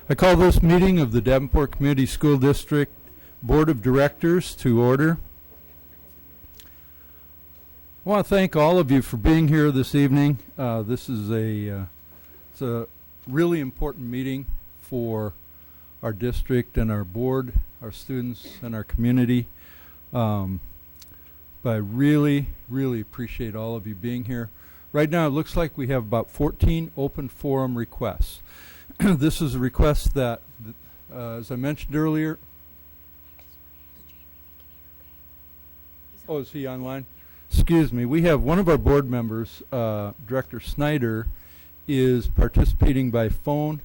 I call this meeting of the Davenport Community School District Board of Directors to order. I want to thank all of you for being here this evening. This is it's a really important meeting for our district and our board, our students and our community. But I really appreciate all of you being here. Right now it looks like we have about 14 open forum requests. This is a request that, as I mentioned earlier, oh, is he online? Excuse me. We have one of our board members, Director Snyder, is participating by phone,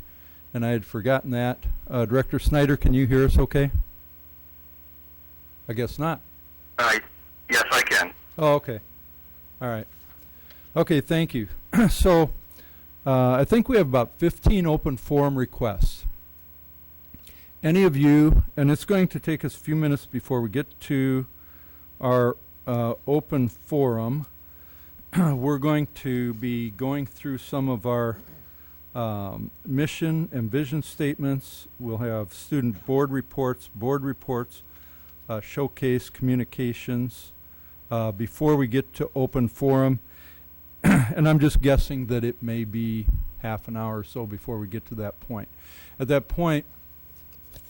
and I had forgotten that. Director Snyder, can you hear us okay? I guess not. Yes, I can. Oh, okay. All right. Okay, thank you. So, I think we have about 15 open forum requests. Any of you, and it's going to take us a few minutes before we get to our open forum. We're going to be going through some of our mission and vision statements. We'll have student board reports, showcase communications before we get to open forum. And I'm just guessing that it may be half an hour or so before we get to that point. At that point,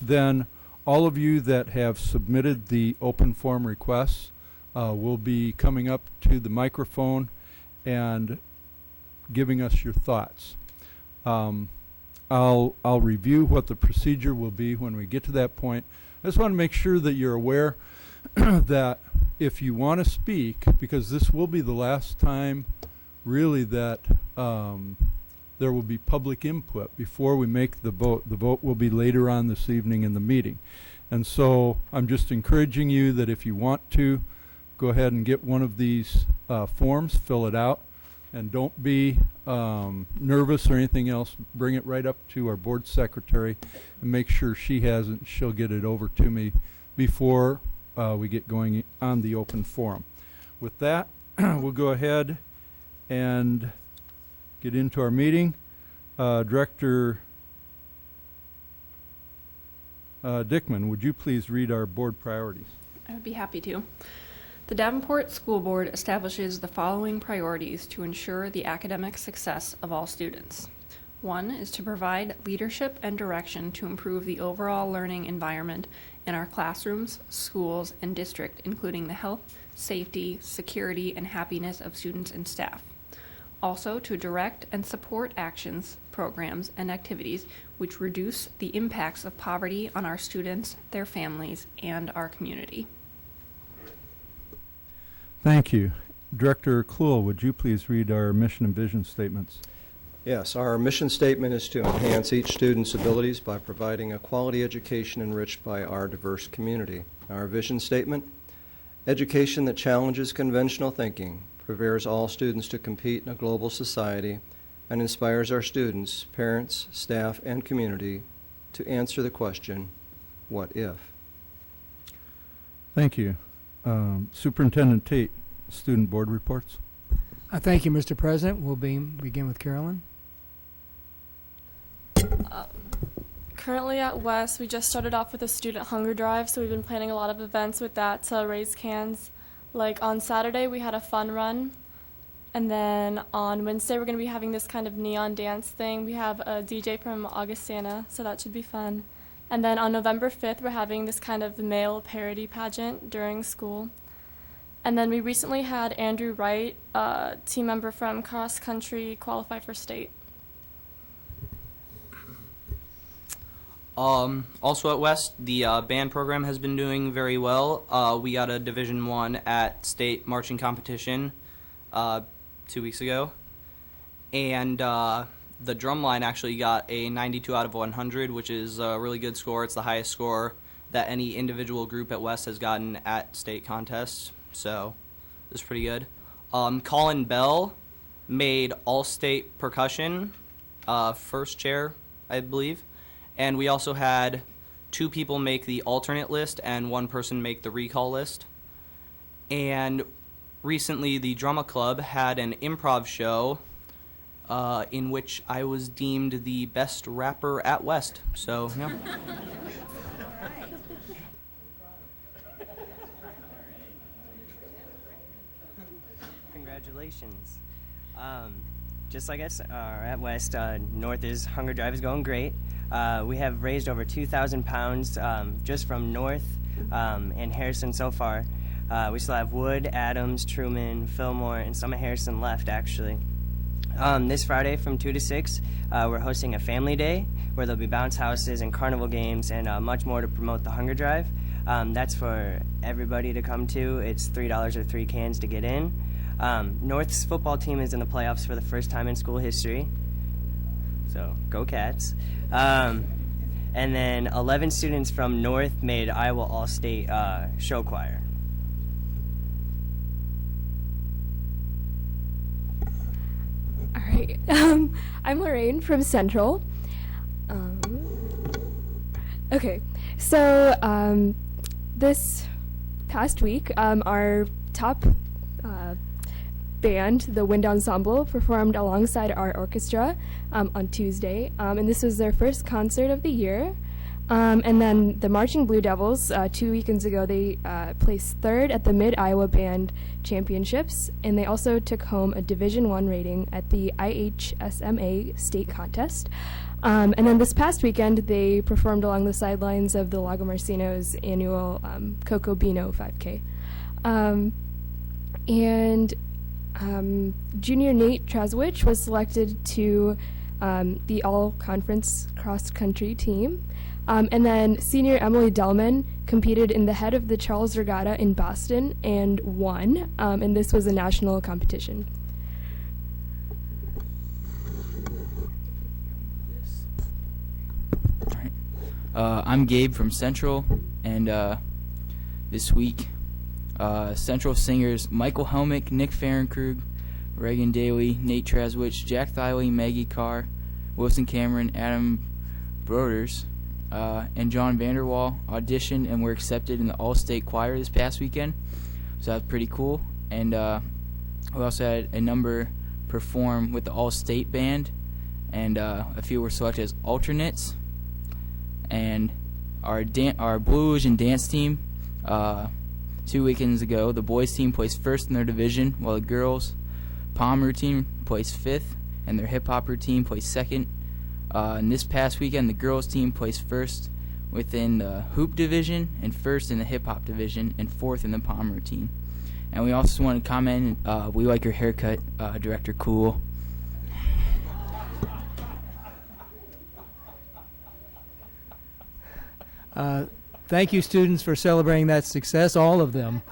then all of you that have submitted the open forum requests will be coming up to the microphone and giving us your thoughts. I'll review what the procedure will be when we get to that point. I just want to make sure that you're aware that if you want to speak, because this will be the last time really that there will be public input before we make the vote. The vote will be later on this evening in the meeting. And so I'm just encouraging you that if you want to, go ahead and get one of these forms, fill it out, and don't be nervous or anything else. Bring it right up to our board secretary and make sure she has it. She'll get it over to me before we get going on the open forum. With that, we'll go ahead and get into our meeting. Director Dickman, would you please read our board priorities? I would be happy to. The Davenport School Board establishes the following priorities to ensure the academic success of all students. 1 is to provide leadership and direction to improve the overall learning environment in our classrooms, schools, and district, including the health, safety, security, and happiness of students and staff. Also, to direct and support actions, programs, and activities which reduce the impacts of poverty on our students, their families, and our community. Thank you. Director Kluhl, would you please read our mission and vision statements? Yes, our mission statement is to enhance each student's abilities by providing a quality education enriched by our diverse community. Our vision statement: education that challenges conventional thinking, prepares all students to compete in a global society, and inspires our students, parents, staff, and community to answer the question, what if? Thank you. Superintendent Tate, student board reports. Thank you, Mr. President. We'll begin with Carolyn. Currently at West, we just started off with a student hunger drive, so we've been planning a lot of events with that to raise cans. Like on Saturday, we had a fun run, and then on Wednesday, we're going to be having this kind of neon dance thing. We have a DJ from Augustana, so that should be fun. And then on November 5th, we're having this kind of male parody pageant during school. And then we recently had Andrew Wright, a team member from cross country, qualify for state. Also at West, the band program has been doing very well. We got a Division I at state marching competition 2 weeks ago. And the drum line actually got a 92 out of 100, which is a really good score. It's the highest score that any individual group at West has gotten at state contests. So it's pretty good. Colin Bell made all-state percussion, first chair, I believe. And we also had 2 people make the alternate list and 1 person make the recall list. And recently the Drama Club had an improv show in which I was deemed the best rapper at West. So, yeah. Congratulations. Just like us at West, Hunger Drive is going great. We have raised over 2,000 pounds just from North and Harrison so far. We still have Wood, Adams, Truman, Fillmore, and some of Harrison left, actually. This Friday from 2 to 6, we're hosting a family day where there'll be bounce houses and carnival games and much more to promote the Hunger Drive. That's for everybody to come to. It's $3 or 3 cans to get in. North's football team is in the playoffs for the first time in school history. So, go Cats. And then 11 students from North made Iowa All-State show choir. All right. I'm Lorraine from Central. Okay. So this past week, our top band, the Wind Ensemble, performed alongside our orchestra on Tuesday, and this was their first concert of the year. And then the Marching Blue Devils, 2 weekends ago, they placed third at the Mid-Iowa Band Championships, and they also took home a Division I rating at the IHSMA state contest. And then this past weekend, they performed along the sidelines of the Lagomarcinos annual Coco Bino 5K. Junior Nate Traswich was selected to the all-conference cross-country team. And then senior Emily Delman competed in the head of the Charles Regatta in Boston and won, and this was a national competition. I'm Gabe from Central, and this week, Central singers Michael Helmick, Nick Fahrenkrug, Reagan Daly, Nate Traswich, Jack Thiley, Maggie Carr, Wilson Cameron, Adam Broders, and John Vanderwall auditioned and were accepted in the All-State Choir this past weekend, so that's pretty cool. And we also had a number perform with the All-State Band, and a few were selected as alternates. And our Blue Illusion dance team, 2 weekends ago, the boys team placed first in their division, while the girls' pom routine placed fifth, and their hip-hop routine placed second. And this past weekend, the girls' team placed first within the hoop division, and first in the hip-hop division, and fourth in the pom routine. And we also want to comment, we like your haircut, Director Cool. Thank you, students, for celebrating that success, all of them.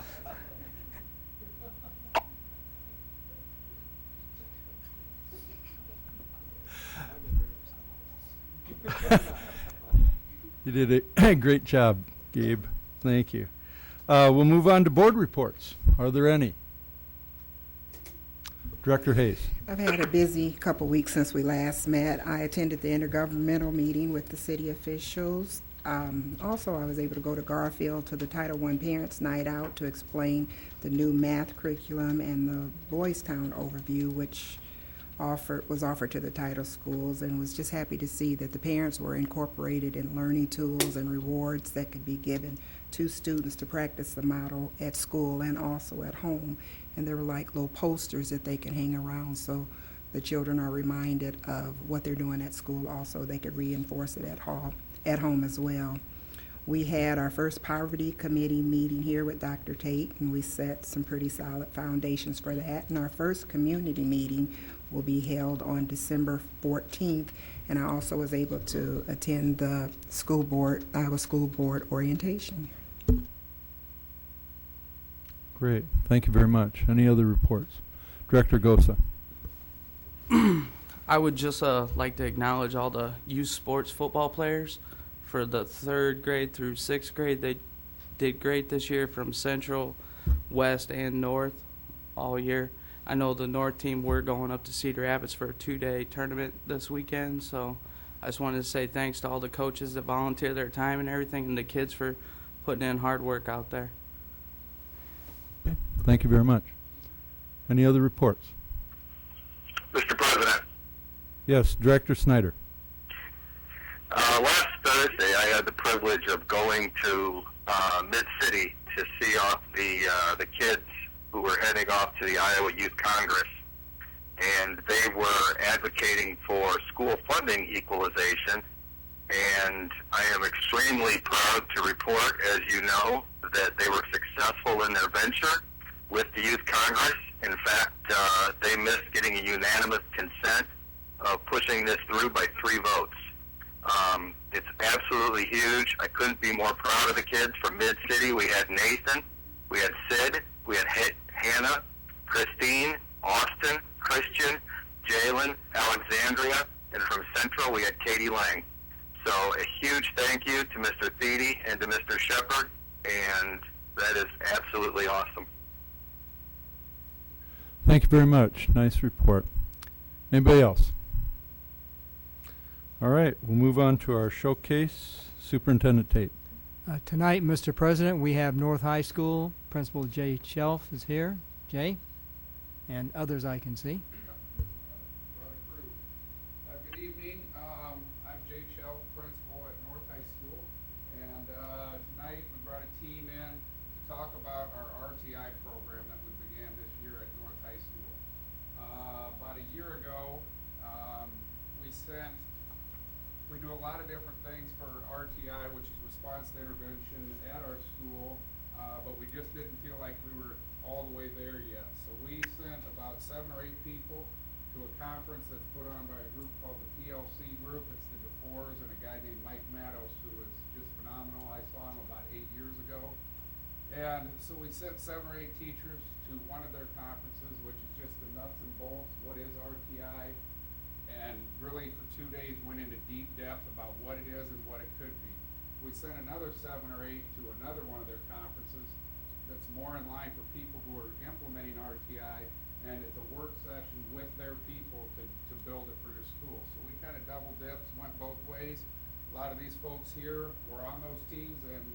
You did a great job, Gabe. Thank you. We'll move on to board reports. Are there any? Director Hayes. I've had a busy couple weeks since we last met. I attended the intergovernmental meeting with the city officials. Also, I was able to go to Garfield to the Title I Parents Night Out to explain the new math curriculum and the Boys Town overview, which was offered to the title schools, and was just happy to see that the parents were incorporated in learning tools and rewards that could be given to students to practice the model at school and also at home. And there were like little posters that they can hang around so the children are reminded of what they're doing at school. Also, they could reinforce it at home as well. We had our first poverty committee meeting here with Dr. Tate, and we set some pretty solid foundations for that. And our first community meeting will be held on December 14th, and I also was able to attend the Iowa School Board orientation. Great. Thank you very much. Any other reports? Director Gosa. I would just like to acknowledge all the youth sports football players for the 3rd grade through 6th grade. They did great this year from Central, West, and North all year. I know the North team, we're going up to Cedar Rapids for a 2-day tournament this weekend, so I just wanted to say thanks to all the coaches that volunteer their time and everything, and the kids for putting in hard work out there. Okay. Thank you very much. Any other reports? Mr. President, Yes, Director Snyder. Last Thursday, I had the privilege of going to Mid-City to see off the kids who were heading off to the Iowa Youth Congress. And they were advocating for school funding equalization. And I am extremely proud to report, as you know, that they were successful in their venture with the Youth Congress. In fact, they missed getting a unanimous consent of pushing this through by 3 votes. It's absolutely huge. I couldn't be more proud of the kids from Mid-City. We had Nathan, we had Sid, we had Hannah, Christine, Austin, Christian, Jalen, Alexandria, and from Central we had Katie Lang. So a huge thank you to Mr. Thede and to Mr. Shepard, and that is absolutely awesome. Thank you very much. Nice report. Anybody else? All right, we'll move on to our showcase. Superintendent Tate. Tonight, Mr. President, we have North High School Principal Jay Shelf is here. Jay, and others I can see. Good evening. I'm Jay Shelf, principal at North High School, and tonight we brought a team in to talk about our RTI program that we began this year at North High School. About a year ago, we do a lot of different things for RTI, which is response to intervention at our school, but we just didn't feel like we were all the way there yet. So we sent about 7 or 8 people to a conference that's put on by a group called the PLC Group. It's the DeFores and a guy named Mike Matos, who is just phenomenal. I saw him about 8 years ago. And so we sent 7 or 8 teachers to one of their conferences, which is just the nuts and bolts, what is RTI, and really for 2 days went into deep depth about what it is and what it could be. We sent another 7 or 8 to another one of their conferences that's more in line for people who are implementing RTI, and it's a work session with their people to build it for your school. So we kind of double dips, went both ways. A lot of these folks here were on those teams, and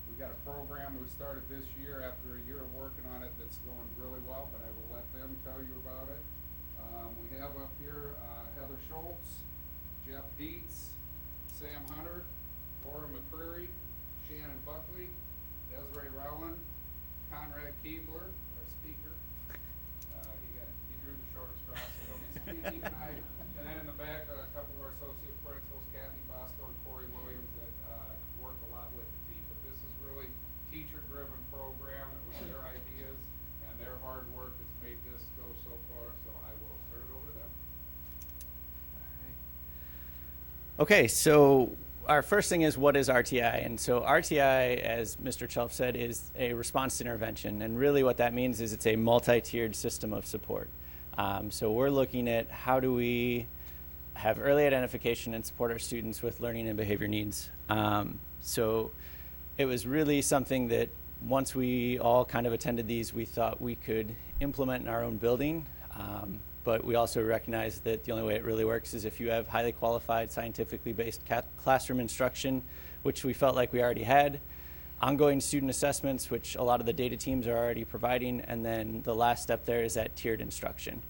we got a program we started this year after a year of working on it that's going really well, but I will let them tell you about it. We have up here Heather Schultz, Jeff Dietz, Sam Hunter, Laura McCreary, Shannon Buckley, Desiree Rowland, Conrad Keebler, our speaker. He drew the short straw, so he's speaking tonight. And then in the back, a couple of our associate principals, Kathy Bosco and Corey Williams, that work a lot with the team. But this is really teacher-driven program. It was their ideas and their hard work that's made this go so far. So I will turn it over to them. Okay, so our first thing is, what is RTI? And so RTI, as Mr. Chelf said, is a response to intervention. And really what that means is it's a multi-tiered system of support. So we're looking at how do we have early identification and support our students with learning and behavior needs. So it was really something that once we all kind of attended these, we thought we could implement in our own building. But we also recognize that the only way it really works is if you have highly qualified, scientifically based classroom instruction, which we felt like we already had, ongoing student assessments, which a lot of the data teams are already providing, and then the last step there is that tiered instruction.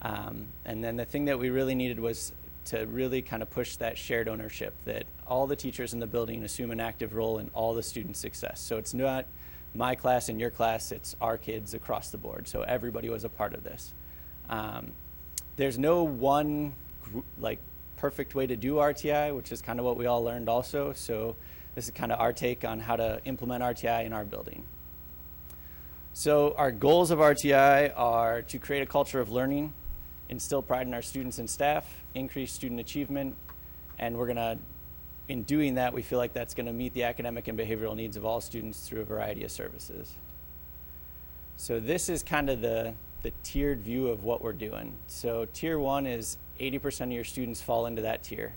And then the thing that we really needed was to really kind of push that shared ownership, that all the teachers in the building assume an active role in all the student success. So it's not my class and your class, it's our kids across the board. So everybody was a part of this. There's no one perfect way to do RTI, which is kind of what we all learned also. So this is kind of our take on how to implement RTI in our building. So our goals of RTI are to create a culture of learning, instill pride in our students and staff, increase student achievement, and in doing that, we feel like that's going to meet the academic and behavioral needs of all students through a variety of services. So this is kind of the tiered view of what we're doing. So tier 1 is 80% of your students fall into that tier.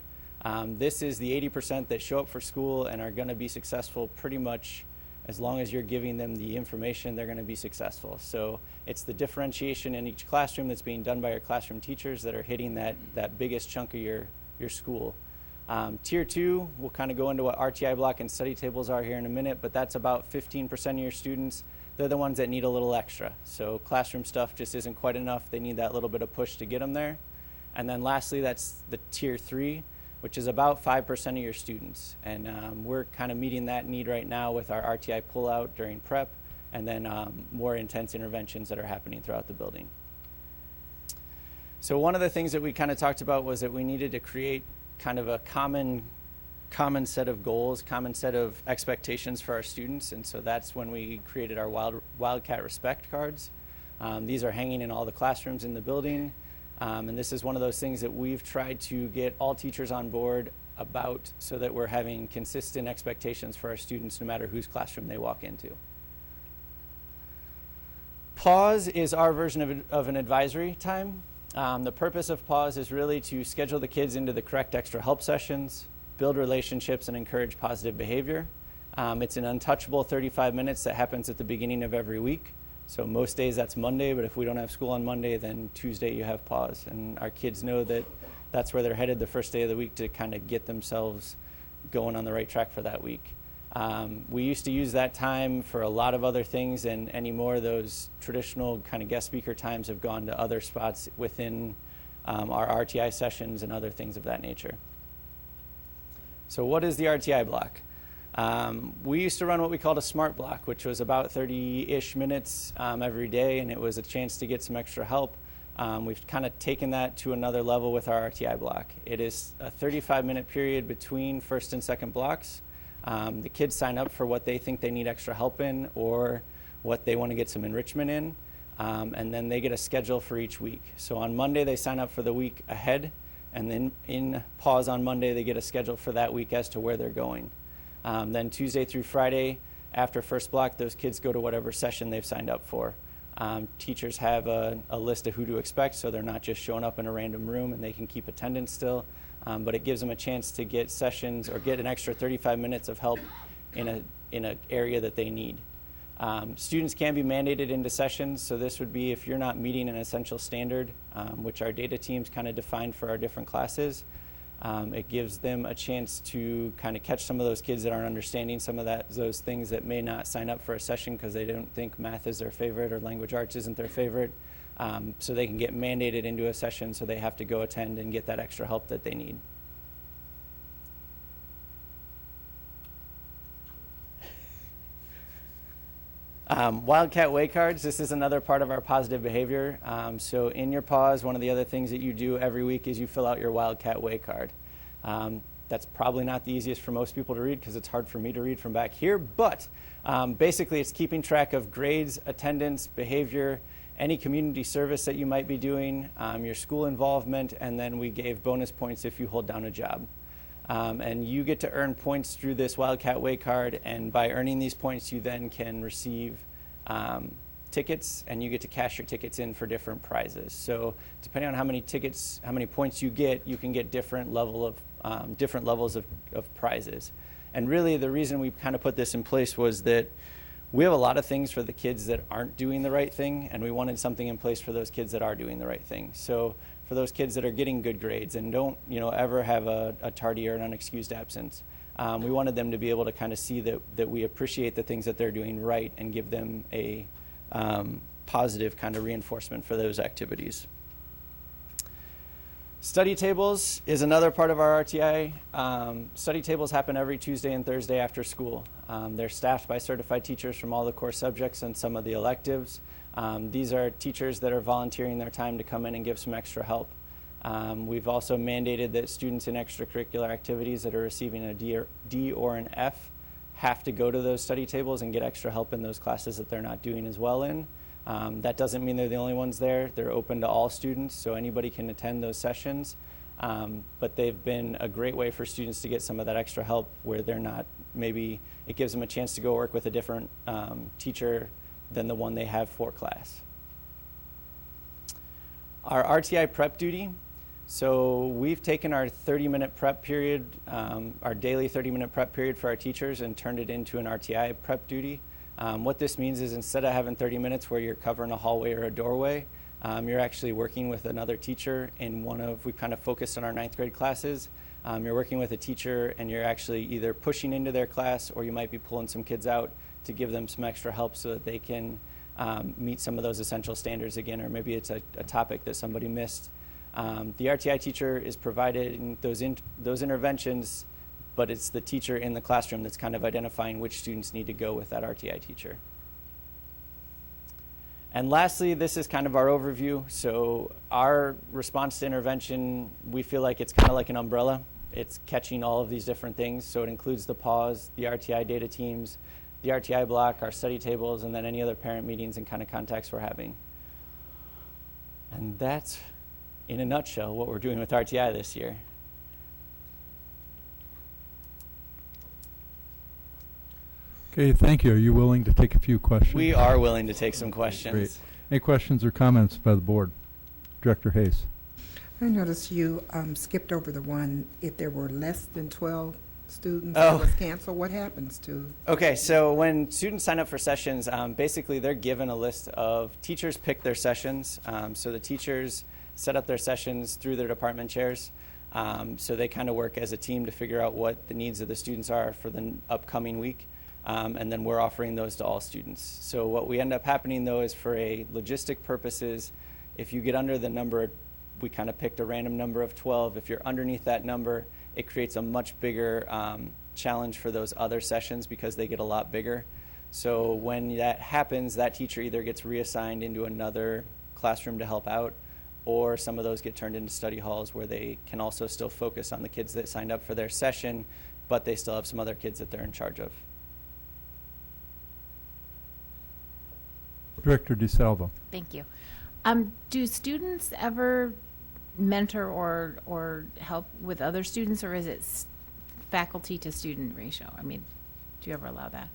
This is the 80% that show up for school and are going to be successful pretty much as long as you're giving them the information, they're going to be successful. So it's the differentiation in each classroom that's being done by your classroom teachers that are hitting that biggest chunk of your school. Tier 2, we'll kind of go into what RTI block and study tables are here in a minute, but that's about 15% of your students. They're the ones that need a little extra. So classroom stuff just isn't quite enough. They need that little bit of push to get them there. And then lastly, that's the tier 3, which is about 5% of your students. And we're kind of meeting that need right now with our RTI pullout during prep, and then more intense interventions that are happening throughout the building. So one of the things that we kind of talked about was that we needed to create kind of a common set of goals, common set of expectations for our students. And so that's when we created our Wildcat Respect cards. These are hanging in all the classrooms in the building. And this is one of those things that we've tried to get all teachers on board about, so that we're having consistent expectations for our students no matter whose classroom they walk into. Pause is our version of an advisory time. The purpose of Pause is really to schedule the kids into the correct extra help sessions, build relationships, and encourage positive behavior. It's an untouchable 35 minutes that happens at the beginning of every week. So most days that's Monday, but if we don't have school on Monday, then Tuesday you have Pause. And our kids know that that's where they're headed the first day of the week to kind of get themselves going on the right track for that week. We used to use that time for a lot of other things, and anymore those traditional kind of guest speaker times have gone to other spots within our RTI sessions and other things of that nature. So what is the RTI block? We used to run what we called a SMART block, which was about 30-ish minutes every day, and it was a chance to get some extra help. We've kind of taken that to another level with our RTI block. It is a 35-minute period between first and second blocks. The kids sign up for what they think they need extra help in or what they want to get some enrichment in, and then they get a schedule for each week. So on Monday, they sign up for the week ahead, and then in Pause on Monday, they get a schedule for that week as to where they're going. Then Tuesday through Friday, after first block, those kids go to whatever session they've signed up for. Teachers have a list of who to expect, so they're not just showing up in a random room, and they can keep attendance still. But it gives them a chance to get sessions or get an extra 35 minutes of help in an area that they need. Students can be mandated into sessions, so this would be if you're not meeting an essential standard, which our data teams kind of defined for our different classes. It gives them a chance to kind of catch some of those kids that aren't understanding some of those things that may not sign up for a session because they don't think math is their favorite or language arts isn't their favorite. So they can get mandated into a session, so they have to go attend and get that extra help that they need. Wildcat Way cards, this is another part of our positive behavior. So in your Pause, one of the other things that you do every week is you fill out your Wildcat Way card. That's probably not the easiest for most people to read because it's hard for me to read from back here, but basically it's keeping track of grades, attendance, behavior, any community service that you might be doing, your school involvement, and then we gave bonus points if you hold down a job. And you get to earn points through this Wildcat Way card, and by earning these points, you then can receive tickets, and you get to cash your tickets in for different prizes. So depending on how many tickets, how many points you can get different levels of prizes. And really, the reason we kind of put this in place was that we have a lot of things for the kids that aren't doing the right thing, and we wanted something in place for those kids that are doing the right thing. So for those kids that are getting good grades and don't, ever have a tardy or an unexcused absence, we wanted them to be able to kind of see that we appreciate the things that they're doing right and give them a positive kind of reinforcement for those activities. Study tables is another part of our RTI. Study tables happen every Tuesday and Thursday after school. They're staffed by certified teachers from all the core subjects and some of the electives. These are teachers that are volunteering their time to come in and give some extra help. We've also mandated that students in extracurricular activities that are receiving a D or an F have to go to those study tables and get extra help in those classes that they're not doing as well in. That doesn't mean they're the only ones there. They're open to all students, so anybody can attend those sessions. But they've been a great way for students to get some of that extra help where they're not, maybe it gives them a chance to go work with a different teacher than the one they have for class. Our RTI prep duty. So we've taken our 30-minute prep period, our daily 30-minute prep period for our teachers, and turned it into an RTI prep duty. What this means is instead of having 30 minutes where you're covering a hallway or a doorway, you're actually working with another teacher in we kind of focused on our 9th grade classes. You're working with a teacher and you're actually either pushing into their class or you might be pulling some kids out to give them some extra help so that they can meet some of those essential standards again, or maybe it's a topic that somebody missed The RTI teacher is providing those interventions, but it's the teacher in the classroom that's kind of identifying which students need to go with that RTI teacher. And lastly, this is kind of our overview. So our response to intervention, we feel like it's kind of like an umbrella. It's catching all of these different things. So it includes the pause, the RTI data teams, the RTI block, our study tables, and then any other parent meetings and kind of contacts we're having. And that's, in a nutshell, what we're doing with RTI this year. Okay, thank you. Are you willing to take a few questions? We are willing to take some questions. Great. Any questions or comments by the board? Director Hayes. I noticed you skipped over the one, if there were less than 12 students Oh. that was canceled, what happens to? Okay, so when students sign up for sessions, basically they're given a list of, teachers pick their sessions. So the teachers set up their sessions through their department chairs. So they kind of work as a team to figure out what the needs of the students are for the upcoming week. And then we're offering those to all students. So what we end up happening though is, for a logistic purposes, if you get under the number, we kind of picked a random number of 12. If you're underneath that number, it creates a much bigger challenge for those other sessions because they get a lot bigger. So when that happens, that teacher either gets reassigned into another classroom to help out, or some of those get turned into study halls where they can also still focus on the kids that signed up for their session, but they still have some other kids that they're in charge of. Director DeSalvo. Thank you. Do students ever mentor or help with other students, or is it faculty to student ratio? I mean, do you ever allow that?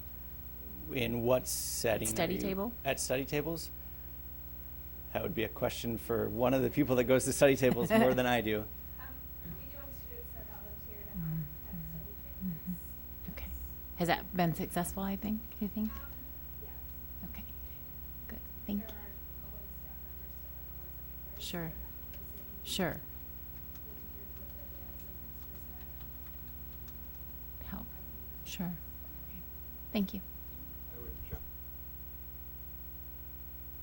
In what setting? Study table? At study tables? That would be a question for one of the people that goes to study tables more than I do. We do have students that volunteer to help at study tables. Okay. Has that been successful, you think? Yes. Okay. Good. Thank you. There are always staff members still in course. Sure. Sure. Help. Sure. Okay. Thank you. I would check.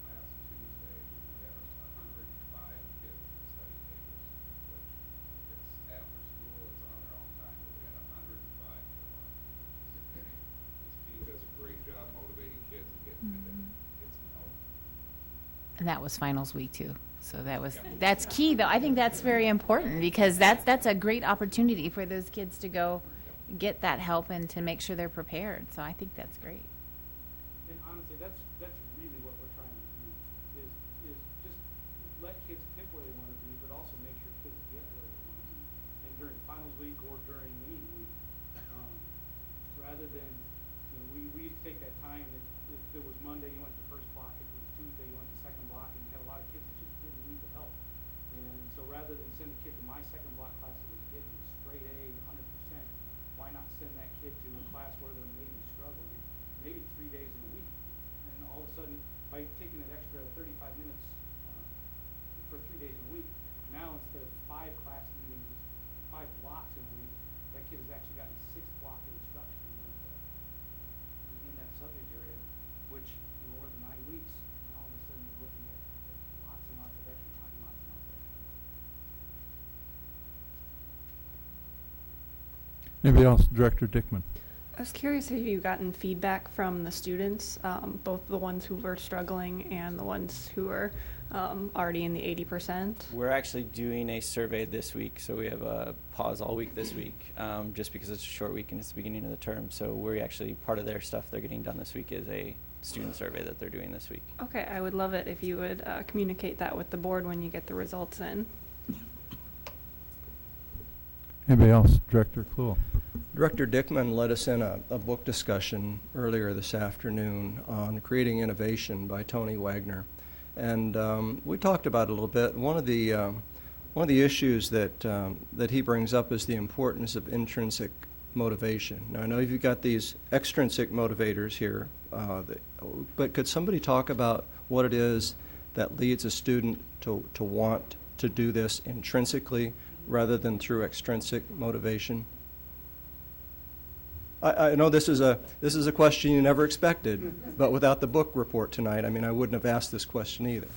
Last Tuesday, we had 105 kids at study tables, which it's after school, it's on their own time, but we had 105 show up, which is great. This team does a great job motivating kids and getting them to get some help. And that was finals week too. So that's key though. I think that's very important because that's a great opportunity for those kids to go get that help and to make sure they're prepared. So I think that's great. And honestly, that's really what we're trying to do is just let kids pick where they want to be, but also make sure kids get where they want to be. And during finals week or during any week, rather than, we used to take that time. If it was Monday, you went to first block. If it was Tuesday, you went to second block, and you had a lot of kids that just didn't need the help. And so rather than send a kid to my second block class that was getting straight A, 100%, why not send that kid to a class where they're maybe struggling, maybe 3 days in a week? And all of a sudden, by taking that extra 35 minutes for 3 days a week, now instead of 5 class meetings, 5 blocks in a week, that kid has actually gotten 6 blocks of instruction in that subject area, which, over the 9 weeks, now all of a sudden you're looking at lots and lots of extra time, lots and lots of extra time. Anybody else? Director Dickman. I was curious if you've gotten feedback from the students, both the ones who were struggling and the ones who are already in the 80%. We're actually doing a survey this week, so we have a pause all week this week, just because it's a short week and it's the beginning of the term. So we're actually, part of their stuff they're getting done this week is a student survey that they're doing this week. Okay, I would love it if you would communicate that with the board when you get the results in. Anybody else? Director Kluhl. Director Dickman led us in a book discussion earlier this afternoon on Creating Innovation by Tony Wagner. And we talked about it a little bit. One of the issues that he brings up is the importance of intrinsic motivation. Now, I know you've got these extrinsic motivators here, but could somebody talk about what it is that leads a student to want to do this intrinsically rather than through extrinsic motivation? I know this is a question you never expected, but without the book report tonight, I mean, I wouldn't have asked this question either.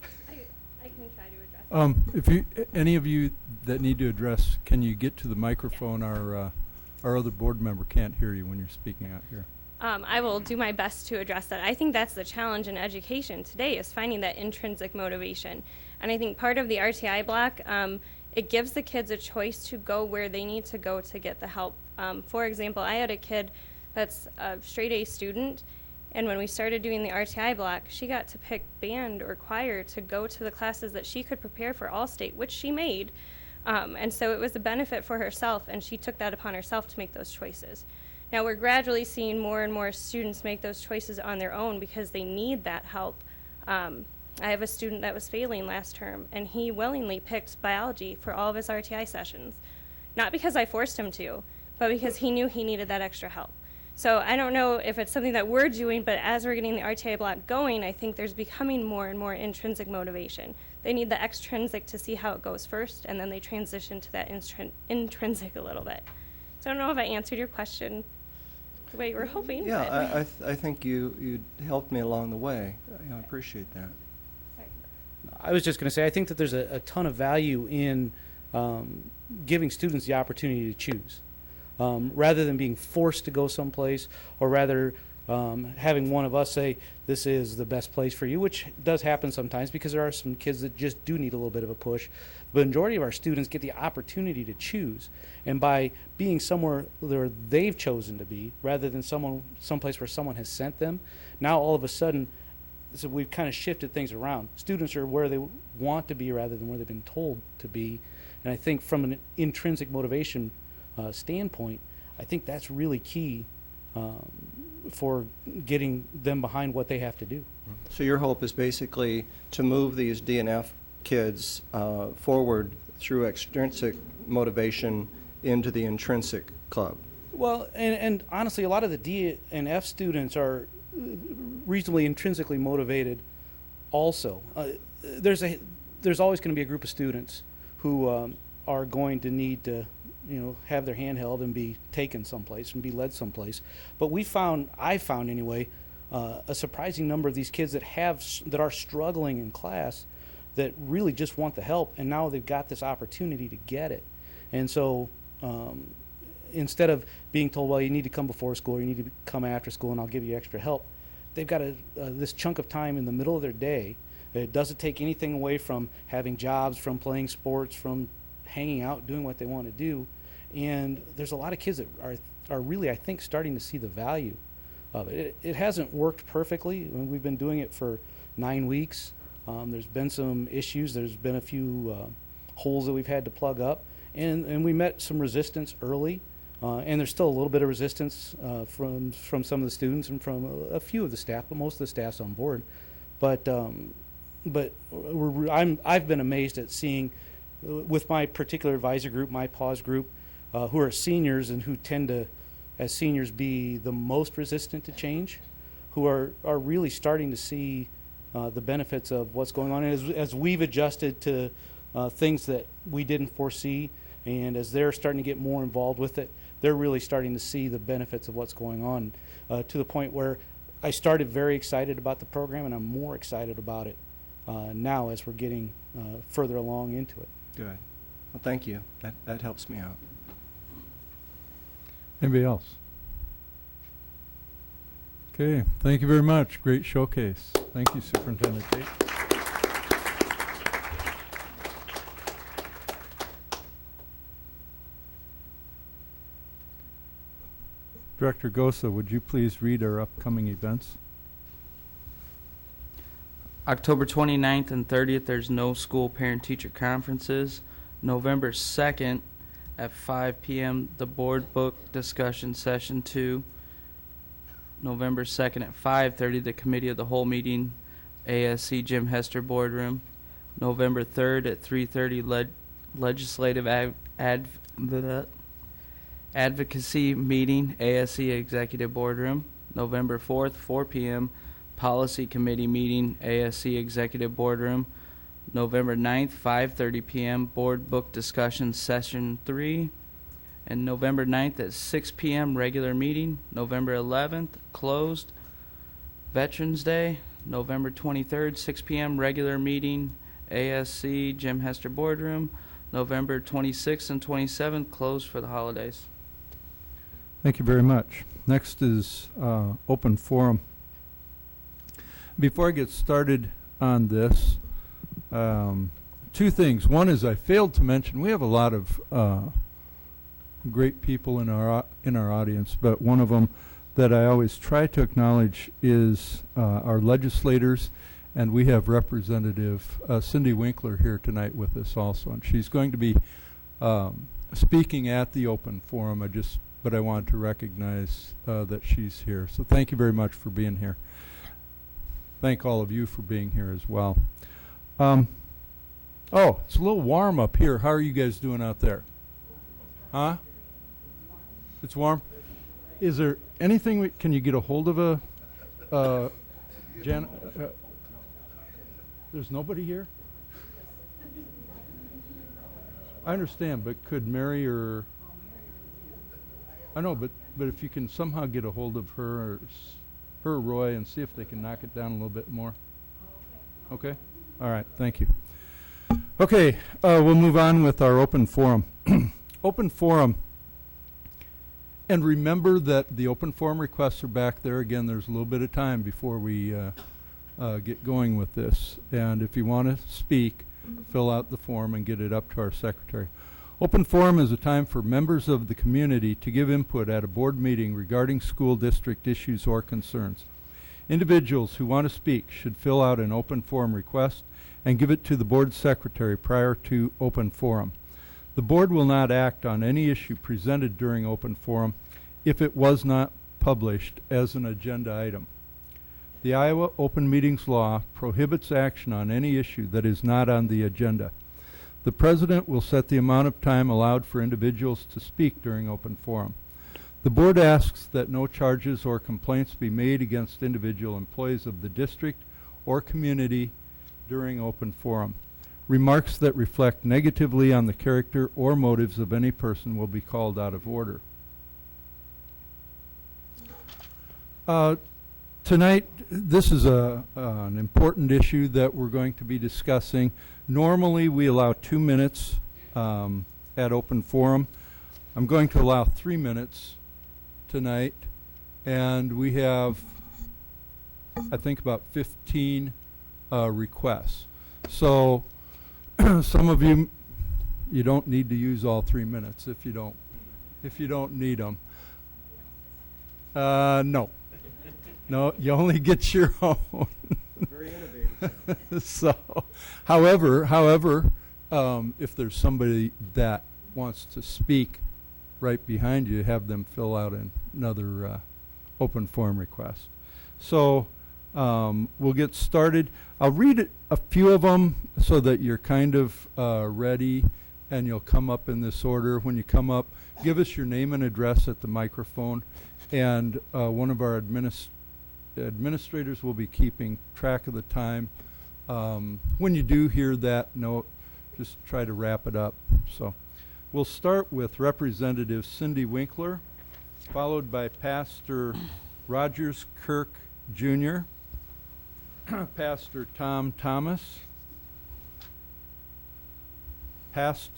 I can try to address If you, any of you that need to address, can you get to the microphone? Our other board member can't hear you when you're speaking out here. I will do my best to address that. I think that's the challenge in education today, is finding that intrinsic motivation. And I think part of the RTI block, it gives the kids a choice to go where they need to go to get the help. For example, I had a kid that's a straight A student, and when we started doing the RTI block, she got to pick band or choir to go to the classes that she could prepare for All-State, which she made. And so it was a benefit for herself, and she took that upon herself to make those choices. Now we're gradually seeing more and more students make those choices on their own because they need that help. I have a student that was failing last term, and he willingly picked biology for all of his RTI sessions. Not because I forced him to, but because he knew he needed that extra help. So I don't know if it's something that we're doing, but as we're getting the RTI block going, I think there's becoming more and more intrinsic motivation. They need the extrinsic to see how it goes first, and then they transition to that intrinsic a little bit. So I don't know if I answered your question the way you were hoping. Yeah, I think you helped me along the way. I appreciate that. I was just going to say, I think that there's a ton of value in giving students the opportunity to choose. Rather than being forced to go someplace, or rather having one of us say, this is the best place for you, which does happen sometimes because there are some kids that just do need a little bit of a push. The majority of our students get the opportunity to choose. And by being somewhere where they've chosen to be, rather than someplace where someone has sent them, now all of a sudden, so we've kind of shifted things around. Students are where they want to be rather than where they've been told to be. And I think from an intrinsic motivation standpoint, I think that's really key for getting them behind what they have to do. So your hope is basically to move these DNF kids forward through extrinsic motivation into the intrinsic club. Well, and honestly, a lot of the D and F students are reasonably intrinsically motivated also. There's always going to be a group of students who are going to need to have their hand held and be taken someplace and be led someplace. But I found anyway, a surprising number of these kids that are struggling in class that really just want the help, and now they've got this opportunity to get it. And so instead of being told, well, you need to come before school, or you need to come after school and I'll give you extra help, they've got this chunk of time in the middle of their day. It doesn't take anything away from having jobs, from playing sports, from hanging out, doing what they want to do. And there's a lot of kids that are really, I think, starting to see the value of it. It hasn't worked perfectly. I mean, we've been doing it for 9 weeks. There's been some issues. There's been a few holes that we've had to plug up. And we met some resistance early. And there's still a little bit of resistance from some of the students and from a few of the staff, but most of the staff's on board. But I've been amazed at seeing, with my particular advisor group, my PAWS group, who are seniors and who tend to, as seniors, be the most resistant to change, who are really starting to see the benefits of what's going on. And as we've adjusted to things that we didn't foresee, and as they're starting to get more involved with it, they're really starting to see the benefits of what's going on, to the point where I started very excited about the program, and I'm more excited about it now as we're getting further along into it. Good. Well, thank you. That helps me out. Anybody else? Okay, thank you very much. Great showcase. Thank you, Superintendent Tate. Director Gosa, would you please read our upcoming events? October 29th and 30th, there's no school parent-teacher conferences. November 2nd at 5 p.m., the board book discussion session 2. November 2nd at 5:30, the committee of the whole meeting, ASC Jim Hester boardroom. November 3rd at 3:30, legislative advocacy meeting, ASC executive boardroom. November 4th, 4 p.m., policy committee meeting, ASC executive boardroom. November 9th, 5:30 p.m., board book discussion session 3. And November 9th at 6 p.m., regular meeting. November 11th, closed. Veterans Day, November 23rd, 6 p.m., regular meeting, ASC Jim Hester Boardroom, November 26th and 27th, closed for the holidays. Thank you very much. Next is open forum. Before I get started on this, two things. One is I failed to mention we have a lot of great people in our audience, but one of them that I always try to acknowledge is our legislators, and we have Representative Cindy Winkler here tonight with us also, and she's going to be speaking at the open forum. But I wanted to recognize that she's here. So thank you very much for being here. Thank all of you for being here as well. Oh, it's a little warm up here. How are you guys doing out there? Huh? It's warm? Is there anything, can you get a hold of Janet? There's nobody here? I understand, but could Mary or... I know, but if you can somehow get a hold of her or Roy and see if they can knock it down a little bit more. Okay? All right, thank you. Okay, we'll move on with our open forum. Open forum. And remember that the open forum requests are back there. Again, there's a little bit of time before we get going with this. And if you want to speak, fill out the form and get it up to our secretary. Open forum is a time for members of the community to give input at a board meeting regarding school district issues or concerns. Individuals who want to speak should fill out an open forum request and give it to the board secretary prior to open forum. The board will not act on any issue presented during open forum if it was not published as an agenda item. The Iowa Open Meetings Law prohibits action on any issue that is not on the agenda. The president will set the amount of time allowed for individuals to speak during open forum. The board asks that no charges or complaints be made against individual employees of the district or community during open forum. Remarks that reflect negatively on the character or motives of any person will be called out of order. Tonight, this is an important issue that we're going to be discussing. Normally, we allow 2 minutes at open forum. I'm going to allow 3 minutes tonight, and we have, I think, about 15 requests. So some of you don't need to use all 3 minutes if you don't need them. No, you only get your own. Very innovative. So, however, if there's somebody that wants to speak right behind you, have them fill out another open forum request. So we'll get started. I'll read a few of them so that you're kind of ready, and you'll come up in this order. When you come up, give us your name and address at the microphone, and one of our administrators will be keeping track of the time. When you do hear that note, just try to wrap it up. So we'll start with Representative Cindy Winkler, followed by Pastor Rogers Kirk Jr., Pastor Tom Thomas, Past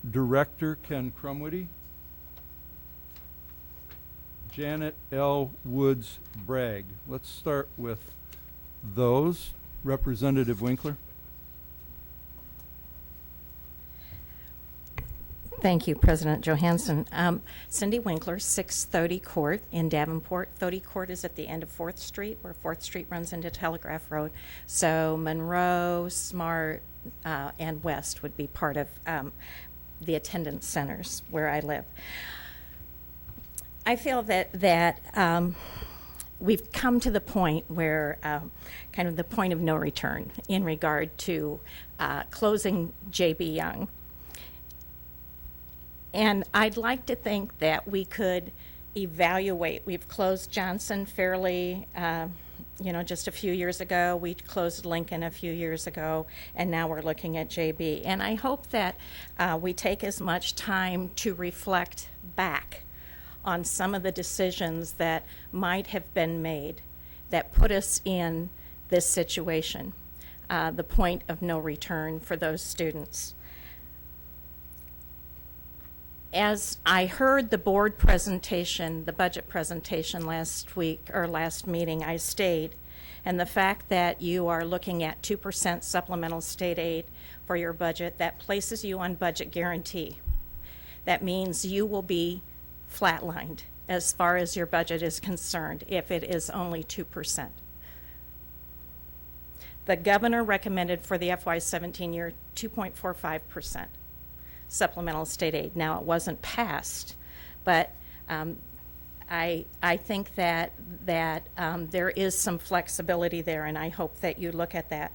Director Ken Crumwitty, Janet L. Woods Bragg. Let's start with those. Representative Winkler. Thank you, President Johansson. Cindy Winkler, 630 Court in Davenport. 30 Court is at the end of 4th Street, where 4th Street runs into Telegraph Road. So Monroe, Smart, and West would be part of the attendance centers where I live. I feel that we've come to the point where kind of the point of no return in regard to closing J.B. Young. And I'd like to think that we could evaluate. We've closed Johnson fairly, just a few years ago. We closed Lincoln a few years ago, and now we're looking at JB. And I hope that we take as much time to reflect back on some of the decisions that might have been made that put us in this situation. the point of no return for those students. As I heard the board presentation, the budget presentation last week or last meeting, I stayed. And the fact that you are looking at 2% supplemental state aid for your budget, that places you on budget guarantee. That means you will be flatlined as far as your budget is concerned if it is only 2%. The governor recommended for the FY17 year 2.45% supplemental state aid. Now, it wasn't passed, but I think that there is some flexibility there, and I hope that you look at that.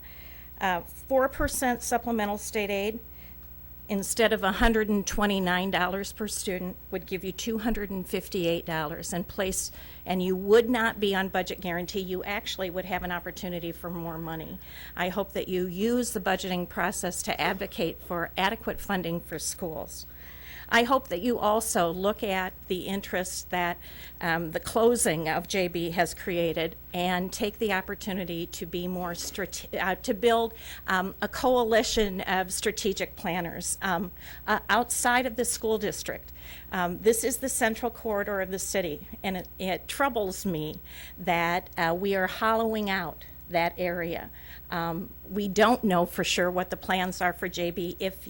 4% supplemental state aid, instead of $129 per student, would give you $258 in place, and you would not be on budget guarantee. You actually would have an opportunity for more money. I hope that you use the budgeting process to advocate for adequate funding for schools. I hope that you also look at the interest that the closing of JB has created and take the opportunity to be more to build a coalition of strategic planners outside of the school district. This is the central corridor of the city, and it troubles me that we are hollowing out that area. We don't know for sure what the plans are for JB if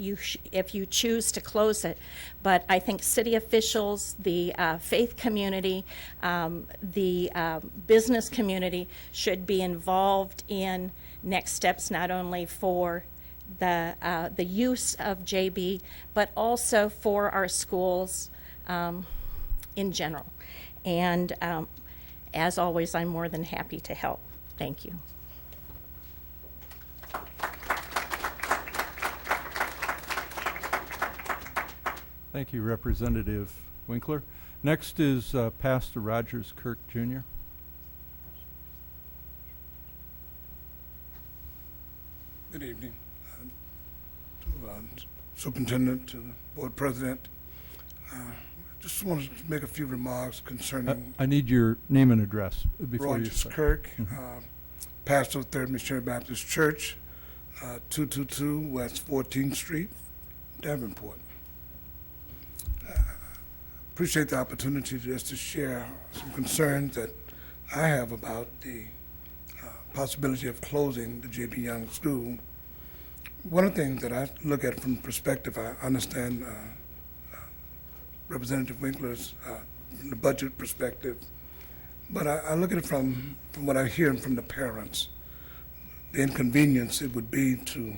you choose to close it, but I think city officials, the faith community, the business community should be involved in next steps, not only for the use of JB, but also for our schools in general. And as always, I'm more than happy to help. Thank you. Thank you, Representative Winkler. Next is Pastor Rogers Kirk Jr. Good evening to Superintendent, to the Board President. Just wanted to make a few remarks concerning I need your name and address before you Rogers start. Kirk, pastor of Third Missionary Baptist Church, 222 West 14th Street, Davenport. Appreciate the opportunity just to share some concerns that I have about the possibility of closing the J.B. Young School. One of the things that I look at from the perspective, I understand Representative Winkler's from the budget perspective, but I look at it from what I hear from the parents, the inconvenience it would be to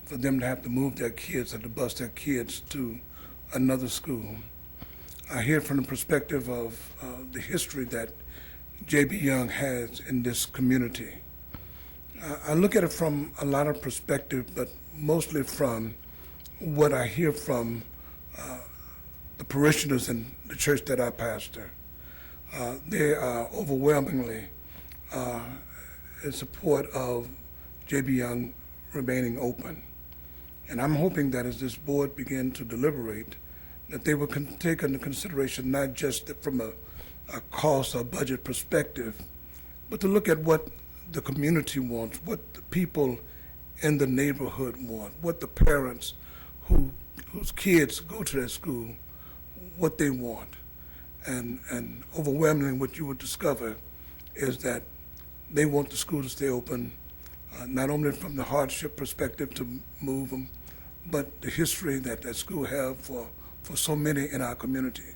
for them to have to move their kids or to bus their kids to another school. I hear from the perspective of the history that J.B. Young has in this community. I look at it from a lot of perspective, but mostly from what I hear from the parishioners in the church that I pastor. They are overwhelmingly in support of J.B. Young remaining open. And I'm hoping that as this board begins to deliberate, that they will take into consideration not just from a cost or budget perspective, but to look at what the community wants, what the people in the neighborhood want, what the parents whose kids go to that school, what they want. And overwhelmingly what you would discover is that they want the school to stay open, not only from the hardship perspective to move them, but the history that that school have for so many in our community.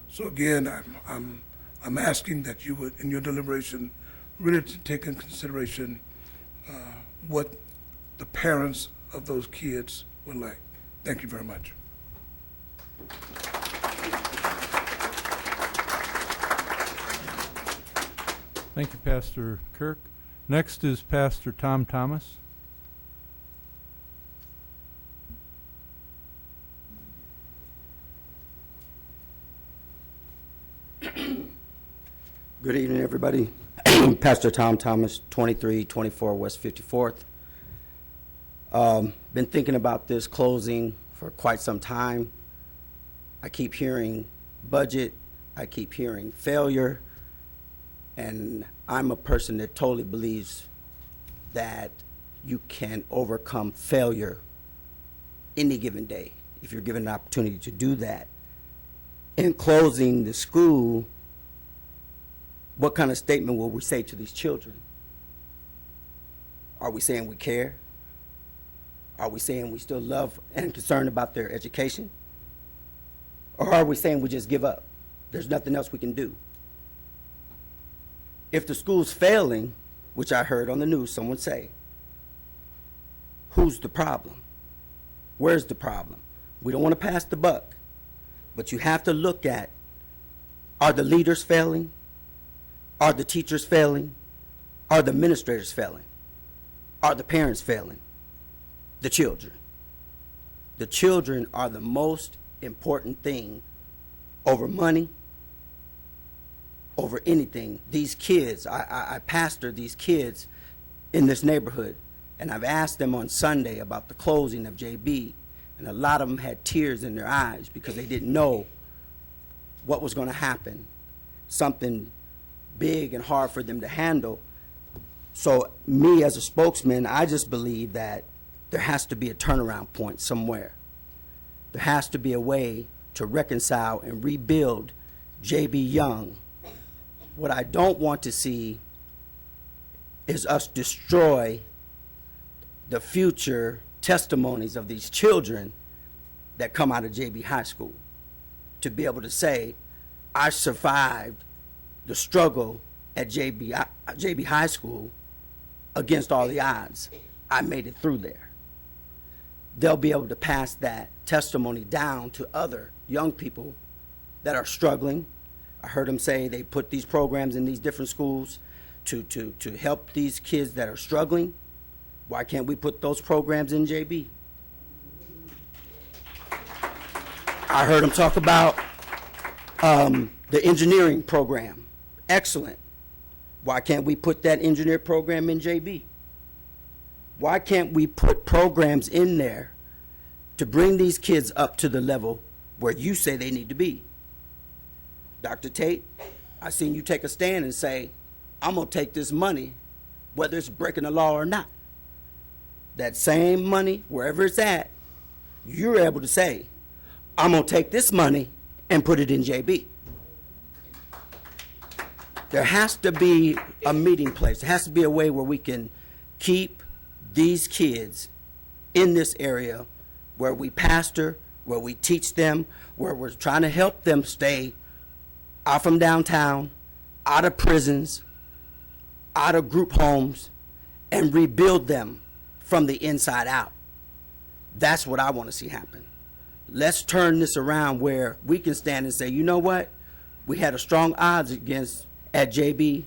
So again, I'm asking that you would, in your deliberation, really to take in consideration what the parents of those kids would like. Thank you very much. Thank you, Pastor Kirk. Next is Pastor Tom Thomas. Good evening, everybody. Pastor Tom Thomas, 2324 West 54th. Been thinking about this closing for quite some time. I keep hearing budget, I keep hearing failure, and I'm a person that totally believes that you can overcome failure any given day if you're given an opportunity to do that. In closing the school, what kind of statement will we say to these children? Are we saying we care? Are we saying we still love and concerned about their education? Or are we saying we just give up? There's nothing else we can do. If the school's failing, which I heard on the news someone say, who's the problem? Where's the problem? We don't want to pass the buck, but you have to look at, are the leaders failing? Are the teachers failing? Are the administrators failing? Are the parents failing? The children. The children are the most important thing over money, over anything. These kids, I pastor these kids in this neighborhood, and I've asked them on Sunday about the closing of JB, and a lot of them had tears in their eyes because they didn't know what was going to happen, something big and hard for them to handle. So me as a spokesman, I just believe that there has to be a turnaround point somewhere. There has to be a way to reconcile and rebuild JB Young. What I don't want to see is us destroy the future testimonies of these children that come out of JB High School. To be able to say, I survived the struggle at JB High School against all the odds. I made it through there. They'll be able to pass that testimony down to other young people that are struggling. I heard them say they put these programs in these different schools to help these kids that are struggling. Why can't we put those programs in JB? I heard them talk about the engineering program. Excellent. Why can't we put that engineer program in JB? Why can't we put programs in there to bring these kids up to the level where you say they need to be? Dr. Tate, I seen you take a stand and say, I'm gonna take this money, whether it's breaking the law or not. That same money, wherever it's at, you're able to say, I'm gonna take this money and put it in JB. There has to be a meeting place. There has to be a way where we can keep these kids in this area, where we pastor, where we teach them, where we're trying to help them stay out from downtown, out of prisons, out of group homes, and rebuild them from the inside out. That's what I want to see happen. Let's turn this around where we can stand and say, you know what? We had a strong odds against at JB,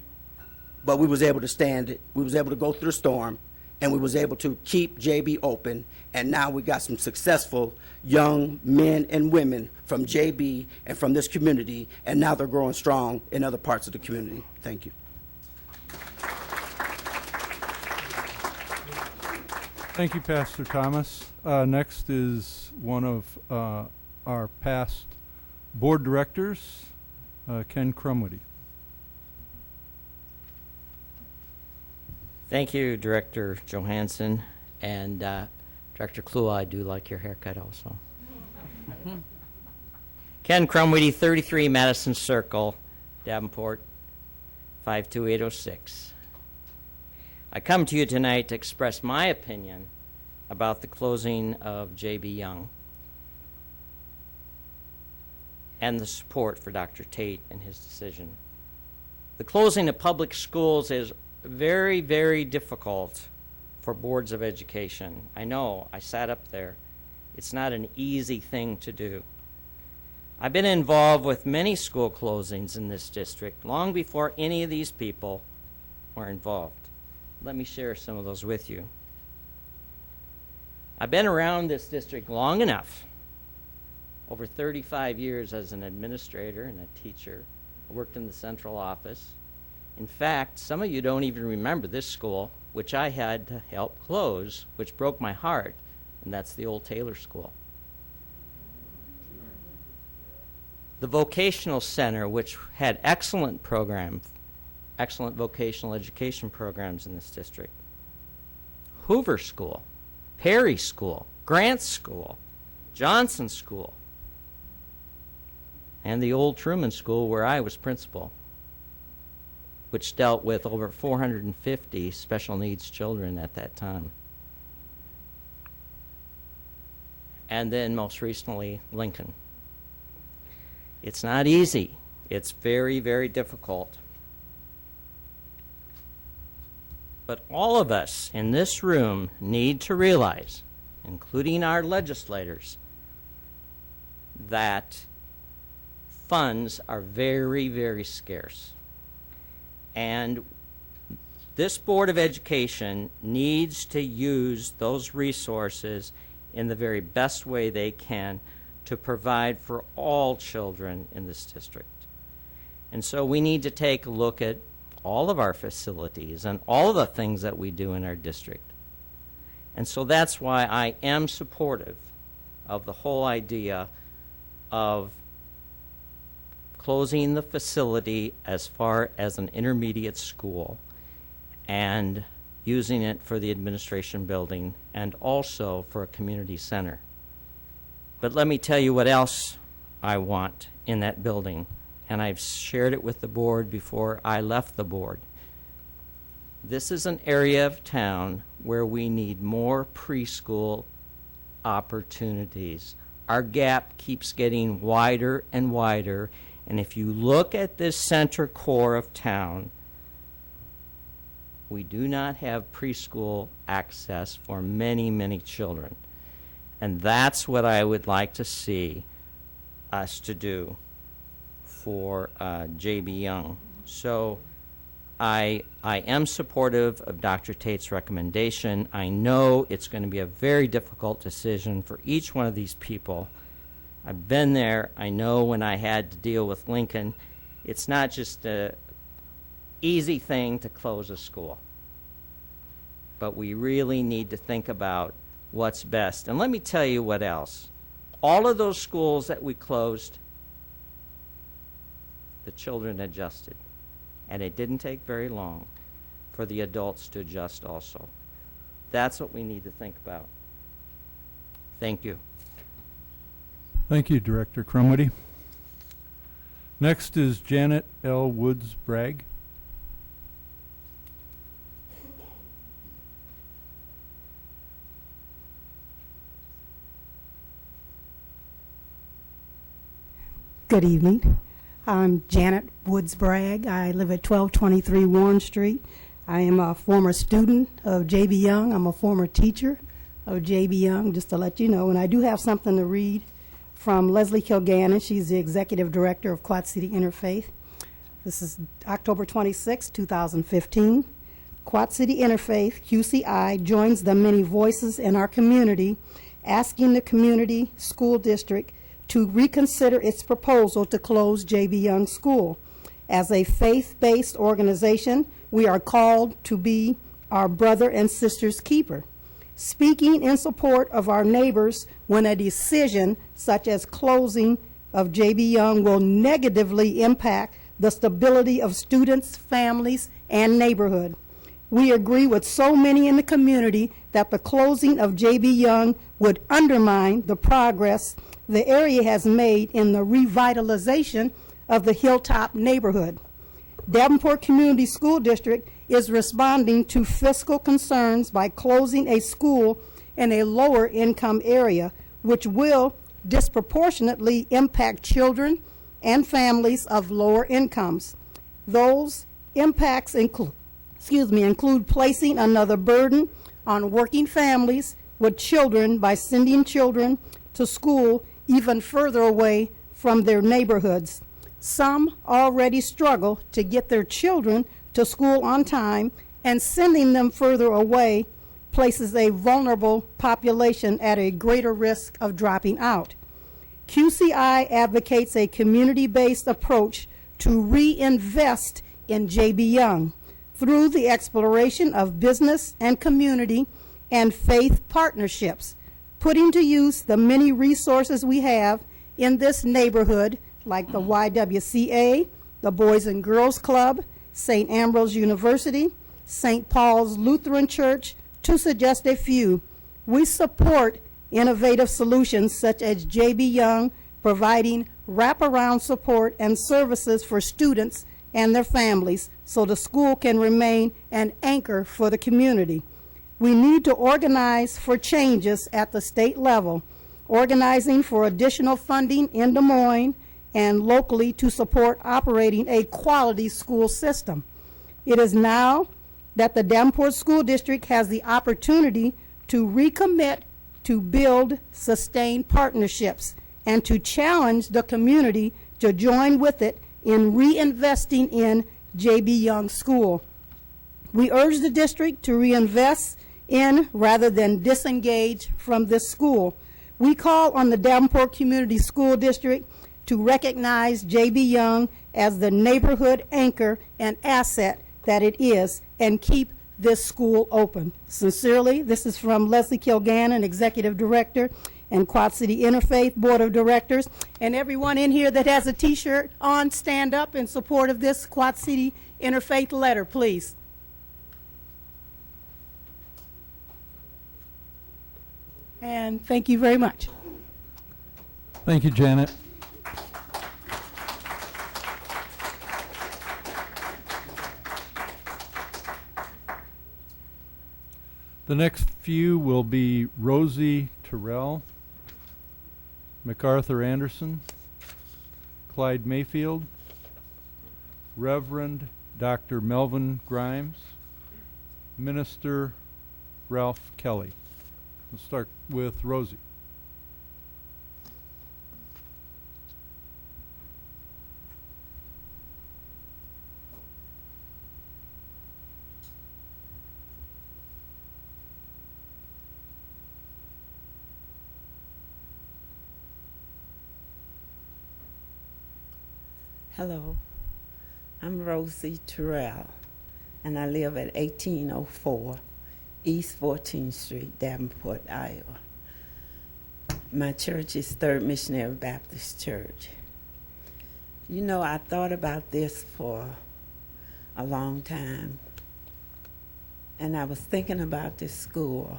but we was able to stand it. We was able to go through the storm, and we was able to keep JB open, and now we got some successful young men and women from JB and from this community, and now they're growing strong in other parts of the community. Thank you. Thank you, Pastor Thomas. Next is one of our past board directors, Ken Crumwoody. Thank you, Director Johansson, and Director Klua, I do like your haircut also. Ken Crumwoody, 33 Madison Circle, Davenport, 52806. I come to you tonight to express my opinion about the closing of JB Young and the support for Dr. Tate and his decision. The closing of public schools is very, very difficult for boards of education. I know, I sat up there. It's not an easy thing to do. I've been involved with many school closings in this district long before any of these people were involved. Let me share some of those with you. I've been around this district long enough, over 35 years as an administrator and a teacher. I worked in the central office. In fact, some of you don't even remember this school, which I had to help close, which broke my heart, and that's the old Taylor School. The vocational center, which had excellent vocational education programs in this district. Hoover School, Perry School, Grant School, Johnson School, and the old Truman School where I was principal, which dealt with over 450 special needs children at that time. And then most recently, Lincoln. It's not easy. It's very, very difficult. But all of us in this room need to realize, including our legislators, that funds are very, very scarce. And this Board of Education needs to use those resources in the very best way they can to provide for all children in this district. And so we need to take a look at all of our facilities and all of the things that we do in our district. And so that's why I am supportive of the whole idea of closing the facility as far as an intermediate school and using it for the administration building and also for a community center. But let me tell you what else I want in that building, and I've shared it with the board before I left the board. This is an area of town where we need more preschool opportunities. Our gap keeps getting wider and wider, and if you look at this center core of town, we do not have preschool access for many, many children. And that's what I would like to see us to do for J.B. Young. So I am supportive of Dr. Tate's recommendation. I know it's going to be a very difficult decision for each one of these people. I've been there. I know when I had to deal with Lincoln, it's not just an easy thing to close a school. But we really need to think about what's best. And let me tell you what else. All of those schools that we closed, the children adjusted. And it didn't take very long for the adults to adjust also. That's what we need to think about. Thank you. Thank you, Director Crumwitty. Next is Janet L. Woods Bragg. Good evening. I'm Janet Woods Bragg. I live at 1223 Warren Street. I am a former student of J.B. Young. I'm a former teacher of J.B. Young, just to let you know. And I do have something to read from Leslie Kilgannon. She's the Executive Director of Quad City Interfaith. This is October 26, 2015. Quad City Interfaith, QCI, joins the many voices in our community asking the community school district to reconsider its proposal to close J.B. Young School. As a faith-based organization, we are called to be our brother and sister's keeper, speaking in support of our neighbors when a decision such as closing of J.B. Young will negatively impact the stability of students, families, and neighborhood. We agree with so many in the community that the closing of J.B. Young would undermine the progress the area has made in the revitalization of the Hilltop neighborhood. Davenport Community School District is responding to fiscal concerns by closing a school in a lower income area, which will disproportionately impact children and families of lower incomes. Those impacts include placing another burden on working families with children by sending children to school even further away from their neighborhoods. Some already struggle to get their children to school on time, and sending them further away places a vulnerable population at a greater risk of dropping out. QCI advocates a community-based approach to reinvest in J.B. Young through the exploration of business and community and faith partnerships, putting to use the many resources we have in this neighborhood, like the YWCA, the Boys and Girls Club, St. Ambrose University, St. Paul's Lutheran Church, To suggest a few, we support innovative solutions such as J.B. Young providing wraparound support and services for students and their families so the school can remain an anchor for the community. We need to organize for changes at the state level, organizing for additional funding in Des Moines and locally to support operating a quality school system. It is now that the Davenport School District has the opportunity to recommit to build sustained partnerships and to challenge the community to join with it in reinvesting in J.B. Young School. We urge the district to reinvest in rather than disengage from this school. We call on the Davenport Community School District to recognize J.B. Young as the neighborhood anchor and asset that it is and keep this school open. Sincerely, this is from Leslie Kilgannon, Executive Director, and Quad City Interfaith Board of Directors. And everyone in here that has a t-shirt on, stand up in support of this Quad City Interfaith letter, please. And thank you very much. Thank you, Janet. The next few will be Rosie Terrell, MacArthur Anderson, Clyde Mayfield, Reverend Dr. Melvin Grimes, Minister Ralph Kelly. We'll start with Rosie. Hello, I'm Rosie Terrell, and I live at 1804 East 14th Street, Davenport, Iowa. My church is Third Missionary Baptist Church. You know, I thought about this for a long time, and I was thinking about this school.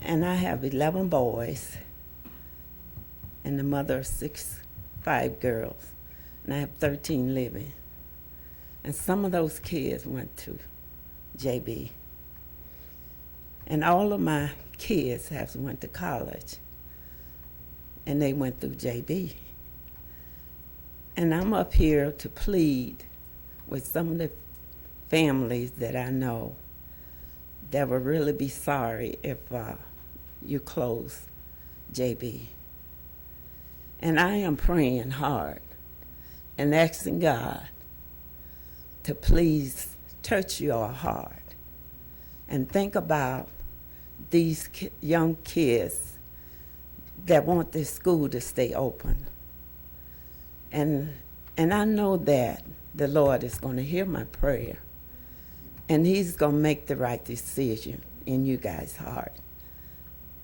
And I have 11 boys and the mother of 5 girls, and I have 13 living. And some of those kids went to JB. And all of my kids have went to college, and they went through JB. And I'm up here to plead with some of the families that I know that would really be sorry if you close JB. And I am praying hard and asking God to please touch your heart and think about these young kids that want this school to stay open. And I know that the Lord is going to hear my prayer, and he's going to make the right decision in you guys' heart.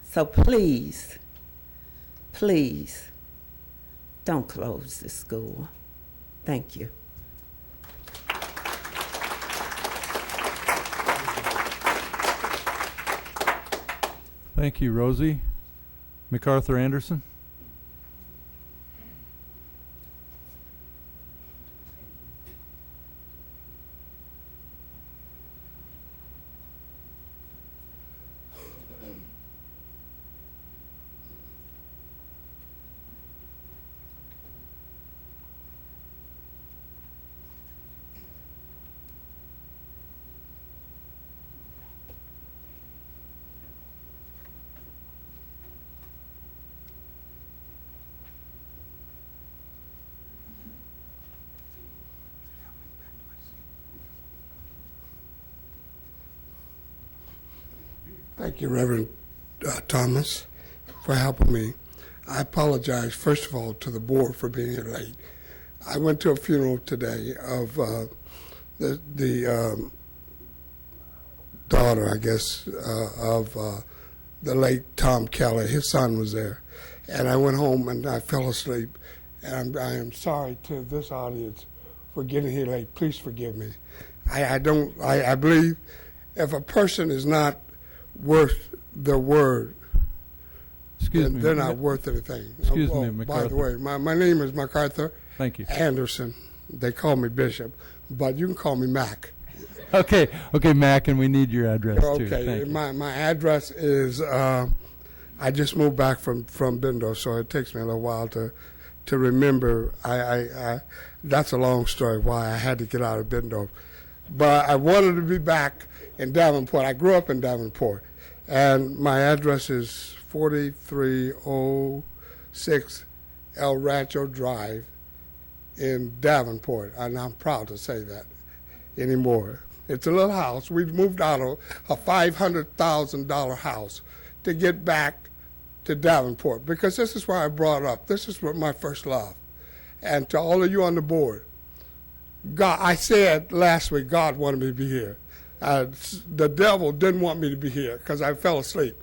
So please, please, don't close the school. Thank you. Thank you, Rosie. MacArthur Anderson. Thank you, Reverend Thomas, for helping me. I apologize, first of all, to the board for being here late. I went to a funeral today of the daughter, I guess, of the late Tom Kelly. His son was there. And I went home and I fell asleep. And I am sorry to this audience for getting here late. Please forgive me. I believe if a person is not worth their word, Excuse me. they're not worth anything. Excuse me, By MacArthur. the way, my name is MacArthur Thank you. Anderson. They call me Bishop, but you can call me Mac. Okay, Mac, and we need your address too. Okay, Thank you. my address is, I just moved back from Bendo, so it takes me a little while to remember. I that's a long story why I had to get out of Bendo. But I wanted to be back in Davenport. I grew up in Davenport, and my address is 4306 El Rancho Drive in Davenport, and I'm proud to say that anymore. It's a little house. We've moved out of a $500,000 house to get back to Davenport, because this is where I brought up. This is what my first love. And to all of you on the board, God, I said last week, God wanted me to be here. The devil didn't want me to be here because I fell asleep.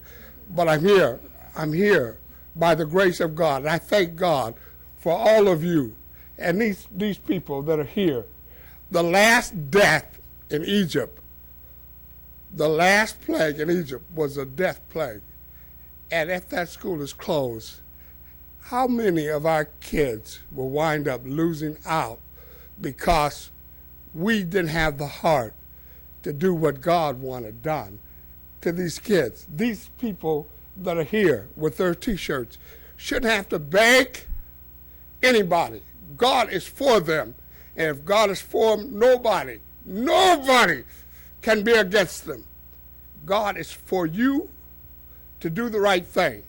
But I'm here. I'm here by the grace of God. And I thank God for all of you and these people that are here. The last death in Egypt, the last plague in Egypt was a death plague. And if that school is closed, how many of our kids will wind up losing out because we didn't have the heart to do what God wanted done to these kids? These people that are here with their T-shirts shouldn't have to beg anybody. God is for them. And if God is for them, nobody can be against them. God is for you to do the right thing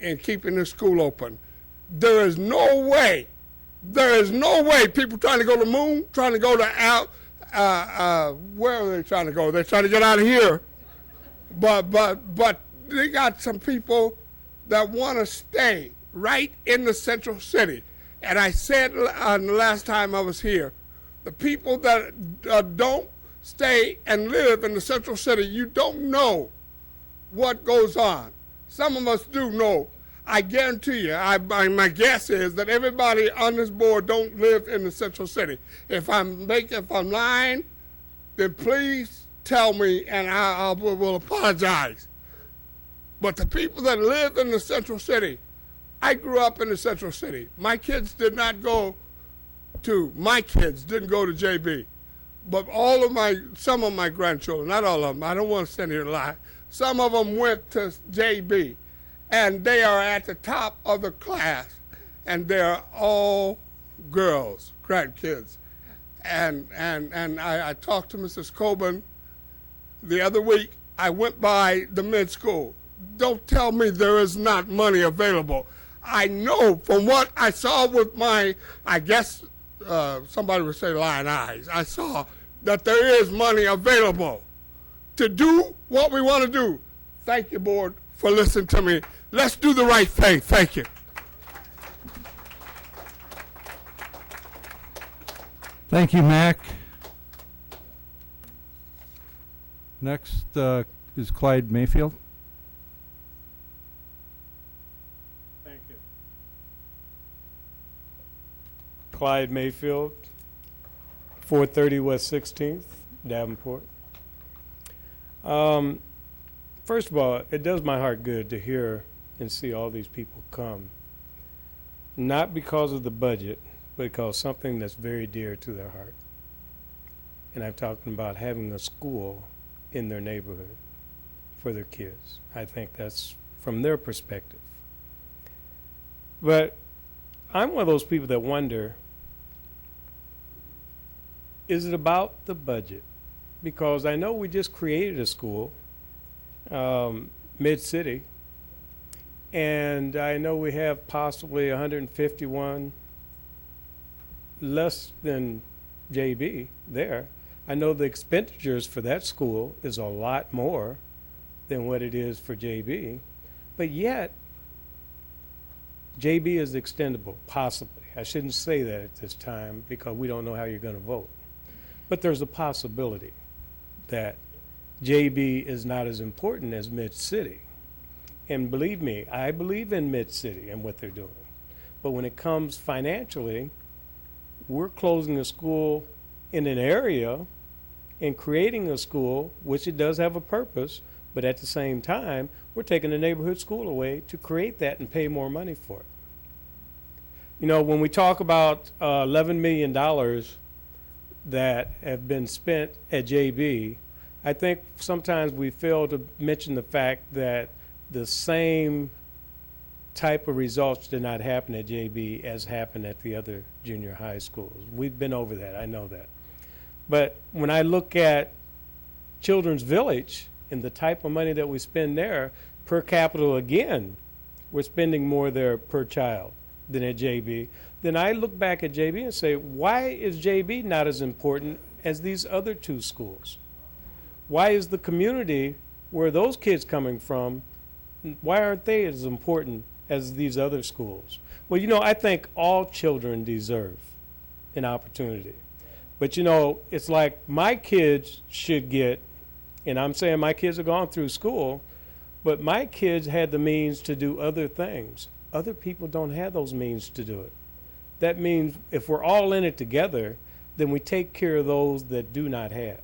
in keeping the school open. There is no way people trying to go to the moon, trying to go to out, where are they trying to go? They're trying to get out of here. But they got some people that want to stay right in the central city. And I said the last time I was here, the people that don't stay and live in the central city, you don't know what goes on. Some of us do know. I guarantee you, my guess is that everybody on this board don't live in the central city. If I'm lying, then please tell me and I will apologize. But the people that live in the central city, I grew up in the central city. My kids didn't go to JB. But some of my grandchildren, not all of them, I don't want to stand here and lie, some of them went to JB. And they are at the top of the class. And they're all girls, grandkids. And I talked to Mrs. Coburn the other week. I went by the mid-school. Don't tell me there is not money available. I know from what I saw with my, I guess somebody would say lying eyes, I saw that there is money available to do what we want to do. Thank you, board, for listening to me. Let's do the right thing. Thank you. Thank you, Mac. Next is Clyde Mayfield. Thank you. Clyde Mayfield, 430 West 16th, Davenport. First of all, it does my heart good to hear and see all these people come. Not because of the budget, but because something that's very dear to their heart. And I'm talking about having a school in their neighborhood for their kids. I think that's from their perspective. But I'm one of those people that wonder, is it about the budget? Because I know we just created a school, Mid-City, and I know we have possibly 151 less than JB there. I know the expenditures for that school is a lot more than what it is for JB, but yet JB is extendable, possibly. I shouldn't say that at this time because we don't know how you're going to vote. But there's a possibility that JB is not as important as Mid-City. And believe me, I believe in Mid-City and what they're doing. But when it comes financially, we're closing a school in an area in creating a school, which it does have a purpose, but at the same time, we're taking the neighborhood school away to create that and pay more money for it. You know, when we talk about $11 million that have been spent at JB, I think sometimes we fail to mention the fact that the same type of results did not happen at JB as happened at the other junior high schools. We've been over that, I know that. But when I look at Children's Village and the type of money that we spend there, per capita again, we're spending more there per child than at JB. Then I look back at JB and say, why is JB not as important as these other two schools? Why is the community where those kids coming from, why aren't they as important as these other schools? Well, you know, I think all children deserve an opportunity. But, you know, it's like my kids should get, and I'm saying my kids have gone through school, but my kids had the means to do other things. Other people don't have those means to do it. That means if we're all in it together, then we take care of those that do not have.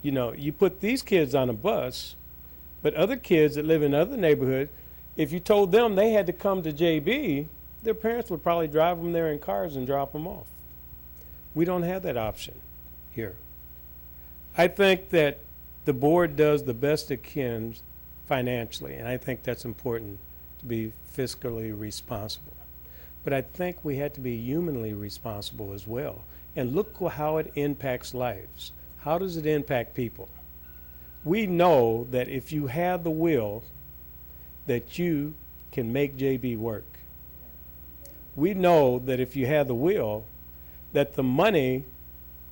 You know, you put these kids on a bus, but other kids that live in other neighborhoods, if you told them they had to come to JB, their parents would probably drive them there in cars and drop them off. We don't have that option here. I think that the board does the best it can financially, and I think that's important to be fiscally responsible. But I think we had to be humanly responsible as well. And look how it impacts lives. How does it impact people? We know that if you have the will, that you can make JB work. We know that if you have the will, that the money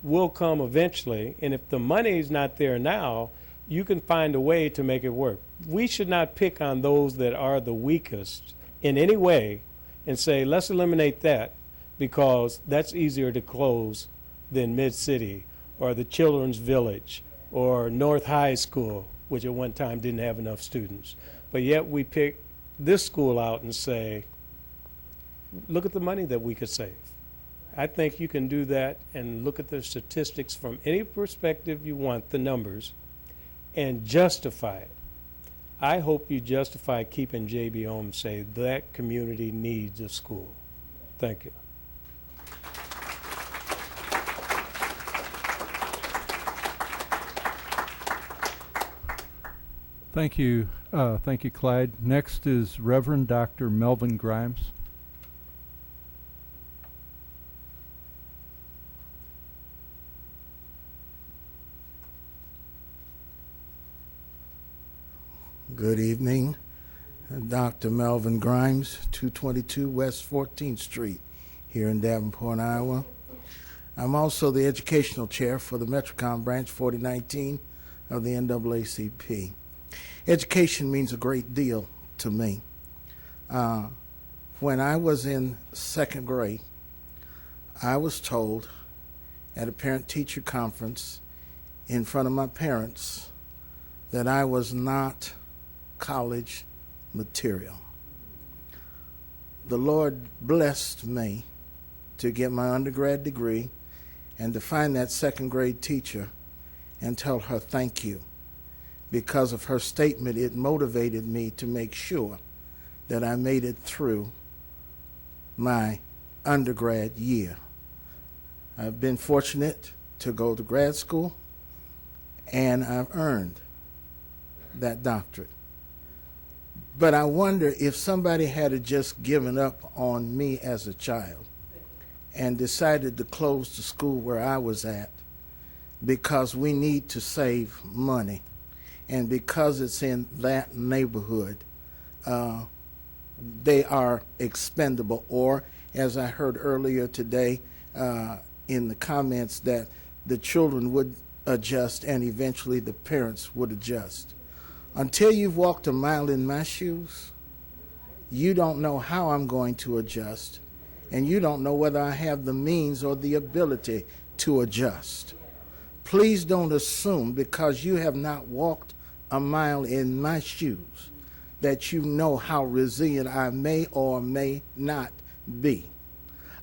will come eventually, and if the money is not there now, you can find a way to make it work. We should not pick on those that are the weakest in any way and say, let's eliminate that because that's easier to close than Mid-City or the Children's Village or North High School, which at one time didn't have enough students. But yet we pick this school out and say, look at the money that we could save. I think you can do that and look at the statistics from any perspective you want, the numbers, and justify it. I hope you justify keeping JB home and say that community needs a school. Thank you. Thank you. Thank you, Clyde. Next is Reverend Dr. Melvin Grimes. Good evening. Dr. Melvin Grimes, 222 West 14th Street here in Davenport, Iowa. I'm also the educational chair for the Metrocom Branch 4019 of the NAACP. Education means a great deal to me. When I was in second grade, I was told at a parent-teacher conference in front of my parents that I was not college material. The Lord blessed me to get my undergrad degree and to find that second grade teacher and tell her thank you. Because of her statement, it motivated me to make sure that I made it through my undergrad year. I've been fortunate to go to grad school, and I've earned that doctorate. But I wonder if somebody had just given up on me as a child and decided to close the school where I was at because we need to save money. And because it's in that neighborhood, they are expendable. Or, as I heard earlier today in the comments, that the children would adjust and eventually the parents would adjust. Until you've walked a mile in my shoes, you don't know how I'm going to adjust, and you don't know whether I have the means or the ability to adjust. Please don't assume because you have not walked a mile in my shoes that you know how resilient I may or may not be.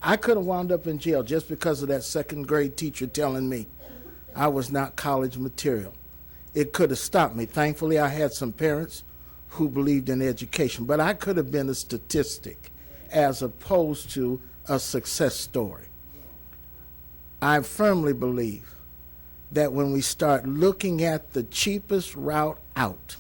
I could have wound up in jail just because of that second grade teacher telling me, I was not college material. It could have stopped me. Thankfully, I had some parents who believed in education, but I could have been a statistic as opposed to a success story. I firmly believe that when we start looking at the cheapest route out,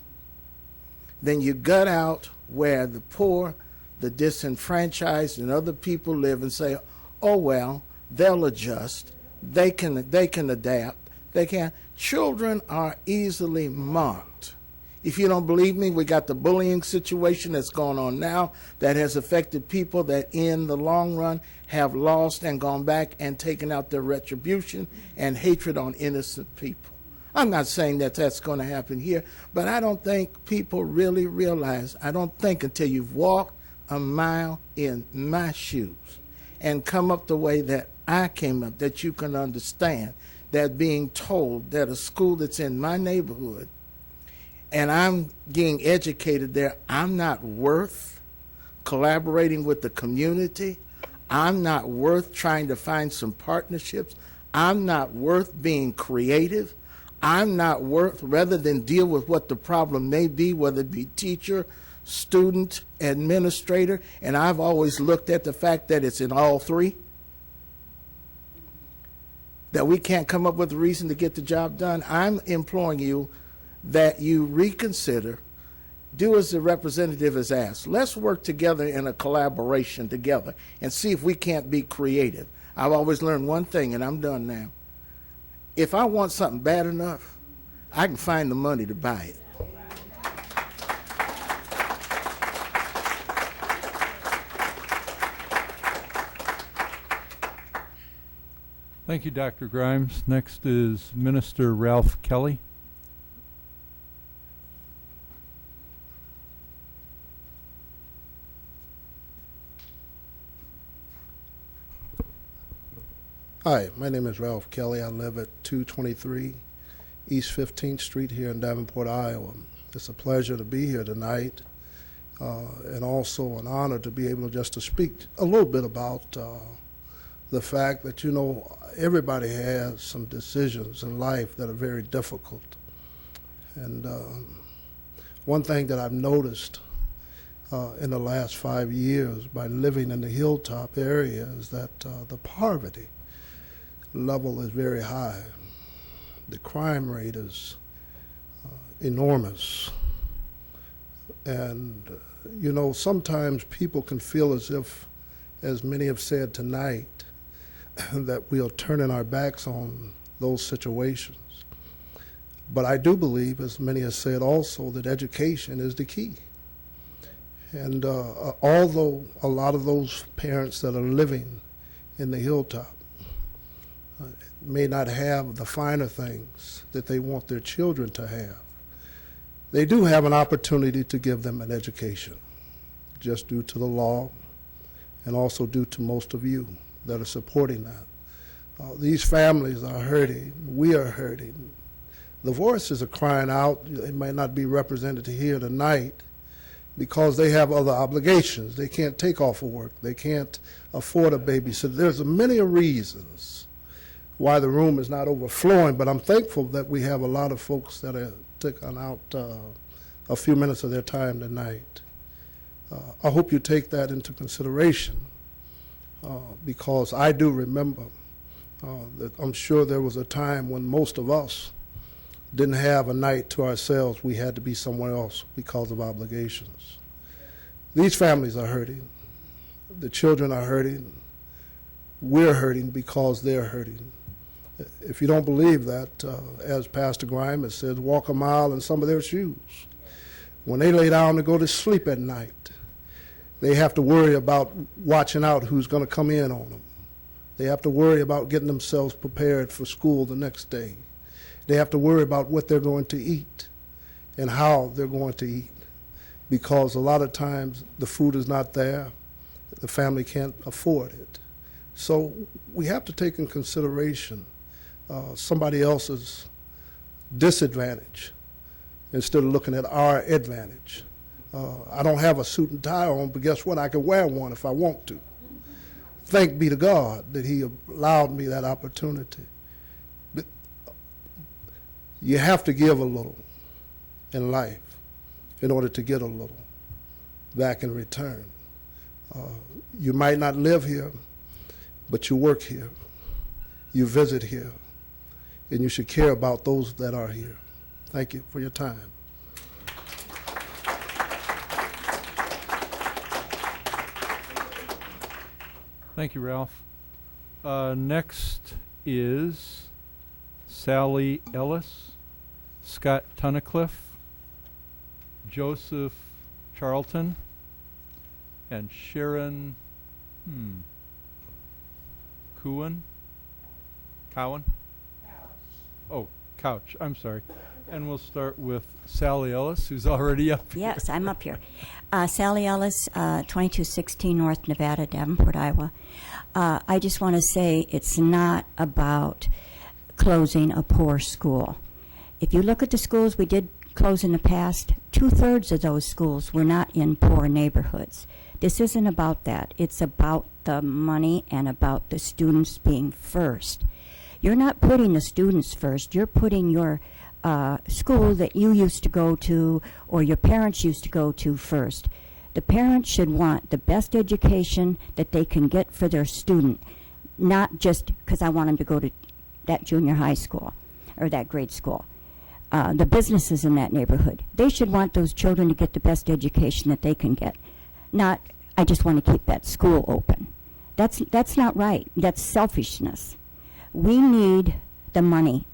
then you gut out where the poor, the disenfranchised, and other people live and say, oh, well, they'll adjust, they can adapt, they can. Children are easily marked. If you don't believe me, we got the bullying situation that's going on now that has affected people that in the long run have lost and gone back and taken out their retribution and hatred on innocent people. I'm not saying that that's going to happen here, but I don't think people really realize, I don't think until you've walked a mile in my shoes and come up the way that I came up, that you can understand that being told that a school that's in my neighborhood and I'm getting educated there, I'm not worth collaborating with the community. I'm not worth trying to find some partnerships. I'm not worth being creative. I'm not worth, rather than deal with what the problem may be, whether it be teacher, student, administrator, and I've always looked at the fact that it's in all three, that we can't come up with a reason to get the job done. I'm imploring you that you reconsider, do as the representative has asked. Let's work together in a collaboration together and see if we can't be creative. I've always learned one thing, and I'm done now. If I want something bad enough, I can find the money to buy it. Thank you, Dr. Grimes. Next is Minister Ralph Kelly. Hi, my name is Ralph Kelly. I live at 223 East 15th Street here in Davenport, Iowa. It's a pleasure to be here tonight, and also an honor to be able just to speak a little bit about the fact that, you know, everybody has some decisions in life that are very difficult. And one thing that I've noticed in the last 5 years by living in the Hilltop area is that the poverty level is very high. The crime rate is enormous. And, you know, sometimes people can feel as if, as many have said tonight, that we are turning our backs on those situations. But I do believe, as many have said also, that education is the key. And although a lot of those parents that are living in the Hilltop may not have the finer things that they want their children to have, they do have an opportunity to give them an education, just due to the law and also due to most of you that are supporting that. These families are hurting. We are hurting. The voices are crying out. They might not be represented here tonight because they have other obligations. They can't take off of work. They can't afford a babysitter. There's many reasons why the room is not overflowing, but I'm thankful that we have a lot of folks that are taking out a few minutes of their time tonight. I hope you take that into consideration because I do remember that I'm sure there was a time when most of us didn't have a night to ourselves. We had to be somewhere else because of obligations. These families are hurting. The children are hurting. We're hurting because they're hurting. If you don't believe that, as Pastor Grimes says, walk a mile in some of their shoes. When they lay down to go to sleep at night, they have to worry about watching out who's going to come in on them. They have to worry about getting themselves prepared for school the next day. They have to worry about what they're going to eat and how they're going to eat, because a lot of times the food is not there. The family can't afford it. So we have to take in consideration somebody else's disadvantage instead of looking at our advantage. I don't have a suit and tie on, but guess what? I can wear one if I want to. Thank be to God that He allowed me that opportunity. But You have to give a little in life in order to get a little back in return. You might not live here, but you work here, you visit here, and you should care about those that are here. Thank you for your time. Thank you, Ralph. Next is Sally Ellis, Scott Tunnicliffe, Joseph Charlton, and Sharon Cowan? Oh, Couch, I'm sorry. And we'll start with Sally Ellis, who's already up here. Yes, I'm up here. Sally Ellis, 2216 North Nevada, Davenport, Iowa. I just want to say it's not about closing a poor school. If you look at the schools we did close in the past, 2/3 of those schools were not in poor neighborhoods. This isn't about that. It's about the money and about the students being first. You're not putting the students first. You're putting your school that you used to go to or your parents used to go to first. The parents should want the best education that they can get for their student, not just because I want them to go to that junior high school or that grade school. The businesses in that neighborhood, they should want those children to get the best education that they can get, not I just want to keep that school open. That's not right. That's selfishness. We need the money.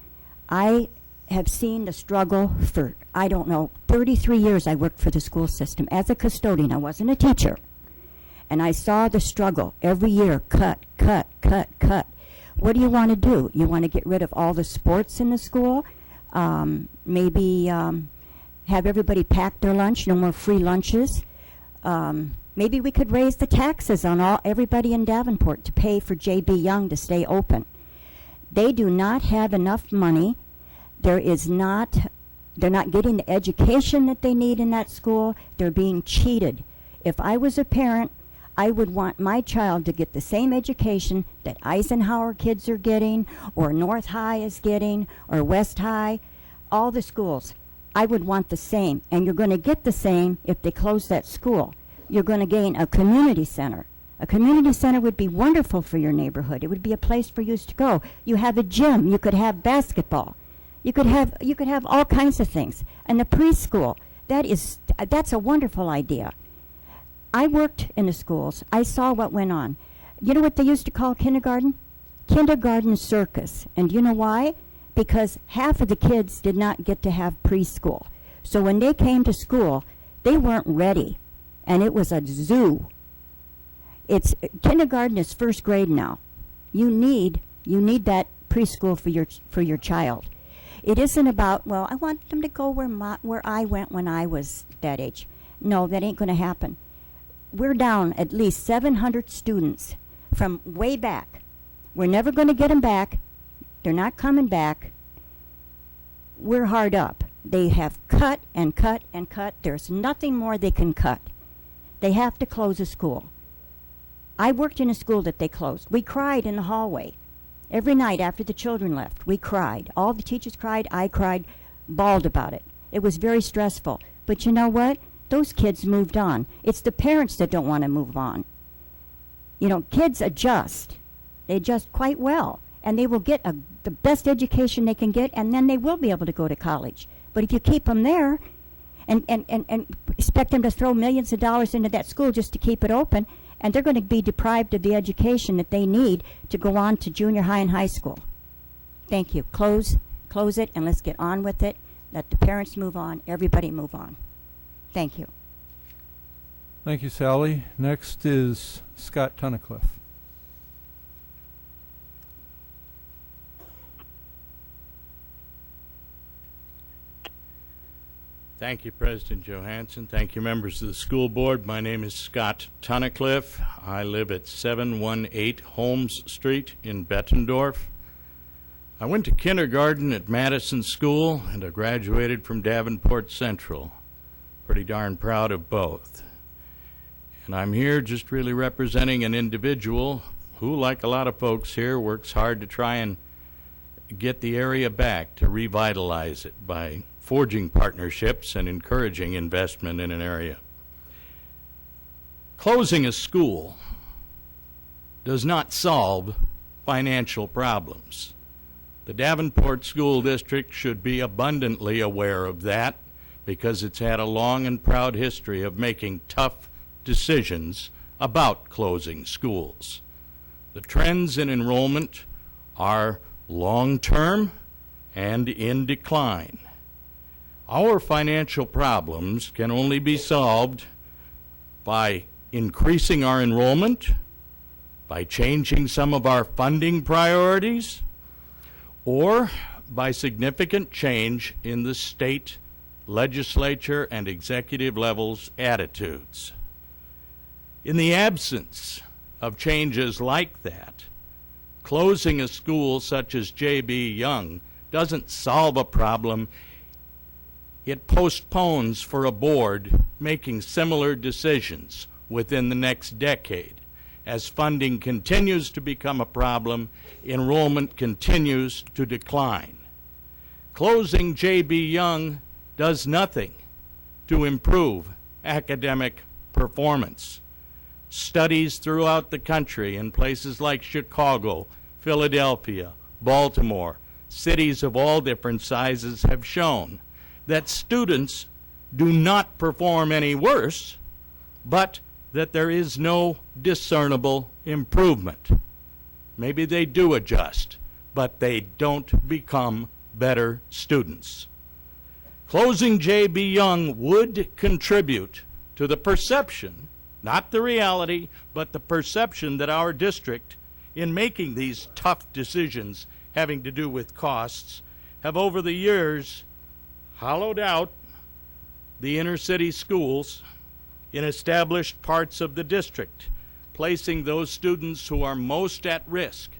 I have seen the struggle for, 33 years I worked for the school system as a custodian. I wasn't a teacher. And I saw the struggle every year, cut. What do you want to do? You want to get rid of all the sports in the school? Maybe have everybody pack their lunch, no more free lunches. Maybe we could raise the taxes on everybody in Davenport to pay for J.B. Young to stay open. They do not have enough money. They're not getting the education that they need in that school. They're being cheated. If I was a parent, I would want my child to get the same education that Eisenhower kids are getting, or North High is getting, or West High, all the schools. I would want the same, and you're going to get the same if they close that school. You're going to gain a community center. A community center would be wonderful for your neighborhood. It would be a place for you to go. You have a gym. You could have basketball. You could have all kinds of things. And the preschool, that's a wonderful idea. I worked in the schools. I saw what went on. You know what they used to call kindergarten? Kindergarten circus. And you know why? Because half of the kids did not get to have preschool. So when they came to school, they weren't ready. And it was a zoo. Kindergarten is first grade now. You need that preschool for your child. It isn't about, well, I want them to go where I went when I was that age. No, that ain't going to happen. We're down at least 700 students from way back. We're never going to get them back. They're not coming back. We're hard up. They have cut and cut and cut. There's nothing more they can cut. They have to close a school. I worked in a school that they closed. We cried in the hallway. Every night after the children left, we cried. All the teachers cried, I cried, bawled about it. It was very stressful. But you know what? Those kids moved on. It's the parents that don't want to move on. You know, kids adjust. They adjust quite well. And they will get the best education they can get, and then they will be able to go to college. But if you keep them there and expect them to throw millions of dollars into that school just to keep it open, and they're going to be deprived of the education that they need to go on to junior high and high school. Thank you. Close it, and let's get on with it. Let the parents move on. Everybody move on. Thank you. Thank you, Sally. Next is Scott Tunnicliffe. Thank you, President Johansson. Thank you, members of the school board. My name is Scott Tunnicliffe. I live at 718 Holmes Street in Bettendorf. I went to kindergarten at Madison School, and I graduated from Davenport Central. Pretty darn proud of both. And I'm here just really representing an individual who, like a lot of folks here, works hard to try and get the area back, to revitalize it by forging partnerships and encouraging investment in an area. Closing a school does not solve financial problems. The Davenport School District should be abundantly aware of that, because it's had a long and proud history of making tough decisions about closing schools. The trends in enrollment are long-term and in decline. Our financial problems can only be solved by increasing our enrollment, by changing some of our funding priorities, or by significant change in the state legislature and executive levels' attitudes. In the absence of changes like that, closing a school such as J.B. Young doesn't solve a problem. It postpones for a board making similar decisions within the next decade. As funding continues to become a problem, enrollment continues to decline. Closing J.B. Young does nothing to improve academic performance. Studies throughout the country in places like Chicago, Philadelphia, Baltimore, cities of all different sizes have shown that students do not perform any worse, but that there is no discernible improvement. Maybe they do adjust, but they don't become better students. Closing J.B. Young would contribute to the perception, not the reality, but the perception that our district, in making these tough decisions having to do with costs, have over the years hollowed out the inner city schools in established parts of the district, placing those students who are most at risk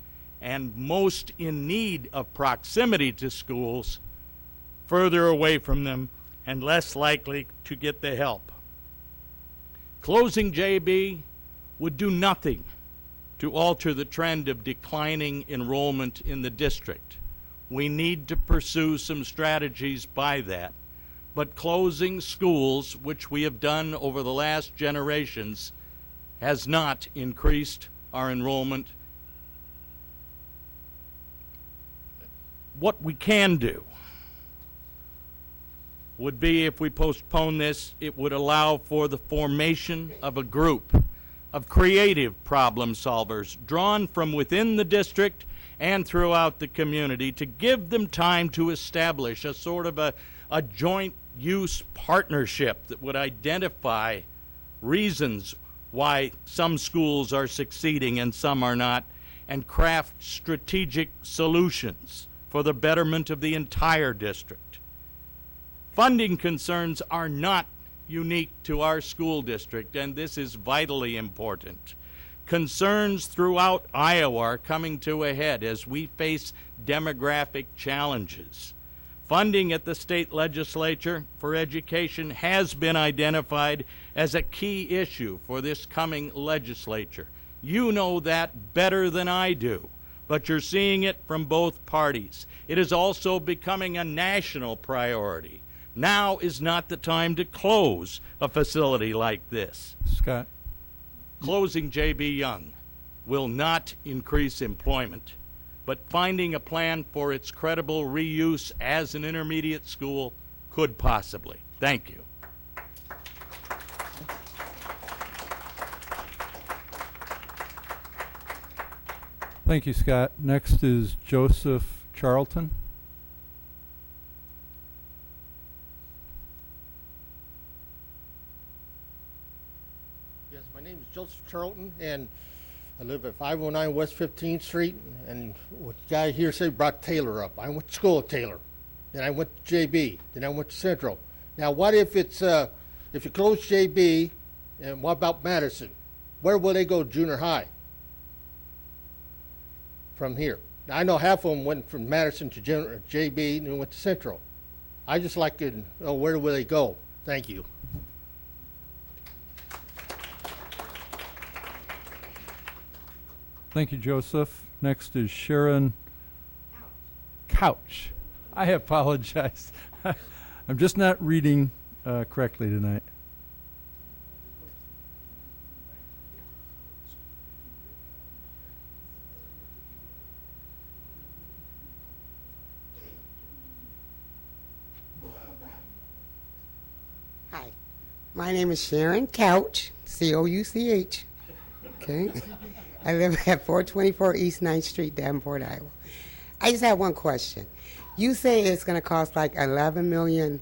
and most in need of proximity to schools further away from them and less likely to get the help. Closing JB would do nothing to alter the trend of declining enrollment in the district. We need to pursue some strategies by that. But closing schools, which we have done over the last generations, has not increased our enrollment. What we can do would be, if we postpone this, it would allow for the formation of a group of creative problem solvers drawn from within the district and throughout the community, to give them time to establish a sort of a joint use partnership that would identify reasons why some schools are succeeding and some are not, and craft strategic solutions for the betterment of the entire district. Funding concerns are not unique to our school district, and this is vitally important. Concerns throughout Iowa are coming to a head as we face demographic challenges. Funding at the state legislature for education has been identified as a key issue for this coming legislature. You know that better than I do, but you're seeing it from both parties. It is also becoming a national priority. Now is not the time to close a facility like this. Scott? Closing J.B. Young will not increase employment, but finding a plan for its credible reuse as an intermediate school could possibly. Thank you. Thank you, Scott. Next is Joseph Charlton. Yes, my name is Joseph Charlton, and I live at 509 West 15th Street, and what the guy here said brought Taylor up. I went to school at Taylor, then I went to JB, then I went to Central. Now, what if it's if you close JB, and what about Madison? Where will they go junior high from here? Now, I know half of them went from Madison to JB and then went to Central. I just like to know, where will they go? Thank you. Thank you, Joseph. Next is Sharon Couch. I apologize. I'm just not reading correctly tonight. Hi, my name is Sharon Couch, C-O-U-C-H. Okay. I live at 424 East 9th Street, Davenport, Iowa. I just have one question. You say it's going to cost like $11 million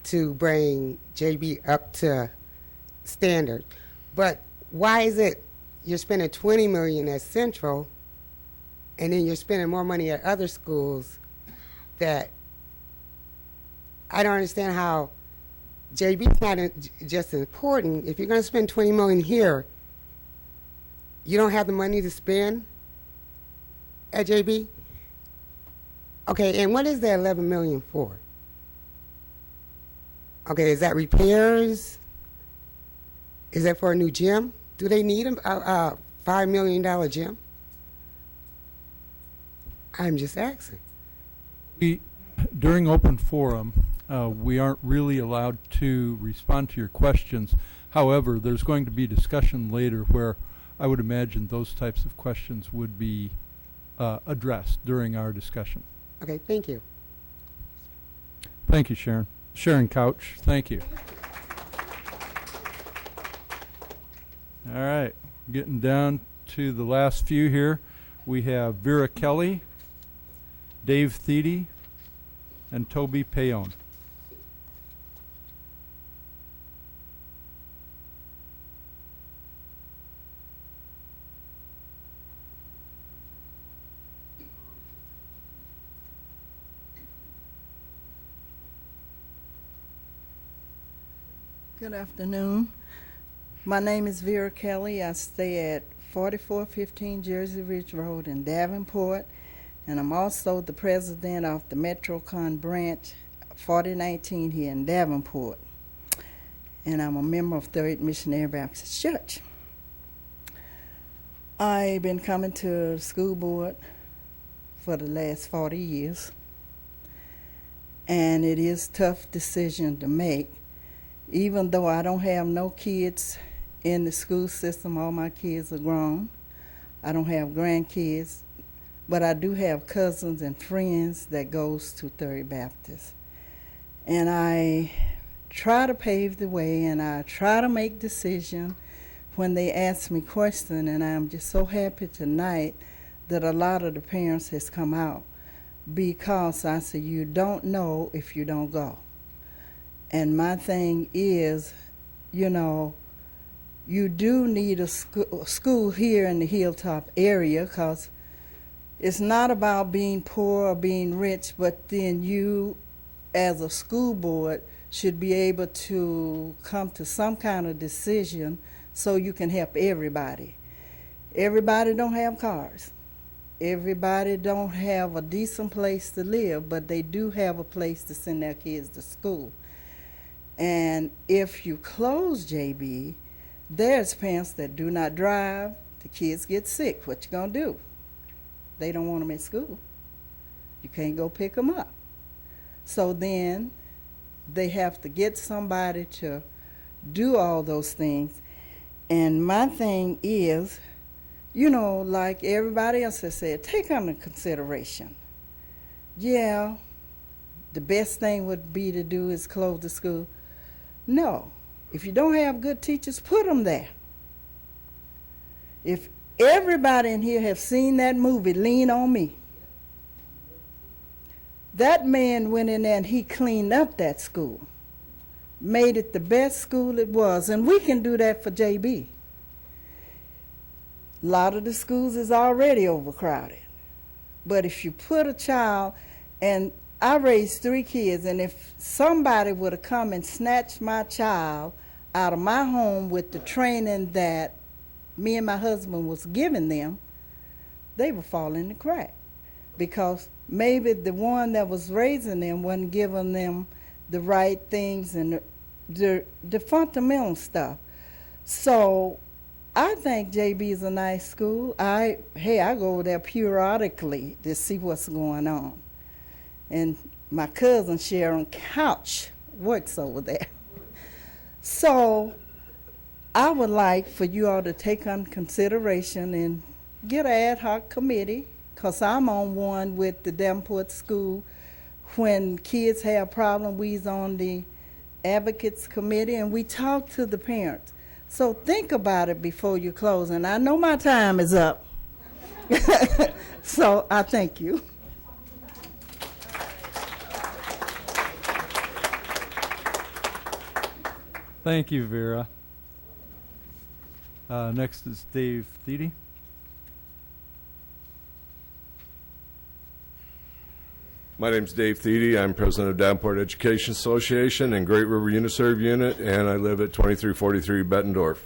to bring JB up to standard, but why is it you're spending $20 million at Central, and then you're spending more money at other schools? That I don't understand how JB's not just important. If you're going to spend $20 million here, you don't have the money to spend at JB? Okay, and what is the $11 million for? Okay, is that repairs? Is that for a new gym? Do they need a $5 million gym? I'm just asking. During open forum, we aren't really allowed to respond to your questions. However, there's going to be discussion later where I would imagine those types of questions would be addressed during our discussion. Okay, thank you. Thank you, Sharon. Sharon Couch, thank you. All right, getting down to the last few here. We have Vera Kelly, Dave Thiede, and Toby Payon. Good afternoon. My name is Vera Kelly. I stay at 4415 Jersey Ridge Road in Davenport, and I'm also the president of the MetroCon branch 4019 here in Davenport. And I'm a member of Third Missionary Baptist Church. I've been coming to the school board for the last 40 years, and it is a tough decision to make. Even though I don't have no kids in the school system, all my kids are grown. I don't have grandkids, but I do have cousins and friends that goes to Third Baptist. And I try to pave the way, and I try to make decisions when they ask me questions, and I'm just so happy tonight that a lot of the parents has come out, because I said, you don't know if you don't go. And my thing is, you know, you do need a school here in the Hilltop area, because it's not about being poor or being rich, but then you, as a school board, should be able to come to some kind of decision so you can help everybody. Everybody don't have cars. Everybody don't have a decent place to live, but they do have a place to send their kids to school. And if you close JB, there's parents that do not drive, the kids get sick. What you gonna do? They don't want them at school. You can't go pick them up. So then they have to get somebody to do all those things. And my thing is, you know, like everybody else has said, take under consideration. Yeah, the best thing would be to do is close the school. No, if you don't have good teachers, put them there. If everybody in here have seen that movie, Lean on Me, that man went in there and he cleaned up that school, made it the best school it was, and we can do that for JB. A lot of the schools is already overcrowded. But if you put a child, and I raised 3 kids, and if somebody would have come and snatched my child out of my home with the training that me and my husband was giving them, they would fall in the crack. Because maybe the one that was raising them wasn't giving them the right things and the fundamental stuff. So I think JB is a nice school. I go over there periodically to see what's going on. and my cousin Sharon Couch works over there. So I would like for you all to take under consideration and get an ad hoc committee, because I'm on one with the Davenport School. When kids have problems, we's on the advocates committee and we talk to the parents. So think about it before you close. And I know my time is up. So I thank you. Thank you, Vera. Next is Dave Thiede. My name's Dave Thiede. I'm president of Davenport Education Association and Great River Uniserve Unit, and I live at 2343 Bettendorf.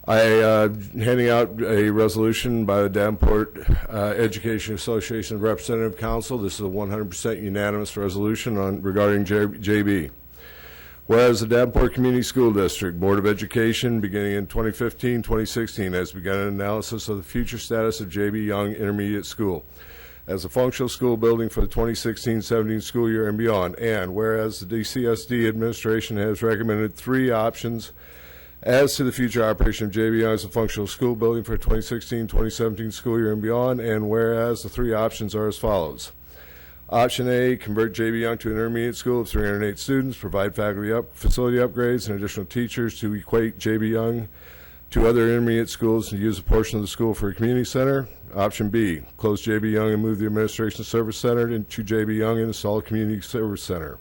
I handing out a resolution by the Davenport Education Association Representative Council. This is a 100% unanimous resolution regarding JB. Whereas the Davenport Community School District Board of Education, beginning in 2015-2016, has begun an analysis of the future status of JB Young Intermediate School as a functional school building for the 2016-17 school year and beyond. And whereas the DCSD administration has recommended 3 options as to the future operation of JB Young as a functional school building for 2016-2017 school year and beyond, and whereas the 3 options are as follows. Option A, convert JB Young to an intermediate school of 308 students, provide facility upgrades and additional teachers to equate JB Young to other intermediate schools and use a portion of the school for a community center. Option B, close JB Young and move the Administration Service Center into JB Young and install a community service center.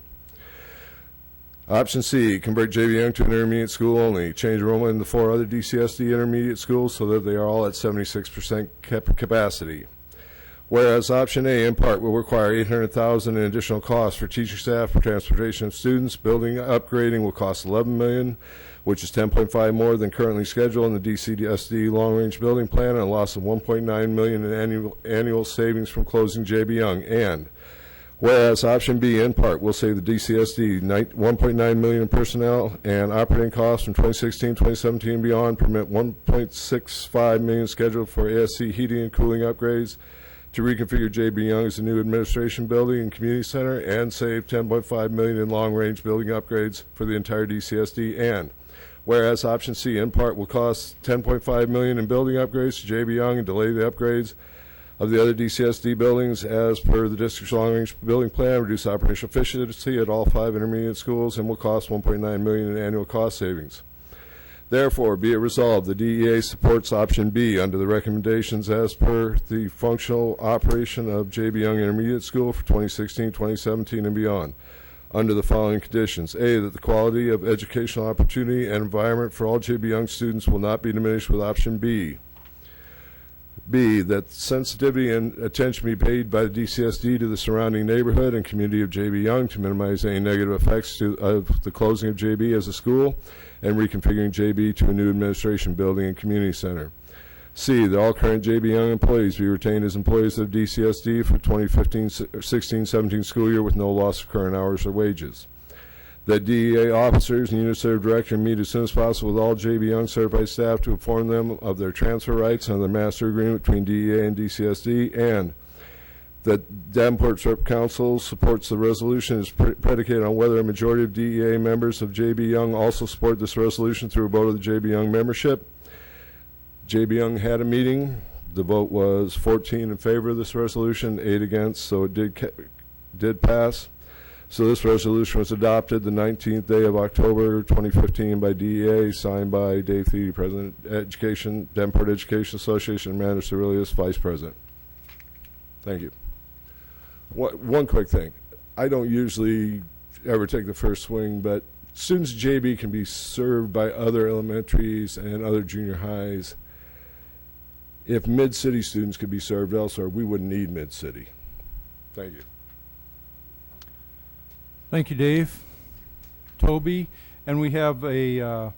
Option C, convert JB Young to an intermediate school only. Change enrollment in the 4 other DCSD intermediate schools so that they are all at 76% capacity. Whereas option A, in part, will require $800,000 in additional costs for teacher staff, for transportation of students. Building upgrading will cost $11 million, which is 10.5 more than currently scheduled in the DCSD long-range building plan, and a loss of $1.9 million in annual savings from closing JB Young. And whereas option B, in part, will save the DCSD $1.9 million in personnel and operating costs from 2016, 2017 and beyond, permit $1.65 million scheduled for ASC heating and cooling upgrades to reconfigure JB Young as a new administration building and community center, and save $10.5 million in long-range building upgrades for the entire DCSD. And whereas option C, in part, will cost $10.5 million in building upgrades to JB Young and delay the upgrades of the other DCSD buildings as per the district's long-range building plan, reduce operational efficiency at all 5 intermediate schools, and will cost $1.9 million in annual cost savings. Therefore, be it resolved, the DEA supports option B under the recommendations as per the functional operation of JB Young Intermediate School for 2016, 2017, and beyond, under the following conditions. A, that the quality of educational opportunity and environment for all JB Young students will not be diminished with option B. B, that sensitivity and attention be paid by the DCSD to the surrounding neighborhood and community of JB Young to minimize any negative effects of the closing of JB as a school and reconfiguring JB to a new administration building and community center. C, that all current JB Young employees be retained as employees of DCSD for 2015-16-17 school year with no loss of current hours or wages. That DEA officers and Uniserve director meet as soon as possible with all JB Young certified staff to inform them of their transfer rights under the master agreement between DEA and DCSD, and that Davenport Council supports the resolution is predicated on whether a majority of DEA members of JB Young also support this resolution through a vote of the JB Young membership. JB Young had a meeting. The vote was 14 in favor of this resolution, 8 against, so it did pass. So this resolution was adopted the 19th day of October 2015 by DEA, signed by Dave Thiede, President, Education, Davenport Education Association, and Amanda Cerilius, Vice President. Thank you. One quick thing. I don't usually ever take the first swing, but students at JB can be served by other elementaries and other junior highs. If Mid-City students could be served elsewhere, we wouldn't need Mid-City. Thank you. Thank you, Dave. Toby, and we have a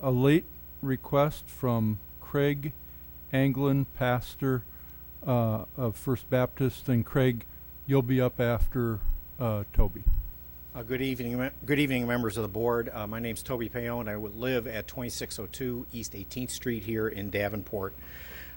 late request from Craig Anglin, pastor of First Baptist, and Craig, you'll be up after Toby. Good evening, members of the board. My name's Toby Payon. I would live at 2602 East 18th Street here in Davenport.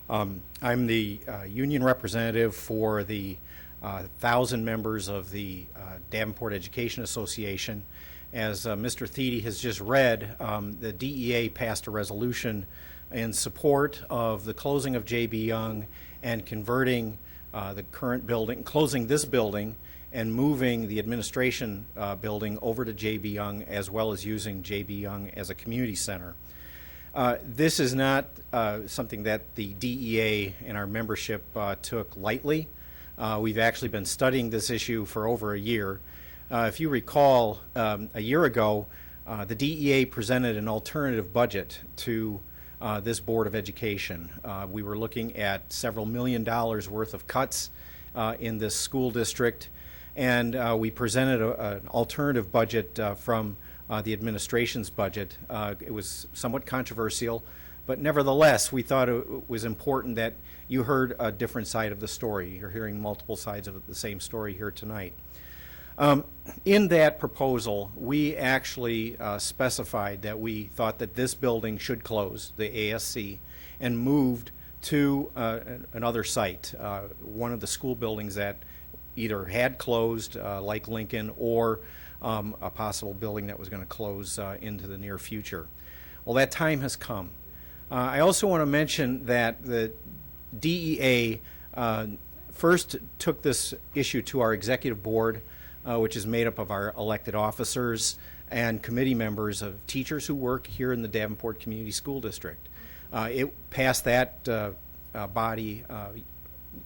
I'm the union representative for the 1,000 members of the Davenport Education Association. As Mr. Thiede has just read, the DEA passed a resolution in support of the closing of J.B. Young and converting the current building, closing this building and moving the administration building over to J.B. Young, as well as using J.B. Young as a community center. This is not something that the DEA and our membership took lightly. We've actually been studying this issue for over a year. If you recall, a year ago, the DEA presented an alternative budget to this Board of Education. We were looking at several $1 million worth of cuts in this school district, and we presented an alternative budget from the administration's budget. It was somewhat controversial, but nevertheless, we thought it was important that you heard a different side of the story. You're hearing multiple sides of the same story here tonight. In that proposal, we actually specified that we thought that this building should close, the ASC, and moved to another site, one of the school buildings that either had closed, like Lincoln, or a possible building that was going to close into the near future. Well, that time has come. I also want to mention that the DEA first took this issue to our executive board, which is made up of our elected officers and committee members of teachers who work here in the Davenport Community School District. It passed that body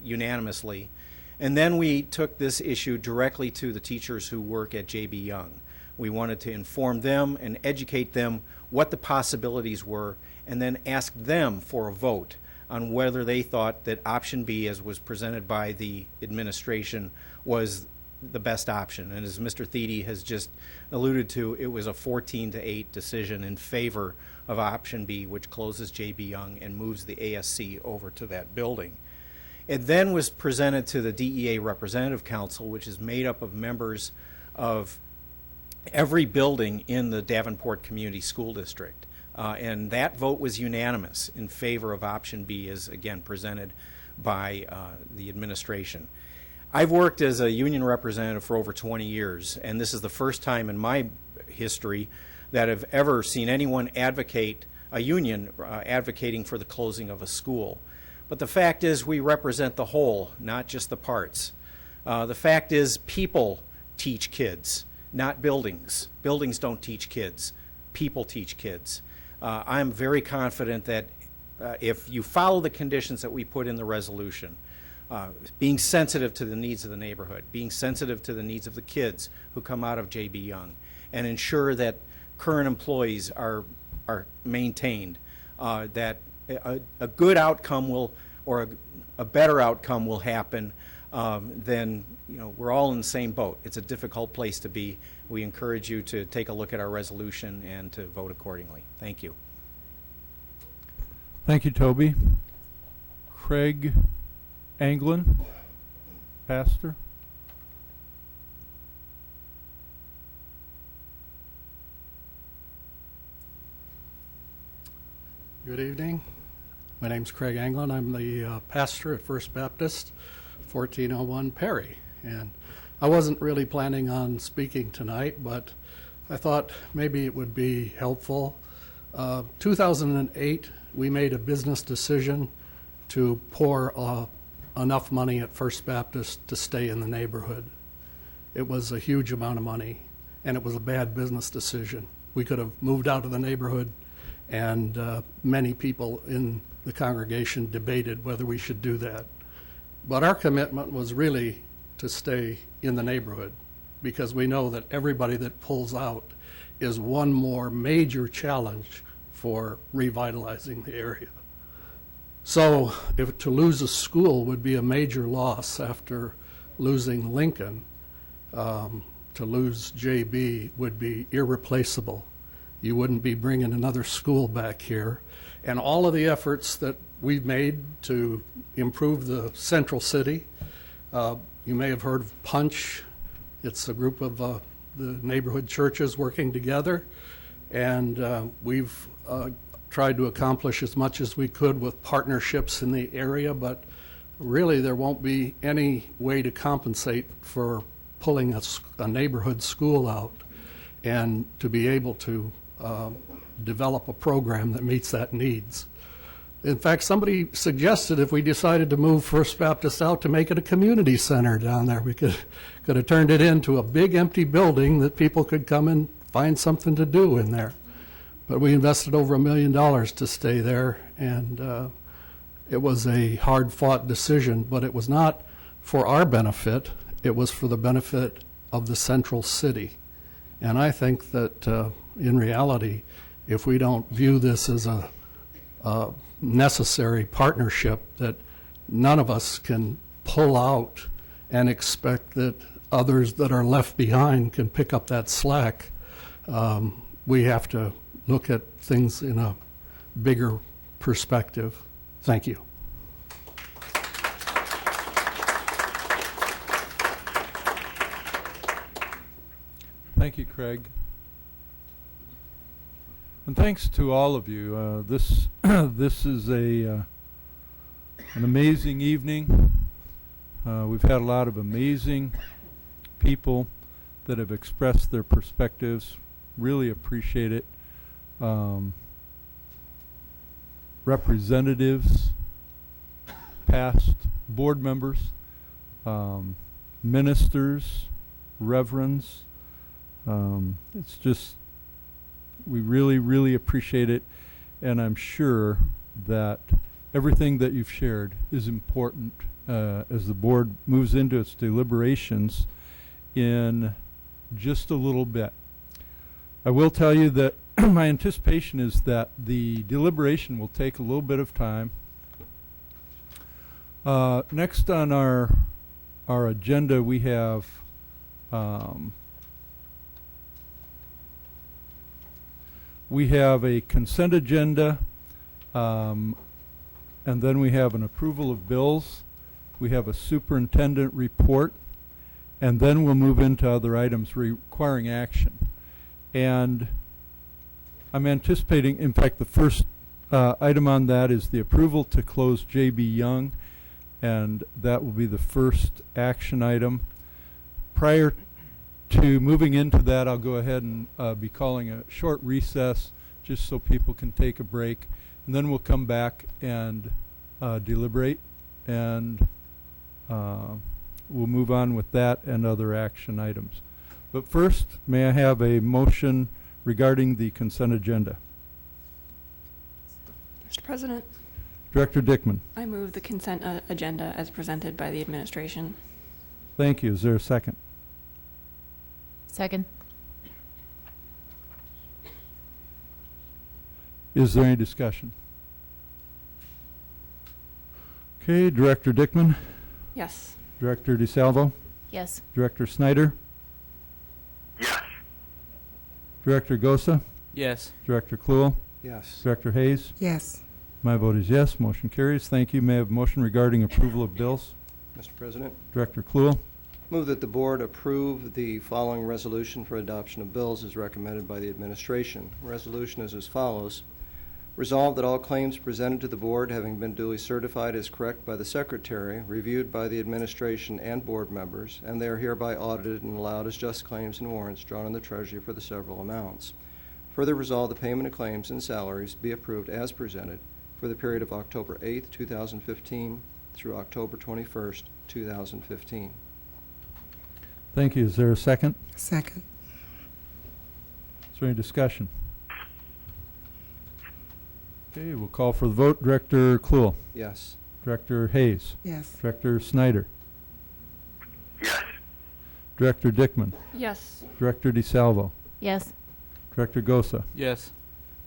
unanimously. And then we took this issue directly to the teachers who work at J.B. Young. We wanted to inform them and educate them what the possibilities were, and then ask them for a vote on whether they thought that option B, as was presented by the administration, was the best option. And as Mr. Thiede has just alluded to, it was a 14-8 decision in favor of option B, which closes J.B. Young and moves the ASC over to that building. It then was presented to the DEA Representative Council, which is made up of members of every building in the Davenport Community School District. And that vote was unanimous in favor of option B, as again presented by the administration. I've worked as a union representative for over 20 years, and this is the first time in my history that I've ever seen anyone advocate, a union advocating for the closing of a school. But the fact is, we represent the whole, not just the parts. The fact is, people teach kids, not buildings. Buildings don't teach kids. People teach kids. I'm very confident that if you follow the conditions that we put in the resolution, being sensitive to the needs of the neighborhood, being sensitive to the needs of the kids who come out of J.B. Young, and ensure that current employees are maintained, that a good outcome will, or a better outcome will happen, then we're all in the same boat. It's a difficult place to be. We encourage you to take a look at our resolution and to vote accordingly. Thank you. Thank you, Toby. Craig Anglin, pastor. Good evening. My name's Craig Anglin. I'm the pastor at First Baptist, 1401 Perry. And I wasn't really planning on speaking tonight, but I thought maybe it would be helpful. 2008, we made a business decision to pour enough money at First Baptist to stay in the neighborhood. It was a huge amount of money, and it was a bad business decision. We could have moved out of the neighborhood, and many people in the congregation debated whether we should do that. But our commitment was really to stay in the neighborhood, because we know that everybody that pulls out is one more major challenge for revitalizing the area. So if to lose a school would be a major loss after losing Lincoln, to lose JB would be irreplaceable. You wouldn't be bringing another school back here. And all of the efforts that we've made to improve the central city, you may have heard of Punch. It's a group of the neighborhood churches working together, and we've tried to accomplish as much as we could with partnerships in the area, but really there won't be any way to compensate for pulling a neighborhood school out and to be able to develop a program that meets that needs. In fact, somebody suggested if we decided to move First Baptist out to make it a community center down there, we could have turned it into a big empty building that people could come and find something to do in there. But we invested over $1 million to stay there, and it was a hard-fought decision, but it was not for our benefit. It was for the benefit of the central city. And I think that in reality, if we don't view this as a necessary partnership, that none of us can pull out and expect that others that are left behind can pick up that slack. We have to look at things in a bigger perspective. Thank you. Thank you, Craig. And thanks to all of you. This this is an amazing evening. We've had a lot of amazing people that have expressed their perspectives. Really appreciate it. Representatives, past board members, ministers, reverends. It's just, we really, really appreciate it, and I'm sure that everything that you've shared is important as the board moves into its deliberations in just a little bit. I will tell you that my anticipation is that the deliberation will take a little bit of time. Next on our agenda, we have a consent agenda, and then we have an approval of bills. We have a superintendent report, and then we'll move into other items requiring action. And I'm anticipating, in fact, the first item on that is the approval to close J.B. Young, and that will be the first action item. Prior to moving into that, I'll go ahead and be calling a short recess just so people can take a break, and then we'll come back and deliberate, and we'll move on with that and other action items. But first, may I have a motion regarding the consent agenda? Mr. President, Director Dickman. I move the consent agenda as presented by the administration. Thank you. Is there a second? Second. Is there any discussion? Okay, Director Dickman. Yes. Director DeSalvo. Yes. Director Snyder. Yes. Director Gosa. Yes. Director Kluhl. Yes. Director Hayes. Yes. My vote is yes. Motion carries. Thank you. May I have a motion regarding approval of bills? Mr. President, Director Kluhl. move that the board approve the following resolution for adoption of bills as recommended by the administration. Resolution is as follows. Resolved that all claims presented to the board, having been duly certified as correct by the secretary, reviewed by the administration and board members, and they are hereby audited and allowed as just claims and warrants drawn in the treasury for the several amounts. Further resolved, the payment of claims and salaries be approved as presented for the period of October 8th, 2015 through October 21st, 2015. Thank you. Is there a second? Second. Is there any discussion? Okay, we'll call for the vote. Director Kluhl. Yes. Director Hayes. Yes. Director Snyder. Yes. Director Dickman. Yes. Director DeSalvo. Yes. Director Gosa. Yes.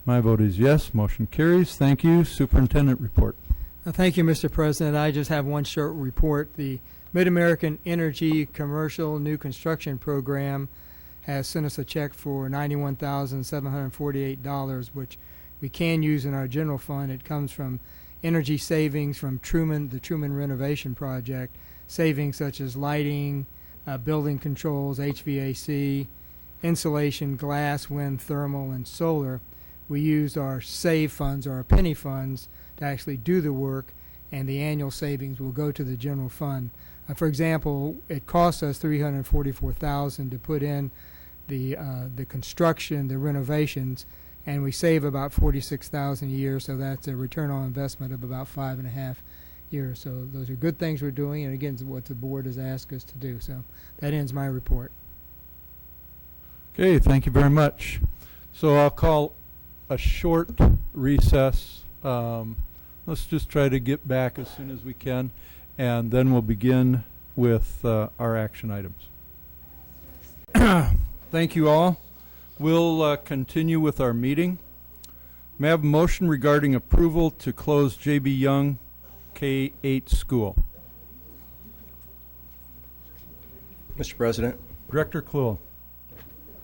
My vote is yes. Motion carries. Thank you. Superintendent report. Thank you, Mr. President. I just have one short report. The Mid-American Energy Commercial New Construction Program has sent us a check for $91,748, which we can use in our general fund. It comes from energy savings from the Truman Renovation Project, savings such as lighting, building controls, HVAC, insulation, glass, wind, thermal, and solar. We used our SAVE funds, or our penny funds, to actually do the work, and the annual savings will go to the general fund. For example, it costs us $344,000 to put in the construction, the renovations, and we save about $46,000 a year. So that's a return on investment of about 5.5 years. So those are good things we're doing, and again, what the board has asked us to do. So that ends my report. Okay, thank you very much. So I'll call a short recess. Let's just try to get back as soon as we can, and then we'll begin with our action items. Thank you all. We'll continue with our meeting. May I have a motion regarding approval to close J.B. Young K-8 school? Mr. President, Director Kluhl.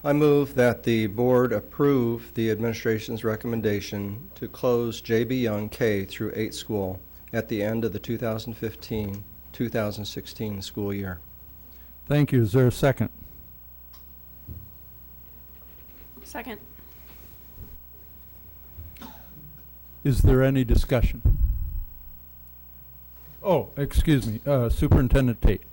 I move that the board approve the administration's recommendation to close J.B. Young K through 8 school at the end of the 2015-2016 school year. Thank you. Is there a second? Second. Is there any discussion? Oh, excuse me, Superintendent Tate.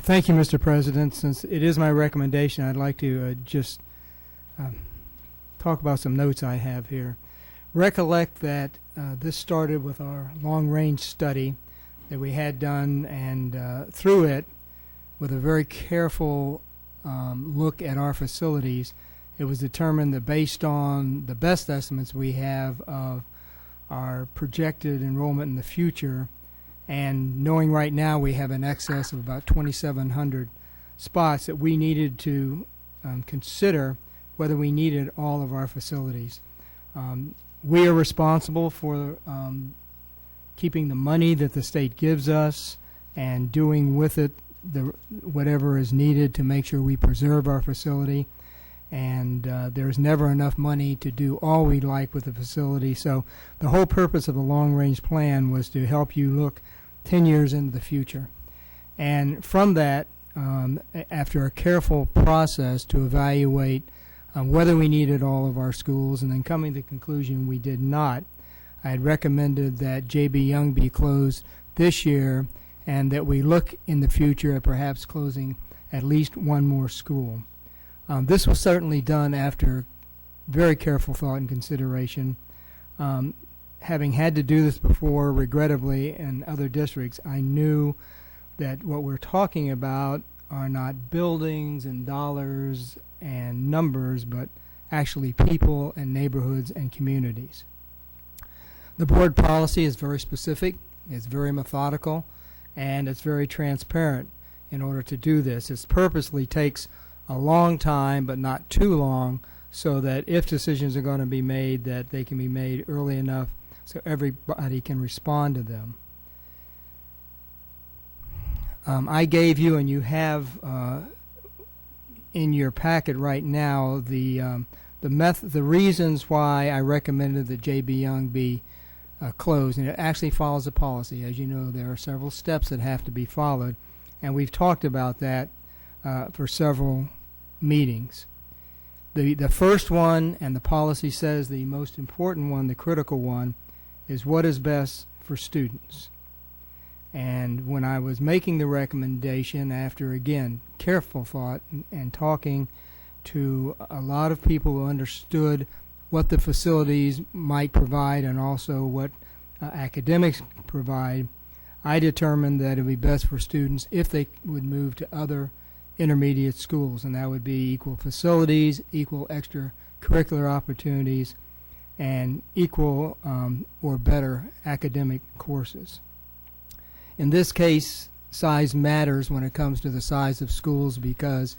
Thank you, Mr. President. Since it is my recommendation, I'd like to just talk about some notes I have here. Recollect that this started with our long-range study that we had done, and through it, with a very careful look at our facilities, it was determined that based on the best estimates we have of our projected enrollment in the future, and knowing right now we have an excess of about 2,700 spots, that we needed to consider whether we needed all of our facilities. We are responsible for keeping the money that the state gives us and doing with it whatever is needed to make sure we preserve our facility. And there's never enough money to do all we'd like with the facility. So the whole purpose of the long-range plan was to help you look 10 years into the future. And from that, after a careful process to evaluate whether we needed all of our schools, and then coming to the conclusion we did not, I had recommended that J.B. Young be closed this year, and that we look in the future at perhaps closing at least one more school. This was certainly done after very careful thought and consideration. Having had to do this before, regrettably, in other districts, I knew that what we're talking about are not buildings and dollars and numbers, but actually people and neighborhoods and communities. The board policy is very specific, it's very methodical, and it's very transparent in order to do this. It purposely takes a long time, but not too long, so that if decisions are going to be made, that they can be made early enough so everybody can respond to them. I gave you, and you have in your packet right now, the reasons why I recommended that J.B. Young be closed, and it actually follows a policy. As you know, there are several steps that have to be followed, and we've talked about that for several meetings. The first one, and the policy says the most important one, the critical one, is what is best for students. And when I was making the recommendation, after again careful thought and talking to a lot of people who understood what the facilities might provide and also what academics provide, I determined that it would be best for students if they would move to other intermediate schools, and that would be equal facilities, equal extracurricular opportunities, and equal or better academic courses. In this case, size matters when it comes to the size of schools, because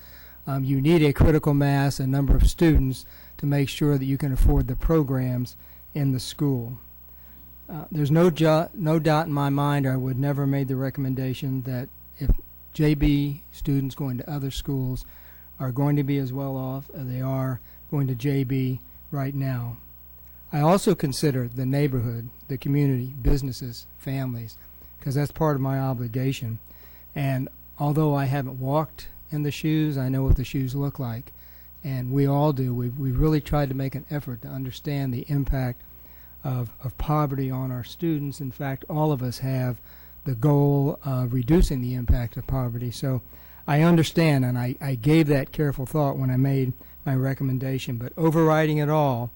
you need a critical mass, a number of students, to make sure that you can afford the programs in the school. There's no doubt in my mind I would never made the recommendation that if JB students going to other schools are going to be as well off as they are going to JB right now. I also consider the neighborhood, the community, businesses, families, because that's part of my obligation. And although I haven't walked in the shoes, I know what the shoes look like. And we all do. We really tried to make an effort to understand the impact of poverty on our students. In fact, all of us have the goal of reducing the impact of poverty. So I understand, and I gave that careful thought when I made my recommendation, but overriding it all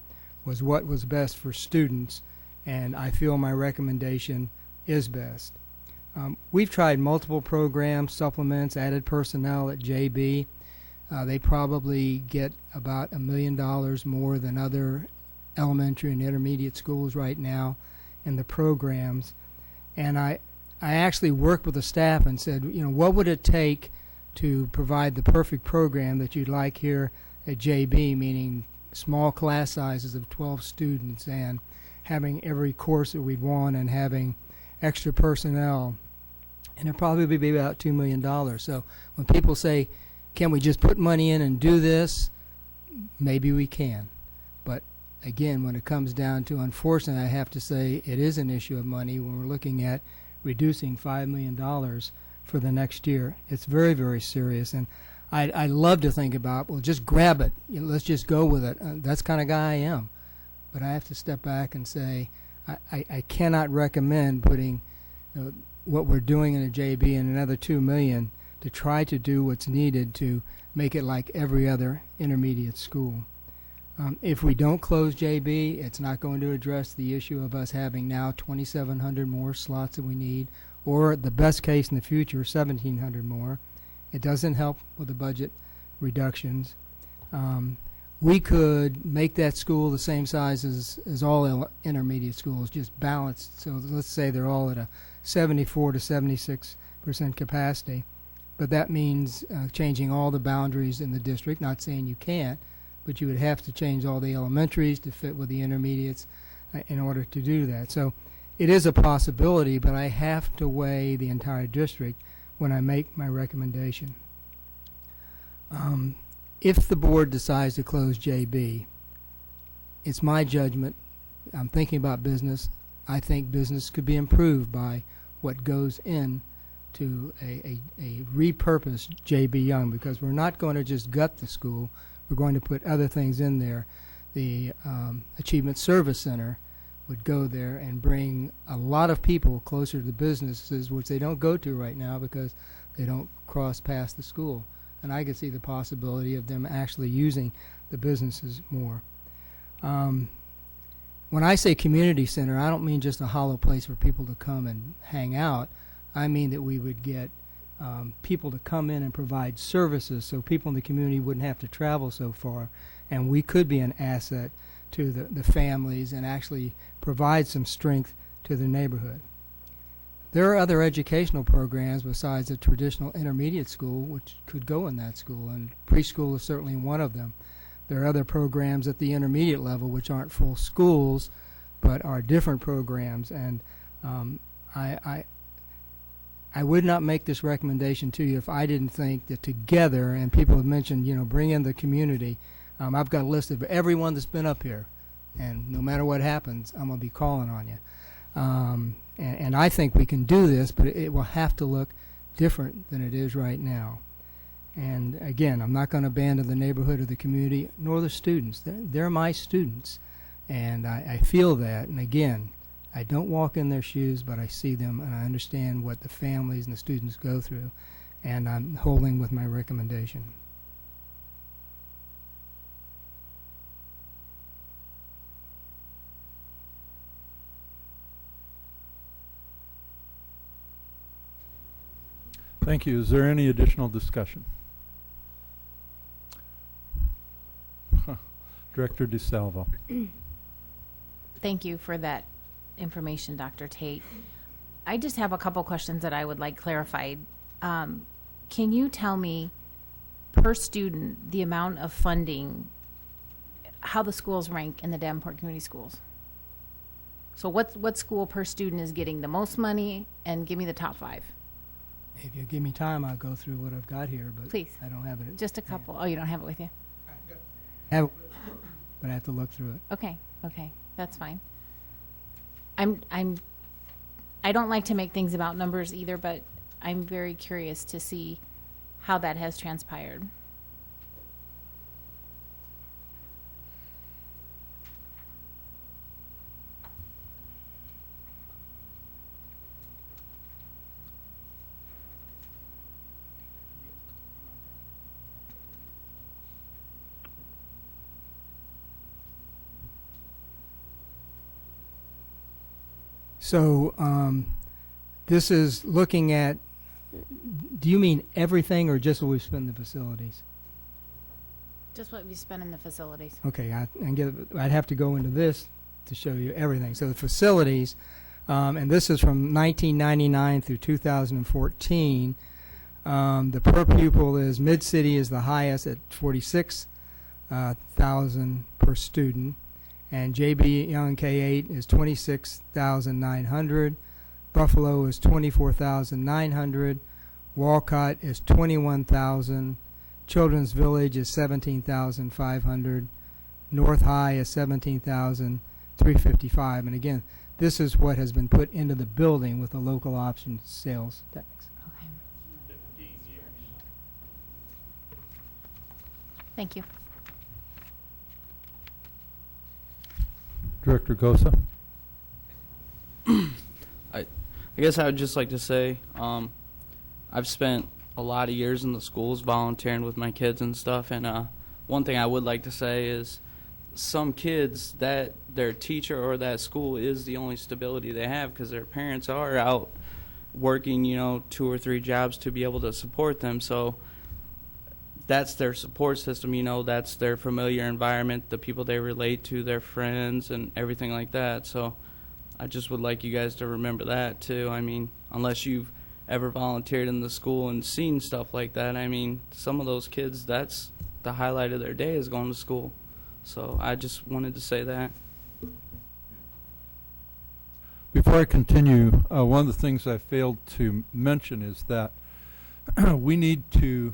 was what was best for students, and I feel my recommendation is best. We've tried multiple programs, supplements, added personnel at JB. They probably get about $1 million more than other elementary and intermediate schools right now in the programs. And I actually worked with the staff and said, you know, what would it take to provide the perfect program that you'd like here at JB, meaning small class sizes of 12 students and having every course that we'd want and having extra personnel. And it'd probably be about $2 million. So when people say, can we just put money in and do this? Maybe we can. But again, when it comes down to, unfortunately, I have to say it is an issue of money when we're looking at reducing $5 million for the next year. It's very, very serious. And I love to think about, well, just grab it. You know, let's just go with it. That's the kind of guy I am. But I have to step back and say I cannot recommend putting what we're doing in a JB and another $2 million to try to do what's needed to make it like every other intermediate school. If we don't close JB, it's not going to address the issue of us having now 2,700 more slots that we need, or the best case in the future, 1,700 more. It doesn't help with the budget reductions. We could make that school the same size as all intermediate schools, just balanced. So let's say they're all at a 74 to 76% capacity. But that means changing all the boundaries in the district. Not saying you can't, but you would have to change all the elementaries to fit with the intermediates in order to do that. So it is a possibility, but I have to weigh the entire district when I make my recommendation. If the board decides to close JB, it's my judgment. I'm thinking about business. I think business could be improved by what goes in to a repurposed JB Young, because we're not going to just gut the school. We're going to put other things in there. The Achievement Service Center would go there and bring a lot of people closer to the businesses, which they don't go to right now because they don't cross past the school. And I could see the possibility of them actually using the businesses more. When I say community center, I don't mean just a hollow place for people to come and hang out. I mean that we would get people to come in and provide services so people in the community wouldn't have to travel so far, and we could be an asset to the families and actually provide some strength to the neighborhood. There are other educational programs besides the traditional intermediate school which could go in that school, and preschool is certainly one of them. There are other programs at the intermediate level which aren't full schools but are different programs, and I would not make this recommendation to you if I didn't think that together, and people have mentioned, you know, bring in the community. I've got a list of everyone that's been up here, and no matter what happens, I'm going to be calling on you. And I think we can do this, but it will have to look different than it is right now. And again, I'm not going to abandon the neighborhood or the community, nor the students. They're my students, and I feel that. And again, I don't walk in their shoes, but I see them, and I understand what the families and the students go through, and I'm holding with my recommendation. Thank you. Is there any additional discussion? Director DeSalvo. Thank you for that information, Dr. Tate. I just have a couple questions that I would like clarified. Can you tell me, per student, the amount of funding, how the schools rank in the Davenport Community Schools? So what school per student is getting the most money, and give me the top 5. If you give me time, I'll go through what I've got here, but Please. I don't have it. Just a couple. Oh, you don't have it with you? But I have to look through it. Okay, that's fine. I don't like to make things about numbers either, but I'm very curious to see how that has transpired. So this is looking at, do you mean everything or just what we spend in the facilities? Just what we spend in the facilities. Okay, I'd have to go into this to show you everything. So the facilities, and this is from 1999 through 2014. The per pupil is Mid-City is the highest at 46,000 per student, and JB Young K8 is 26,900. Buffalo is 24,900. Walcott is 21,000. Children's Village is 17,500. North High is 17,355. And again, this is what has been put into the building with the local option sales tax. Okay. Thank you. Director Gosa? I guess I would just like to say, I've spent a lot of years in the schools volunteering with my kids and stuff, and one thing I would like to say is some kids, that their teacher or that school is the only stability they have because their parents are out working, 2 or 3 jobs to be able to support them. So that's their support system, that's their familiar environment, the people they relate to, their friends, and everything like that. So I just would like you guys to remember that too. I mean, unless you've ever volunteered in the school and seen stuff like that, I mean, some of those kids, that's the highlight of their day is going to school. So I just wanted to say that. Before I continue, one of the things I failed to mention is that we need to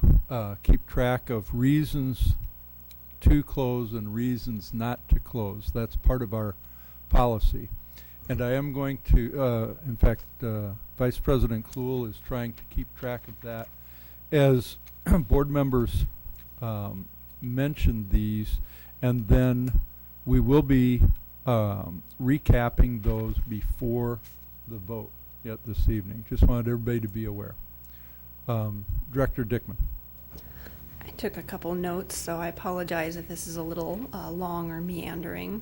keep track of reasons to close and reasons not to close. That's part of our policy. And I am going to, in fact, Vice President Kluhl is trying to keep track of that. As board members mention these, and then we will be recapping those before the vote yet this evening. Just wanted everybody to be aware. Director Dickman. I took a couple notes, so I apologize if this is a little long or meandering.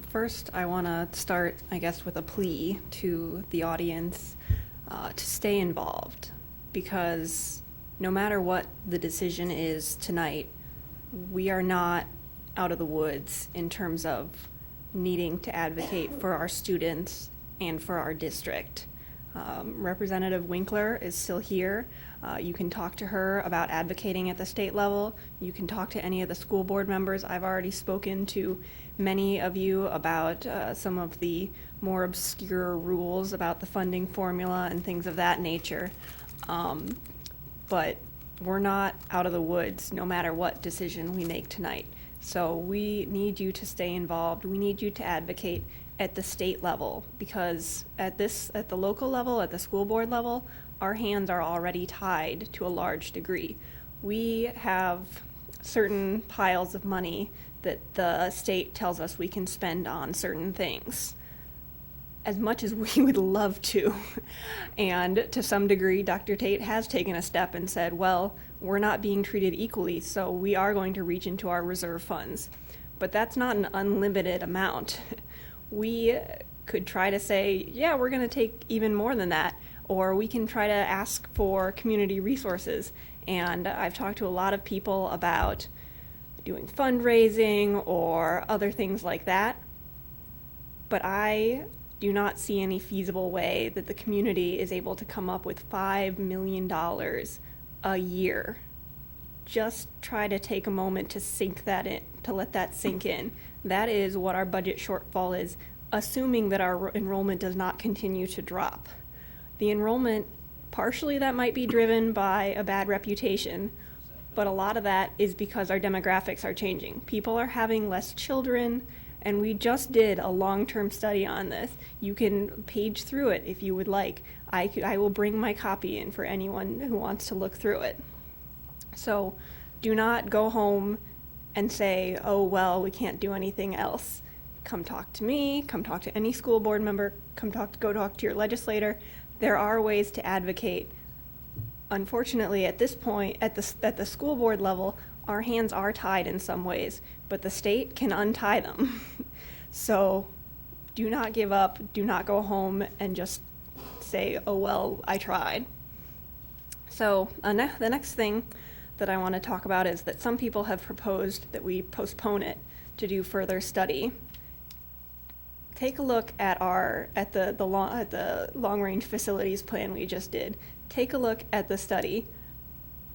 First, I want to start, I guess, with a plea to the audience to stay involved, because no matter what the decision is tonight, we are not out of the woods in terms of needing to advocate for our students and for our district. Representative Winkler is still here. You can talk to her about advocating at the state level. You can talk to any of the school board members. I've already spoken to many of you about some of the more obscure rules about the funding formula and things of that nature. But we're not out of the woods no matter what decision we make tonight. So we need you to stay involved. We need you to advocate at the state level, because at the local level, at the school board level, our hands are already tied to a large degree. We have certain piles of money that the state tells us we can spend on certain things, as much as we would love to. And to some degree, Dr. Tate has taken a step and said, well, we're not being treated equally, so we are going to reach into our reserve funds. But that's not an unlimited amount. We could try to say, yeah, we're going to take even more than that, or we can try to ask for community resources. And I've talked to a lot of people about doing fundraising or other things like that, but I do not see any feasible way that the community is able to come up with $5 million a year. Just try to take a moment to sink that in, to let that sink in. That is what our budget shortfall is, assuming that our enrollment does not continue to drop. The enrollment, partially that might be driven by a bad reputation, but a lot of that is because our demographics are changing. People are having less children, and we just did a long-term study on this. You can page through it if you would like. I will bring my copy in for anyone who wants to look through it. So do not go home and say, oh, well, we can't do anything else. Come talk to me, come talk to any school board member, go talk to your legislator. There are ways to advocate. Unfortunately, at this point, at the school board level, our hands are tied in some ways, but the state can untie them. So do not give up, do not go home and just say, oh, well, I tried. So the next thing that I want to talk about is that some people have proposed that we postpone it to do further study. Take a look at the long-range facilities plan we just did. Take a look at the study.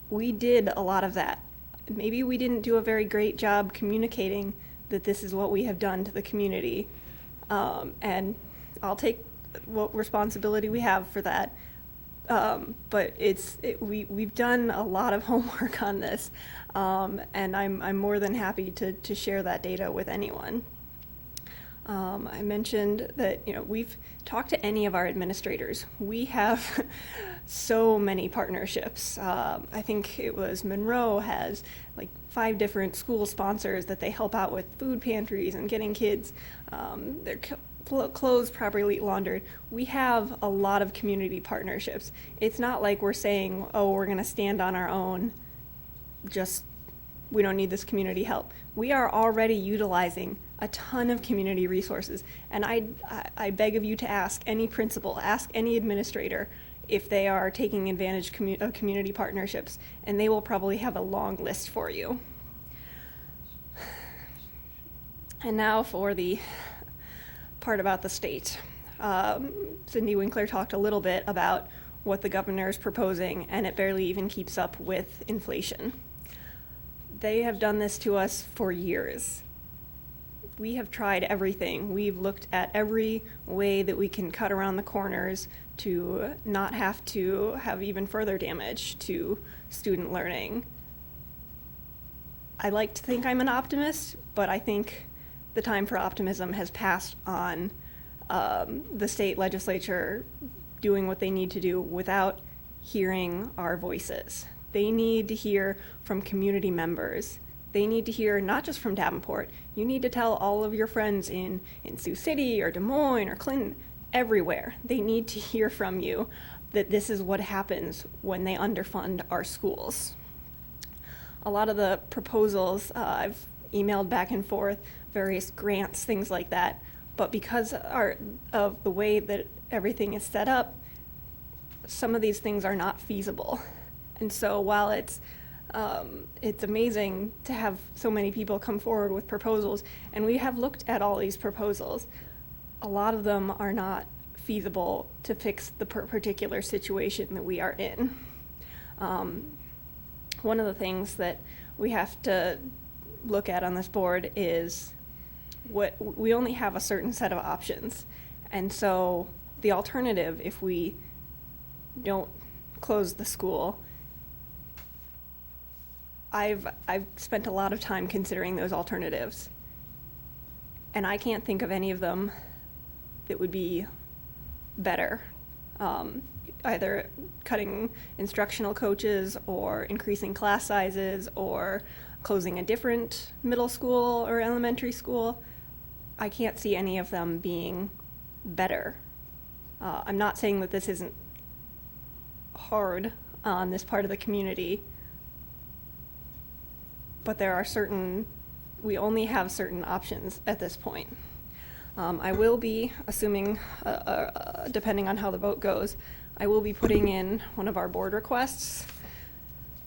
We did a lot of that. Maybe we didn't do a very great job communicating that this is what we have done to the community. And I'll take what responsibility we have for that. But we've done a lot of homework on this, and I'm more than happy to share that data with anyone. I mentioned that we've talked to any of our administrators. We have so many partnerships. I think it was Monroe has like 5 different school sponsors that they help out with food pantries and getting kids their clothes properly laundered. We have a lot of community partnerships. It's not like we're saying, oh, we're going to stand on our own, just we don't need this community help. We are already utilizing a ton of community resources, and I beg of you to ask any principal, ask any administrator if they are taking advantage of community partnerships, and they will probably have a long list for you. And now for the part about the state. Cindy Winkler talked a little bit about what the governor is proposing, and it barely even keeps up with inflation. They have done this to us for years. We have tried everything. We've looked at every way that we can cut around the corners to not have to have even further damage to student learning. I like to think I'm an optimist, but I think the time for optimism has passed on the state legislature doing what they need to do without hearing our voices. They need to hear from community members. They need to hear not just from Davenport. You need to tell all of your friends in Sioux City or Des Moines or Clinton, everywhere. They need to hear from you that this is what happens when they underfund our schools. A lot of the proposals I've emailed back and forth, various grants, things like that, but because of the way that everything is set up, some of these things are not feasible. And so while it's amazing to have so many people come forward with proposals, and we have looked at all these proposals, a lot of them are not feasible to fix the particular situation that we are in. One of the things that we have to look at on this board is we only have a certain set of options. And so the alternative, if we don't close the school, I've spent a lot of time considering those alternatives, and I can't think of any of them that would be better. Either cutting instructional coaches or increasing class sizes or closing a different middle school or elementary school. I can't see any of them being better. I'm not saying that this isn't hard on this part of the community, but we only have certain options at this point. I will be, assuming, depending on how the vote goes, I will be putting in one of our board requests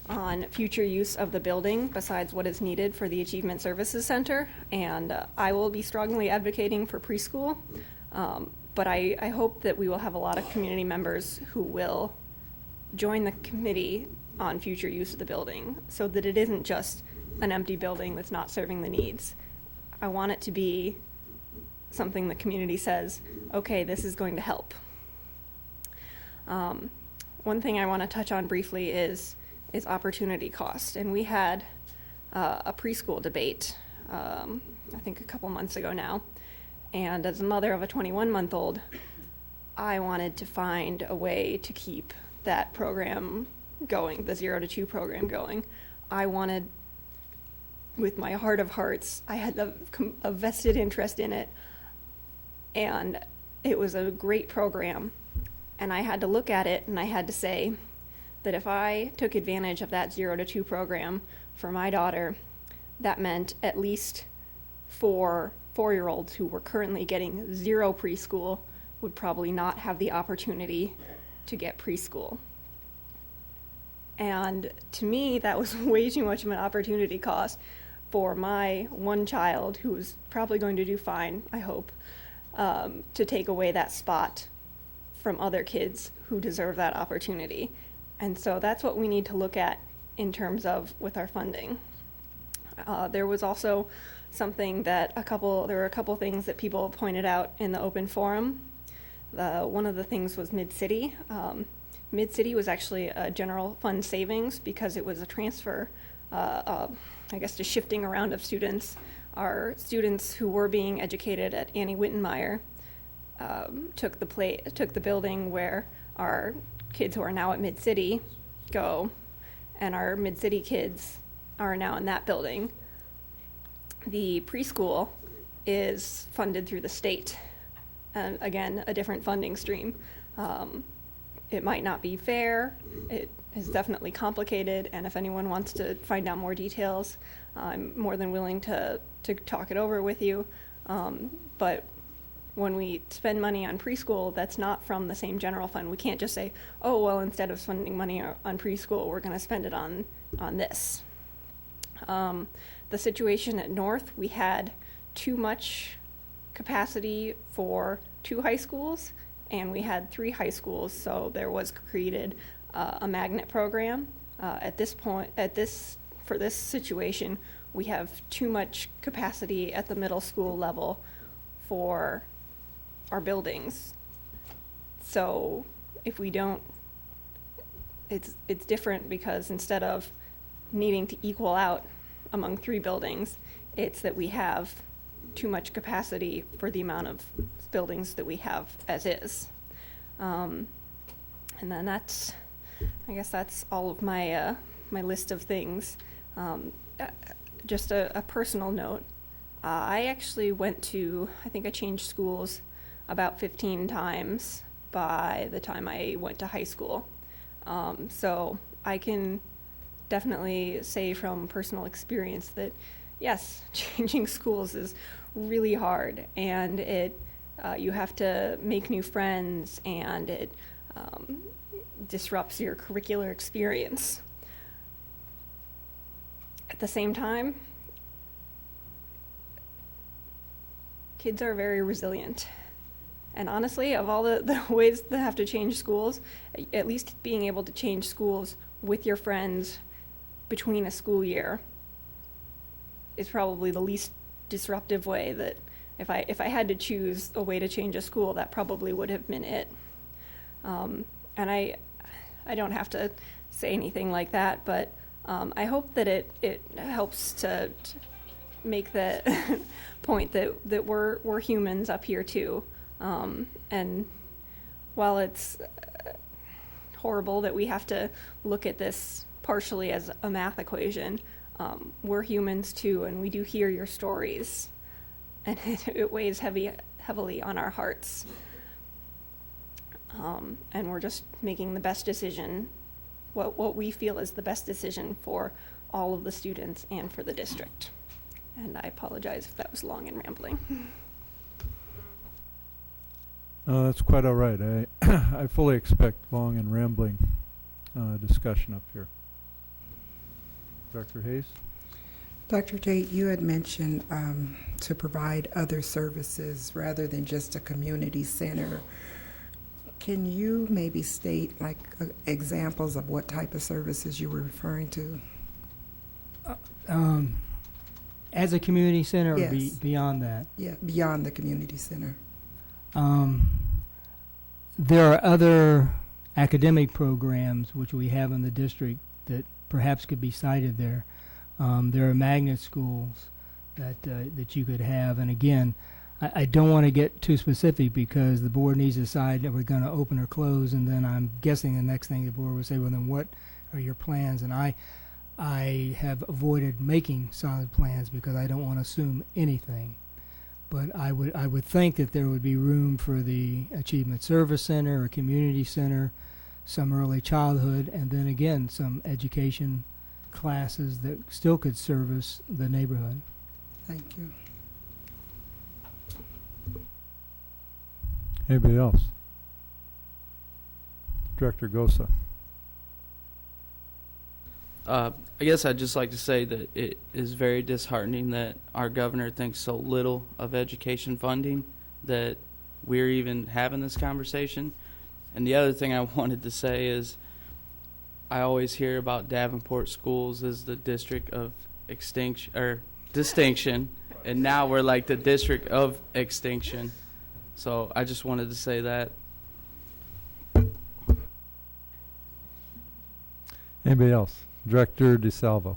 on future use of the building besides what is needed for the Achievement Services Center, and I will be strongly advocating for preschool, but I hope that we will have a lot of community members who will join the committee on future use of the building so that it isn't just an empty building that's not serving the needs. I want it to be something the community says, okay, this is going to help. One thing I want to touch on briefly is opportunity cost. And we had a preschool debate, I think a couple months ago now. And as a mother of a 21-month-old, I wanted to find a way to keep that program going, the 0 to 2 program going. I wanted, with my heart of hearts, I had a vested interest in it. And it was a great program. And I had to look at it and I had to say that if I took advantage of that 0 to 2 program for my daughter, that meant at least 4 4-year-olds who were currently getting 0 preschool would probably not have the opportunity to get preschool. And to me, that was way too much of an opportunity cost for my one child, who was probably going to do fine, I hope, to take away that spot from other kids who deserve that opportunity. And so that's what we need to look at in terms of with our funding. There was also something that there were a couple things that people pointed out in the open forum. One of the things was Mid-City. Mid-City was actually a general fund savings because it was a transfer, I guess, to shifting around of students. Our students who were being educated at Annie Wittenmeyer took the building where our kids who are now at Mid-City go, and our Mid-City kids are now in that building. The preschool is funded through the state, and again, a different funding stream. It might not be fair. It is definitely complicated, and if anyone wants to find out more details, I'm more than willing to talk it over with you. But when we spend money on preschool, that's not from the same general fund. We can't just say, oh, well, instead of spending money on preschool, we're going to spend it on this. The situation at North, we had too much capacity for 2 high schools, and we had 3 high schools, so there was created a magnet program. At this point, for this situation, we have too much capacity at the middle school level for our buildings. So if we don't, it's different, because instead of needing to equal out among 3 buildings, it's that we have too much capacity for the amount of buildings that we have as is. And then I guess that's all of my my list of things. Just a personal note. I actually I think I changed schools about 15 times by the time I went to high school. So I can definitely say from personal experience that, yes, changing schools is really hard, and you have to make new friends, and it disrupts your curricular experience. At the same time, kids are very resilient. And honestly, of all the ways that have to change schools, at least being able to change schools with your friends between a school year is probably the least disruptive way. That if I had to choose a way to change a school, that probably would have been it. And I don't have to say anything like that, but I hope that it helps to make the point that we're humans up here too. And while it's horrible that we have to look at this partially as a math equation, we're humans too, and we do hear your stories, and it weighs heavily on our hearts. And we're just making the best decision, what we feel is the best decision for all of the students and for the district. And I apologize if that was long and rambling. That's quite all right. I fully expect long and rambling discussion up here. Dr. Hayes? Dr. Tate, you had mentioned to provide other services rather than just a community center. Can you maybe state like examples of what type of services you were referring to? As a community center, or Yes. beyond that? Yeah, beyond the community center. There are other academic programs which we have in the district that perhaps could be cited there. There are magnet schools that you could have, and again, I don't want to get too specific because the board needs to decide that we're going to open or close, and then I'm guessing the next thing the board would say, well, then what are your plans? And I have avoided making solid plans because I don't want to assume anything. But I would think that there would be room for the Achievement Service Center or Community Center, some early childhood, and then again some education classes that still could service the neighborhood. Thank you. Anybody else? Director Gosa. I guess I'd just like to say that it is very disheartening that our governor thinks so little of education funding that we're even having this conversation. And the other thing I wanted to say is I always hear about Davenport schools as the district of extinction or distinction, and now we're like the district of extinction. So I just wanted to say that. Anybody else? Director DeSalvo.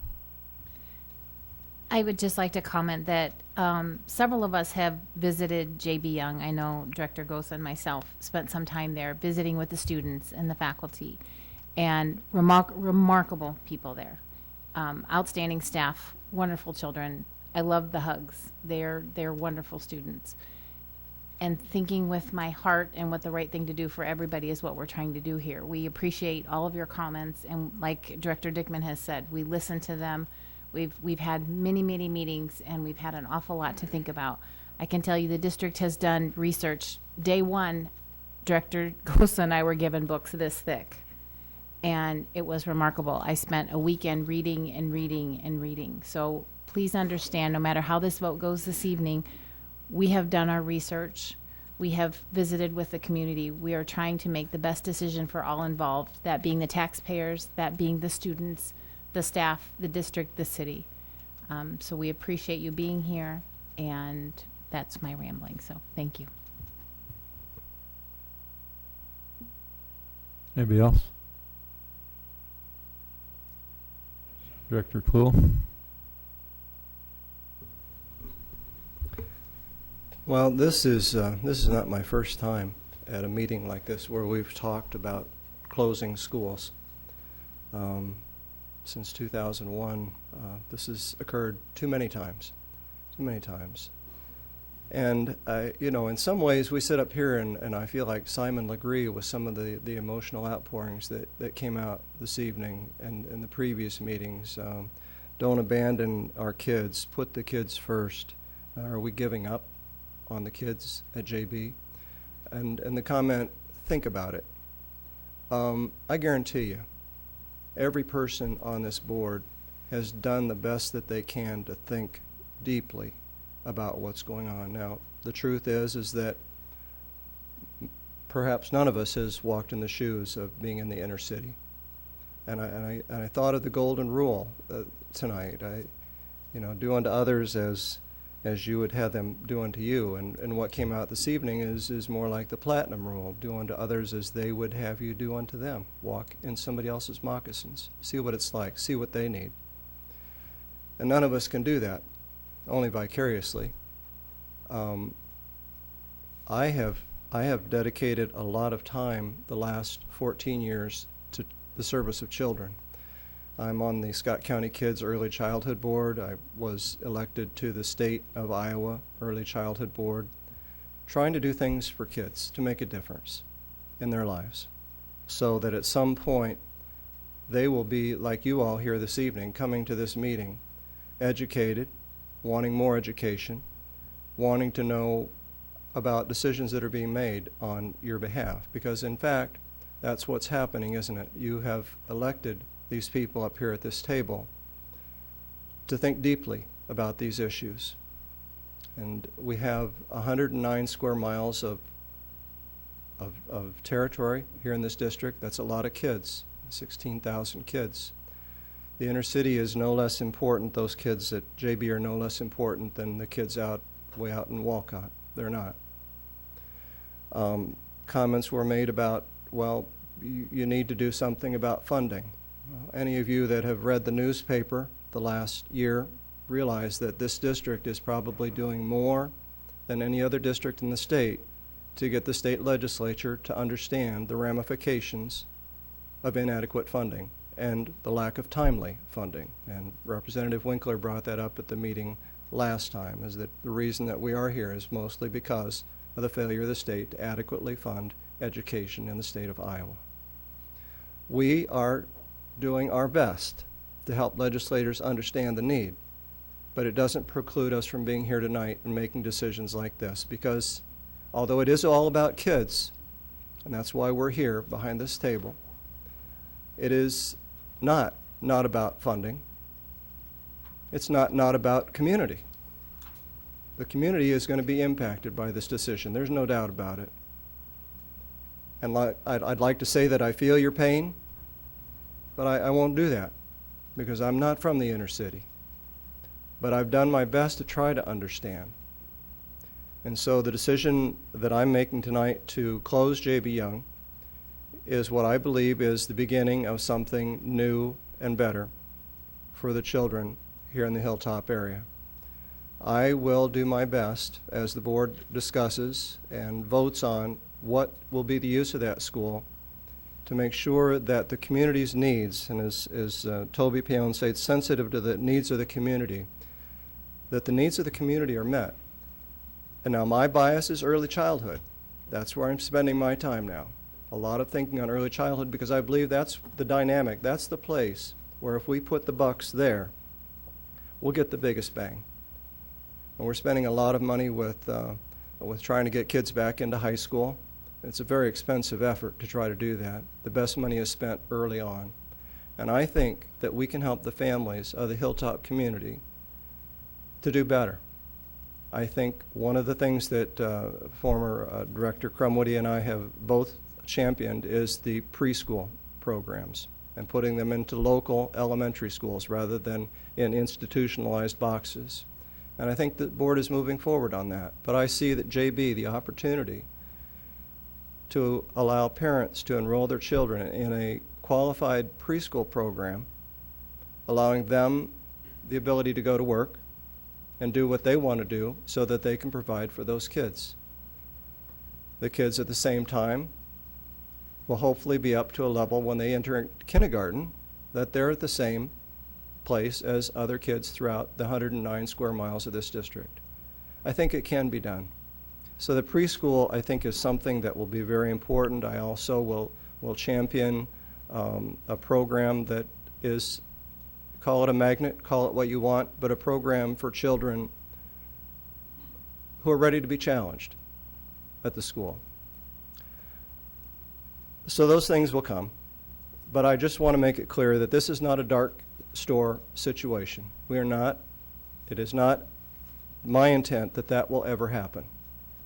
I would just like to comment that several of us have visited JB Young. I know Director Gosa and myself spent some time there visiting with the students and the faculty, and remarkable people there. Outstanding staff, wonderful children. I love the hugs. They're wonderful students. And thinking with my heart and what the right thing to do for everybody is what we're trying to do here. We appreciate all of your comments, and like Director Dickman has said, we listen to them. We've had many meetings, and we've had an awful lot to think about. I can tell you the district has done research. Day one, Director Gosa and I were given books this thick, and it was remarkable. I spent a weekend reading and reading and reading. So please understand, no matter how this vote goes this evening, we have done our research. We have visited with the community. We are trying to make the best decision for all involved, that being the taxpayers, that being the students, the staff, the district, the city. So we appreciate you being here, and that's my rambling. So thank you. Anybody else? Director Cluel. Well, this is not my first time at a meeting like this where we've talked about closing schools. Since 2001, this has occurred too many times. And, in some ways we sit up here and I feel like Simon Legree with some of the emotional outpourings that came out this evening and in the previous meetings. Don't abandon our kids, put the kids first. Are we giving up on the kids at JB? And the comment, think about it. I guarantee you, every person on this board has done the best that they can to think deeply about what's going on. Now, the truth is that perhaps none of us has walked in the shoes of being in the inner city. And I thought of the golden rule tonight. Do unto others as you would have them do unto you. And what came out this evening is more like the platinum rule. Do unto others as they would have you do unto them. Walk in somebody else's moccasins. See what it's like. See what they need. And none of us can do that, only vicariously. I have dedicated a lot of time the last 14 years to the service of children. I'm on the Scott County Kids Early Childhood Board. I was elected to the State of Iowa Early Childhood Board, trying to do things for kids to make a difference in their lives so that at some point they will be like you all here this evening, coming to this meeting, educated, wanting more education, wanting to know about decisions that are being made on your behalf. Because in fact, that's what's happening, isn't it? You have elected these people up here at this table to think deeply about these issues. And we have 109 square miles of territory here in this district. That's a lot of kids, 16,000 kids. The inner city is no less important. Those kids at JB are no less important than the kids way out in Walcott. They're not. Comments were made about, well, you need to do something about funding. Any of you that have read the newspaper the last year realize that this district is probably doing more than any other district in the state to get the state legislature to understand the ramifications of inadequate funding and the lack of timely funding. And Representative Winkler brought that up at the meeting last time, is that the reason that we are here is mostly because of the failure of the state to adequately fund education in the state of Iowa. We are doing our best to help legislators understand the need, but it doesn't preclude us from being here tonight and making decisions like this, because although it is all about kids, and that's why we're here behind this table, it is not about funding. It's not about community. The community is going to be impacted by this decision. There's no doubt about it. And I'd like to say that I feel your pain, but I won't do that because I'm not from the inner city. But I've done my best to try to understand. And so the decision that I'm making tonight to close J.B. Young is what I believe is the beginning of something new and better for the children here in the Hilltop area. I will do my best as the board discusses and votes on what will be the use of that school to make sure that the community's needs, and as Toby Paone said, sensitive to the needs of the community, that the needs of the community are met. And now my bias is early childhood. That's where I'm spending my time now. A lot of thinking on early childhood because I believe that's the dynamic, that's the place where if we put the bucks there, we'll get the biggest bang. And we're spending a lot of money with trying to get kids back into high school. It's a very expensive effort to try to do that. The best money is spent early on. And I think that we can help the families of the Hilltop community to do better. I think one of the things that former Director Crumwoody and I have both championed is the preschool programs and putting them into local elementary schools rather than in institutionalized boxes. And I think the board is moving forward on that. But I see that JB, the opportunity to allow parents to enroll their children in a qualified preschool program, allowing them the ability to go to work and do what they want to do so that they can provide for those kids. The kids at the same time will hopefully be up to a level when they enter kindergarten that they're at the same place as other kids throughout the 109 square miles of this district. I think it can be done. So the preschool, I think, is something that will be very important. I also will champion a program that is, call it a magnet, call it what you want, but a program for children who are ready to be challenged at the school. So those things will come. But I just want to make it clear that this is not a dark store situation. We are not, it is not my intent that that will ever happen.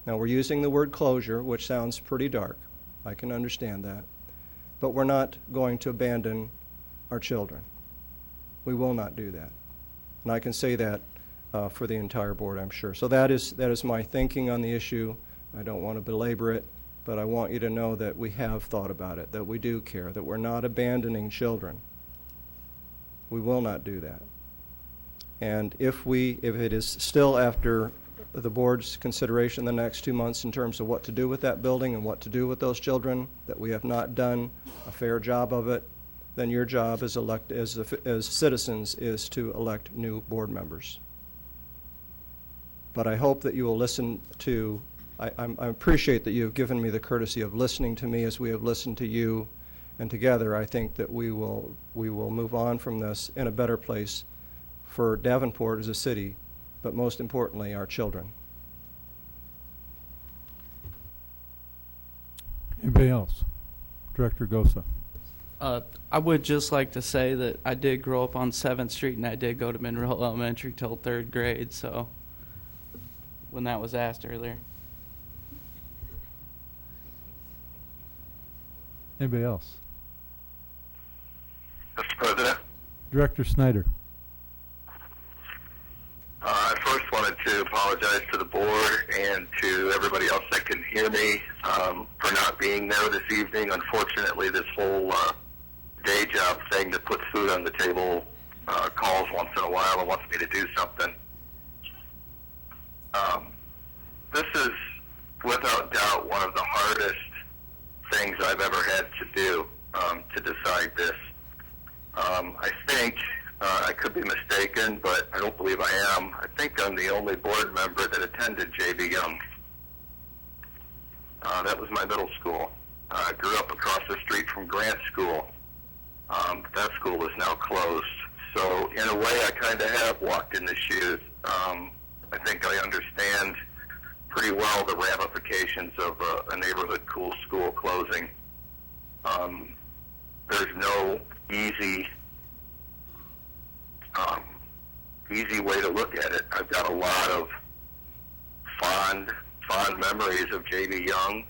Now, we're using the word closure, which sounds pretty dark. I can understand that. But we're not going to abandon our children. We will not do that. And I can say that for the entire board, I'm sure. So that is my thinking on the issue. I don't want to belabor it, but I want you to know that we have thought about it, that we do care, that we're not abandoning children. We will not do that. And if it is still after the board's consideration the next 2 months in terms of what to do with that building and what to do with those children, that we have not done a fair job of it, then your job as citizens is to elect new board members. But I hope that you will listen to, I appreciate that you have given me the courtesy of listening to me as we have listened to you, and together I think that we will move on from this in a better place for Davenport as a city, but most importantly, our children. Anybody else? Director Gosa. I would just like to say that I did grow up on 7th Street and I did go to Monroe Elementary till 3rd grade, so when that was asked earlier. Anybody else? Mr. President, Director Snyder. I first wanted to apologize to the board and to everybody else that can hear me for not being there this evening. Unfortunately, this whole day job thing that puts food on the table calls once in a while and wants me to do something. This is, without doubt, one of the hardest things I've ever had to do to decide this. I think, I could be mistaken, but I don't believe I am. I think I'm the only board member that attended J.B. Young. That was my middle school. I grew up across the street from Grant School. That school is now closed. So in a way, I kind of have walked in the shoes. I think I understand pretty well the ramifications of a neighborhood school closing. There's no easy way to look at it. I've got a lot of fond memories of J.B. Young,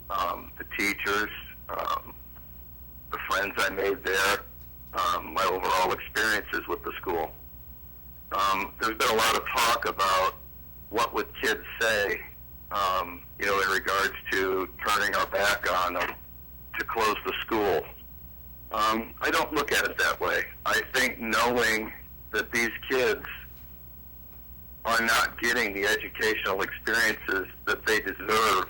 the teachers, the friends I made there, my overall experiences with the school. There's been a lot of talk about what would kids say, in regards to turning our back on them to close the school. I don't look at it that way. I think knowing that these kids are not getting the educational experiences that they deserve,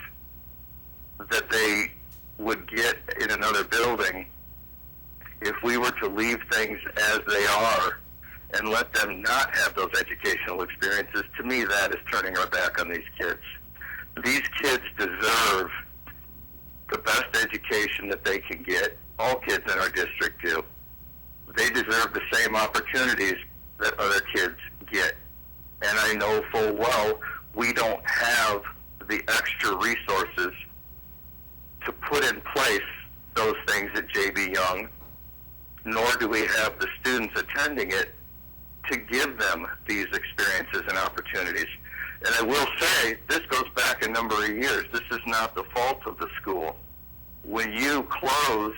that they would get in another building, if we were to leave things as they are and let them not have those educational experiences, to me that is turning our back on these kids. These kids deserve the best education that they can get. All kids in our district do. They deserve the same opportunities that other kids get. And I know full well we don't have the extra resources to put in place those things at J.B. Young, nor do we have the students attending it to give them these experiences and opportunities. And I will say, this goes back a number of years. This is not the fault of the school. When you close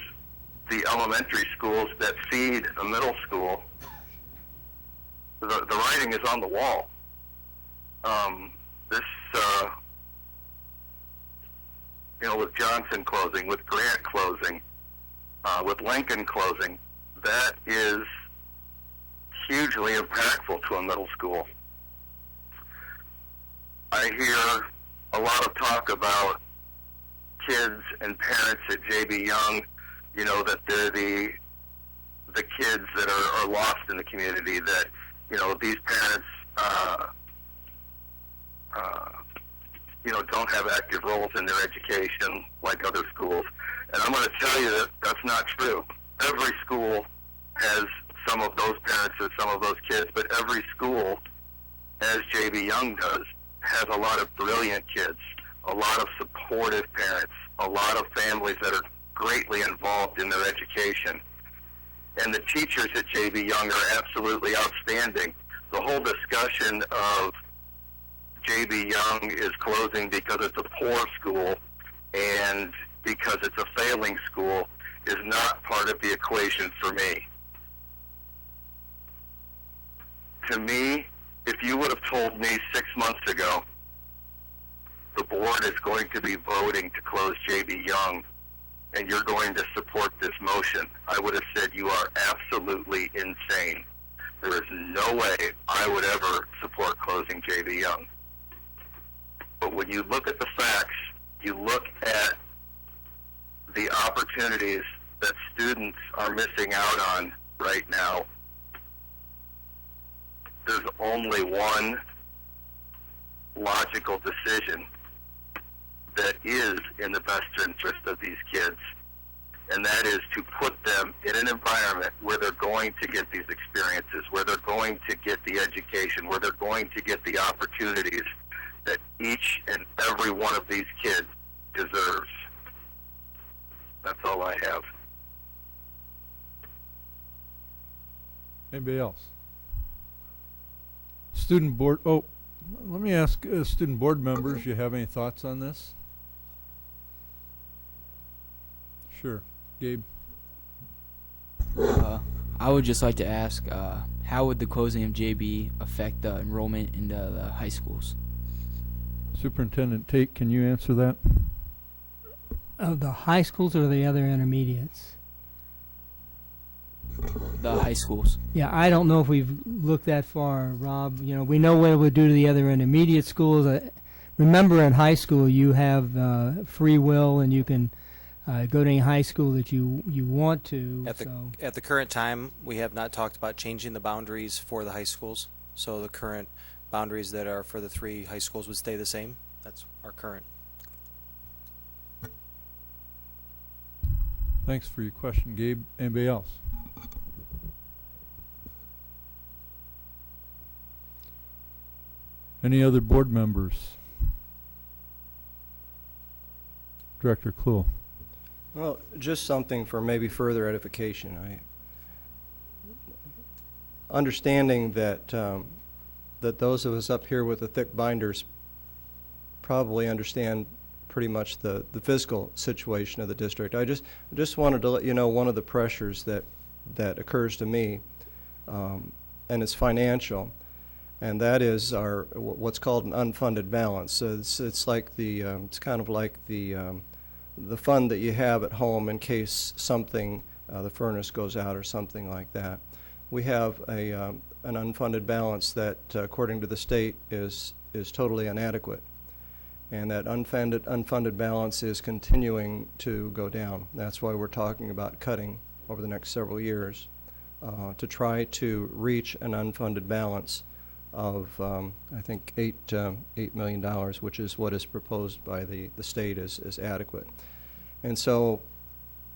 the elementary schools that feed a middle school, the writing is on the wall. With Johnson closing, with Grant closing, with Lincoln closing, that is hugely impactful to a middle school. I hear a lot of talk about kids and parents at J.B. Young, that they're the kids that are lost in the community, that, these parents, don't have active roles in their education like other schools. And I'm going to tell you that that's not true. Every school has some of those parents and some of those kids, but every school, as J.B. Young does, has a lot of brilliant kids, a lot of supportive parents, a lot of families that are greatly involved in their education. And the teachers at J.B. Young are absolutely outstanding. The whole discussion of J.B. Young is closing because it's a poor school and because it's a failing school is not part of the equation for me. To me, if you would have told me 6 months ago the board is going to be voting to close J.B. Young and you're going to support this motion, I would have said you are absolutely insane. There is no way I would ever support closing J.B. Young. But when you look at the facts, you look at the opportunities that students are missing out on right now, there's only one logical decision that is in the best interest of these kids, and that is to put them in an environment where they're going to get these experiences, where they're going to get the education, where they're going to get the opportunities that each and every one of these kids deserves. That's all I have. Anybody else? Student board, let me ask student board members, you have any thoughts on this? Sure. Gabe? I would just like to ask, how would the closing of JB affect the enrollment in the high schools? Superintendent Tate, can you answer that? Of the high schools or the other intermediates? The high schools. Yeah, I don't know if we've looked that far, Rob. We know what it would do to the other intermediate schools. Remember, in high school, you have free will, and you can go to any high school that you want to. At the current time, we have not talked about changing the boundaries for the high schools. So the current boundaries that are for the 3 high schools would stay the same. That's our current. Thanks for your question, Gabe. Anybody else? Any other board members? Director Kluhl. Well, just something for maybe further edification. Understanding that that those of us up here with the thick binders probably understand pretty much the fiscal situation of the district. I just wanted to let you know one of the pressures that occurs to me, and it's financial, and that is our what's called an unfunded balance. So it's like the it's kind of like the fund that you have at home in case something the furnace goes out or something like that. We have an unfunded balance that, according to the state, is totally inadequate. And that unfunded balance is continuing to go down. That's why we're talking about cutting over the next several years to try to reach an unfunded balance of, I think, $8 million, which is what is proposed by the state as adequate. And so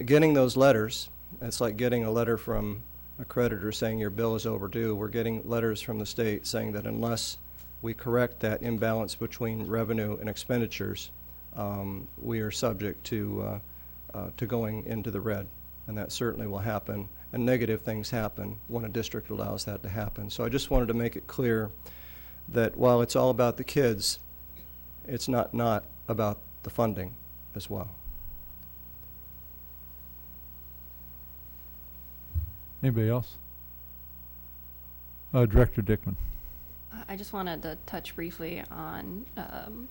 getting those letters, it's like getting a letter from a creditor saying your bill is overdue. We're getting letters from the state saying that unless we correct that imbalance between revenue and expenditures, we are subject to going into the red, and that certainly will happen. And negative things happen when a district allows that to happen. So I just wanted to make it clear that while it's all about the kids, it's not about the funding as well. Anybody else? Director Dickman. I just wanted to touch briefly on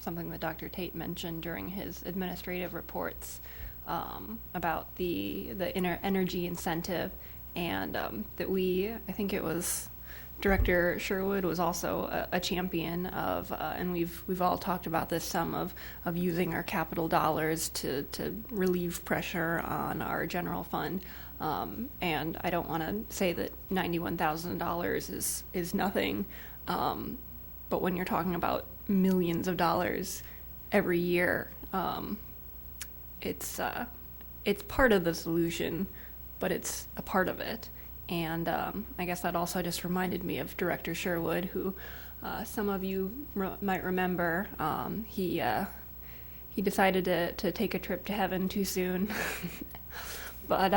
something that Dr. Tate mentioned during his administrative reports about the energy incentive, and that I think it was Director Sherwood was also a champion of, and we've all talked about this some of using our capital dollars to relieve pressure on our general fund. And I don't want to say that $91,000 is nothing, but when you're talking about millions of dollars every year, it's part of the solution, but it's a part of it. And I guess that also just reminded me of Director Sherwood, who some of you might remember. He decided to take a trip to heaven too soon. But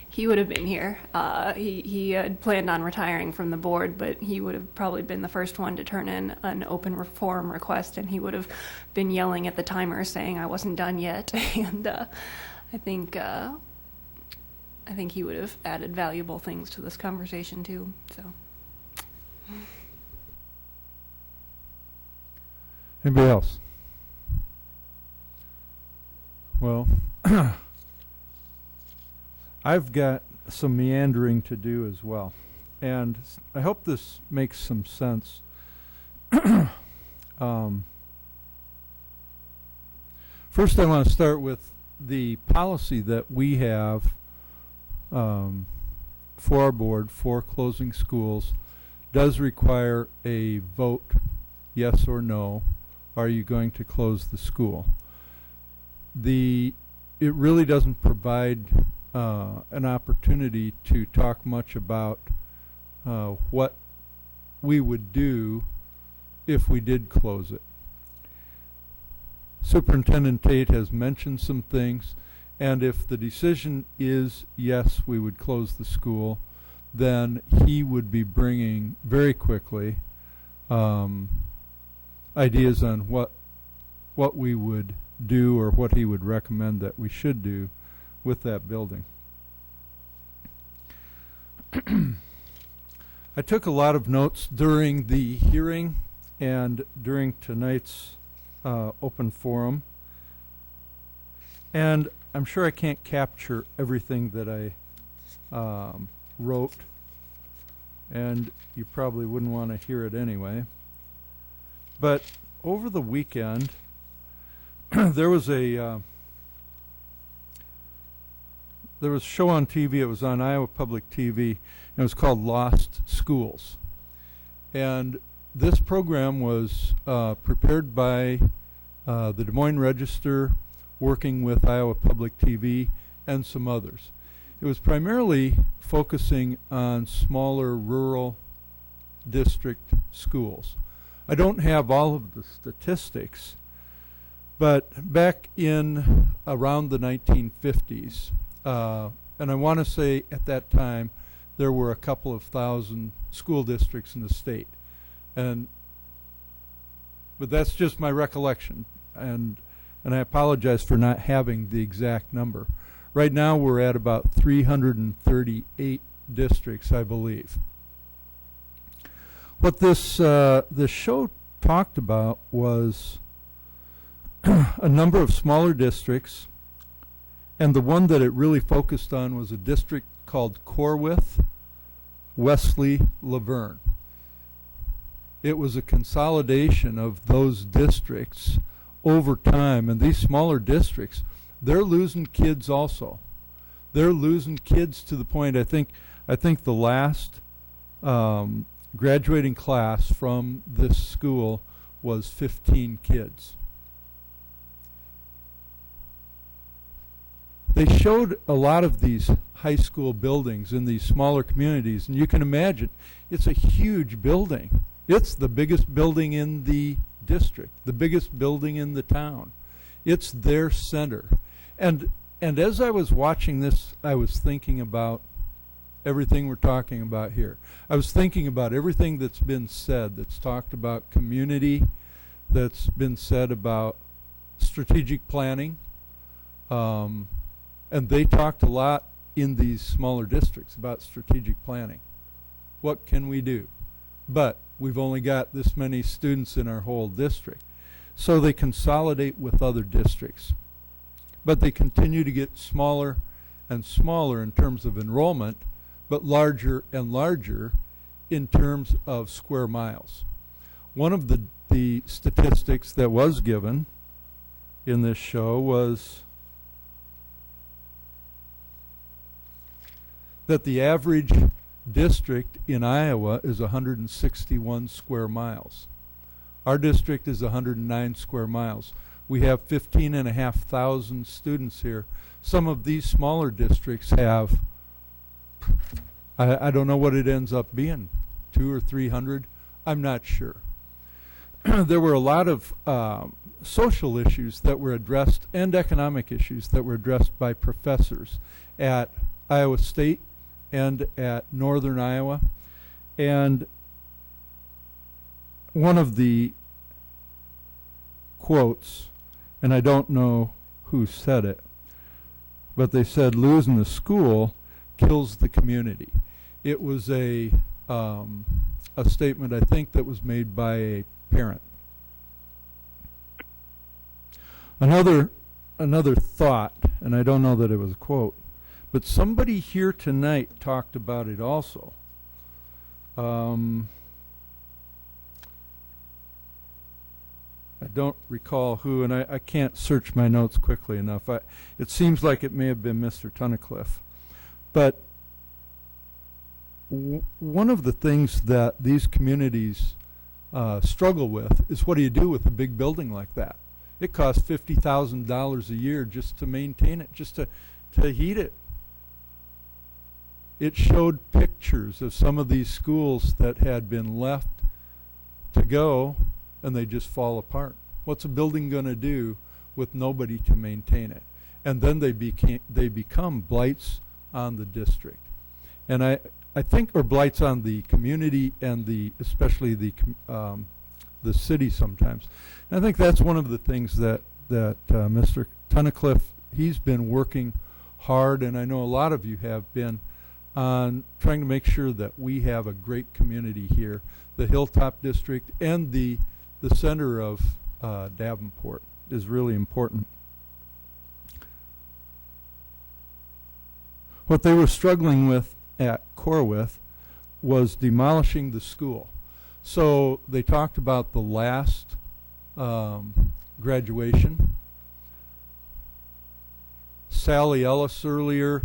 he would have been here. He had planned on retiring from the board, but he would have probably been the first one to turn in an open reform request, and he would have been yelling at the timer saying I wasn't done yet. And I think he would have added valuable things to this conversation too. So. Anybody else? Well, I've got some meandering to do as well, and I hope this makes some sense. First, I want to start with the policy that we have for our board for closing schools does require a vote, yes or no. Are you going to close the school? It really doesn't provide an opportunity to talk much about what we would do if we did close it. Superintendent Tate has mentioned some things, and if the decision is yes, we would close the school, then he would be bringing very quickly ideas on what we would do or what he would recommend that we should do with that building. I took a lot of notes during the hearing and during tonight's open forum, and I'm sure I can't capture everything that I wrote, and you probably wouldn't want to hear it anyway. But over the weekend, there was a show on TV. It was on Iowa Public TV, and it was called Lost Schools. And this program was prepared by the Des Moines Register, working with Iowa Public TV and some others. It was primarily focusing on smaller rural district schools. I don't have all of the statistics, But back in around the 1950s, and I want to say at that time, there were a couple of thousand school districts in the state. But that's just my recollection, and I apologize for not having the exact number. Right now we're at about 338 districts, I believe. What this show talked about was a number of smaller districts, and the one that it really focused on was a district called Corwith, Wesley, Laverne. It was a consolidation of those districts over time, and these smaller districts, they're losing kids also. They're losing kids to the point, I think the last graduating class from this school was 15 kids. They showed a lot of these high school buildings in these smaller communities, and you can imagine, it's a huge building. It's the biggest building in the district, the biggest building in the town. It's their center. And as I was watching this, I was thinking about everything we're talking about here. I was thinking about everything that's been said, that's talked about community, that's been said about strategic planning. And they talked a lot in these smaller districts about strategic planning. What can we do? But we've only got this many students in our whole district. So they consolidate with other districts. But they continue to get smaller and smaller in terms of enrollment, but larger and larger in terms of square miles. One of the statistics that was given in this show was that the average district in Iowa is 161 square miles. Our district is 109 square miles. We have 15,500 students here. Some of these smaller districts have, I don't know what it ends up being, 200 or 300, I'm not sure. There were a lot of social issues that were addressed and economic issues that were addressed by professors at Iowa State and at Northern Iowa. And one of the quotes, and I don't know who said it, but they said losing the school kills the community. It was a statement, I think, that was made by a parent. Another thought, and I don't know that it was a quote, but somebody here tonight talked about it also. I don't recall who, and I can't search my notes quickly enough. It seems like it may have been Mr. Tunnicliffe. But one of the things that these communities struggle with is, what do you do with a big building like that? It costs $50,000 a year just to maintain it, just to heat it. It showed pictures of some of these schools that had been left to go, and they just fall apart. What's a building going to do with nobody to maintain it? And then they become blights on the district. And I think, or blights on the community and especially the city sometimes. And I think that's one of the things that Mr. Tunnicliffe, he's been working hard, and I know a lot of you have been, on trying to make sure that we have a great community here. The Hilltop District and the center of Davenport is really important. What they were struggling with at Corwith was demolishing the school. So they talked about the last graduation. Sally Ellis earlier,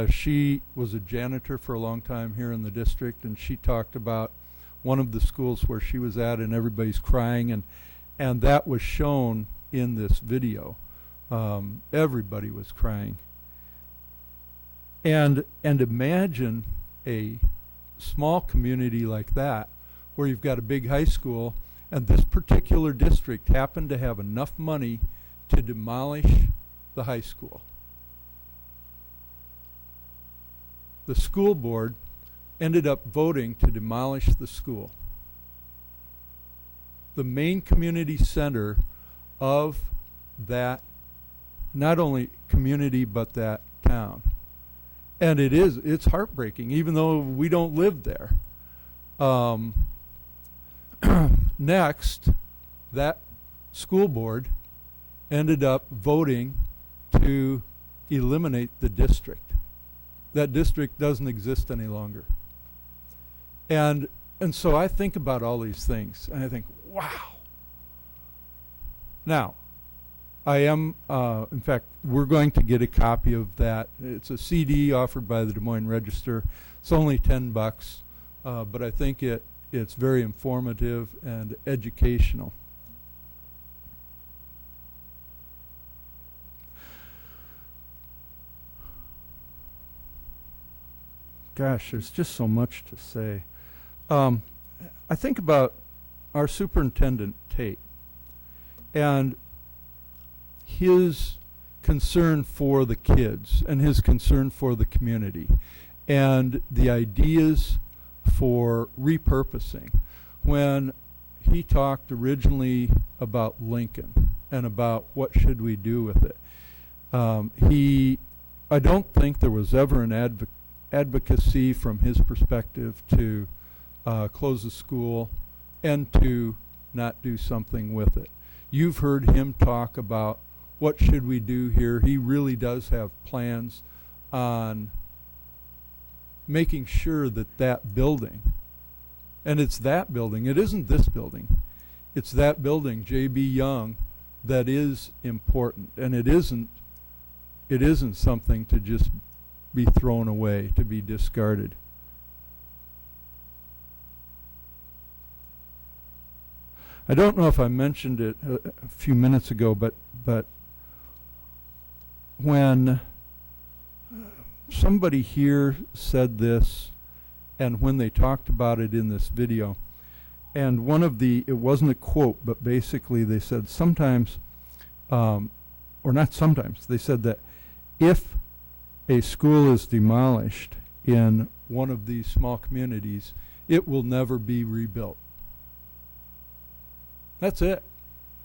she was a janitor for a long time here in the district, and she talked about one of the schools where she was at, and everybody's crying, and that was shown in this video. Everybody was crying. And imagine a small community like that, where you've got a big high school, and this particular district happened to have enough money to demolish the high school. The school board ended up voting to demolish the school. The main community center of that, not only community, but that town. And it's heartbreaking, even though we don't live there. Next, that school board ended up voting to eliminate the district. That district doesn't exist any longer. And so I think about all these things, and I think, wow. Now, I am, in fact, we're going to get a copy of that. It's a CD offered by the Des Moines Register. It's only $10, but I think it's very informative and educational. Gosh, there's just so much to say. I think about our superintendent, Tate, and his concern for the kids and his concern for the community and the ideas for repurposing. When he talked originally about Lincoln and about what should we do with it, I don't think there was ever an advocacy from his perspective to close the school and to not do something with it. You've heard him talk about what should we do here. He really does have plans on making sure that that building, and it's that building, it isn't this building, it's that building, J.B. Young, that is important, and it isn't something to just be thrown away, to be discarded. I don't know if I mentioned it a few minutes ago, but when somebody here said this, and when they talked about it in this video, and it wasn't a quote, but basically they said sometimes, or not sometimes, they said that if a school is demolished in one of these small communities, it will never be rebuilt. That's it.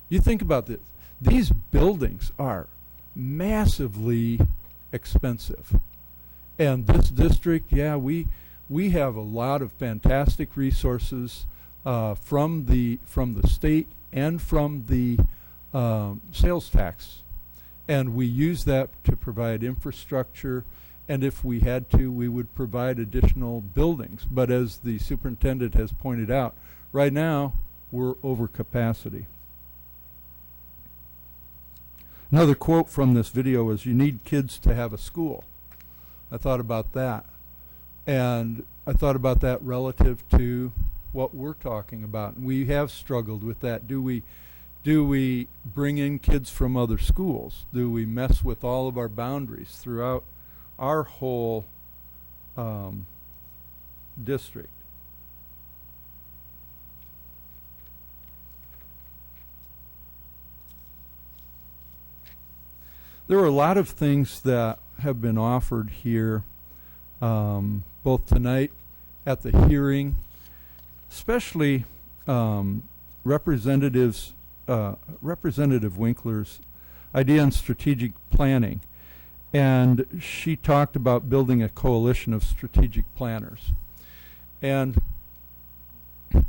You think about this. These buildings are massively expensive. And this district, yeah, we have a lot of fantastic resources from the state and from the sales tax. And we use that to provide infrastructure, and if we had to, we would provide additional buildings. But as the superintendent has pointed out, right now, we're over capacity. Another quote from this video is, "You need kids to have a school." I thought about that. And I thought about that relative to what we're talking about. And we have struggled with that. Do we bring in kids from other schools? Do we mess with all of our boundaries throughout our whole district? There are a lot of things that have been offered here, both tonight at the hearing, especially Representative Winkler's idea on strategic planning. And she talked about building a coalition of strategic planners. And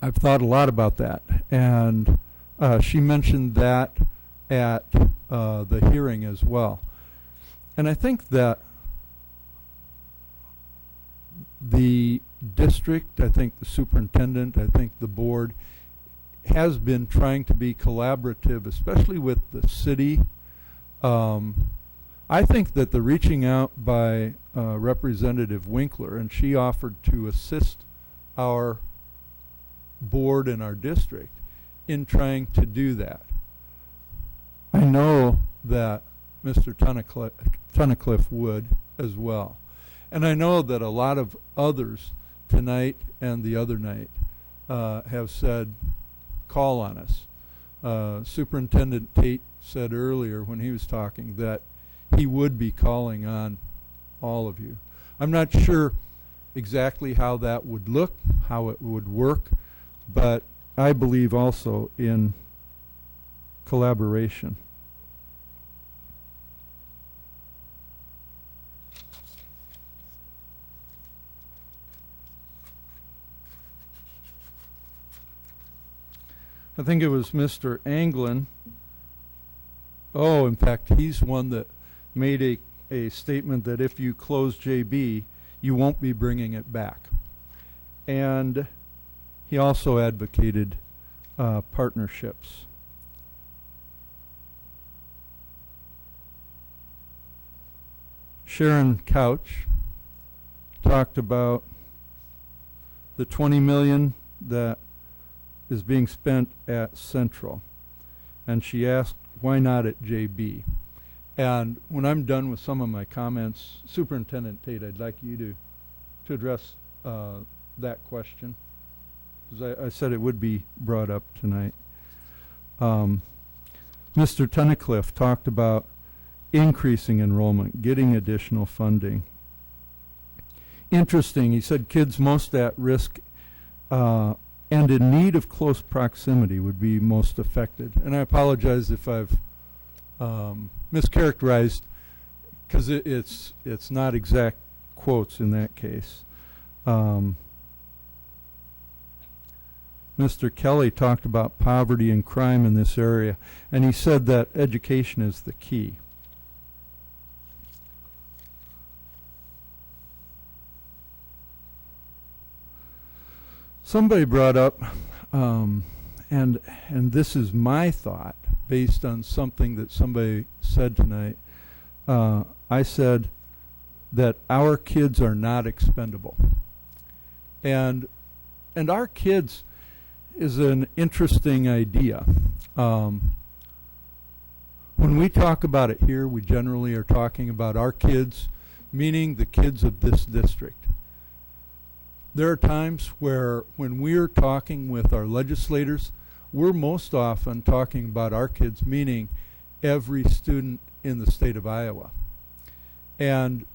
I've thought a lot about that. And she mentioned that at the hearing as well. And I think that the district, I think the superintendent, I think the board has been trying to be collaborative, especially with the city. I think that the reaching out by Representative Winkler, and she offered to assist our board and our district in trying to do that. I know that Mr. Tunnicliffe would as well. And I know that a lot of others tonight and the other night have said, call on us. Superintendent Tate said earlier when he was talking that he would be calling on all of you. I'm not sure exactly how that would look, how it would work, but I believe also in collaboration. I think it was Mr. Anglin. Oh, in fact, he's one that made a statement that if you close JB, you won't be bringing it back. And he also advocated partnerships. Sharon Couch talked about the $20 million that is being spent at Central, and she asked why not at JB. And when I'm done with some of my comments, Superintendent Tate, I'd like you to address that question, because I said it would be brought up tonight. Mr. Tunnicliffe talked about increasing enrollment, getting additional funding. Interesting, he said kids most at risk and in need of close proximity would be most affected. And I apologize if I've mischaracterized, because it's not exact quotes in that case. Mr. Kelly talked about poverty and crime in this area, and he said that education is the key. Somebody brought up, and this is my thought based on something that somebody said tonight. I said that our kids are not expendable, and our kids is an interesting idea. When we talk about it here, we generally are talking about our kids, meaning the kids of this district. There are times where when we're talking with our legislators, we're most often talking about our kids, meaning every student in the state of Iowa. And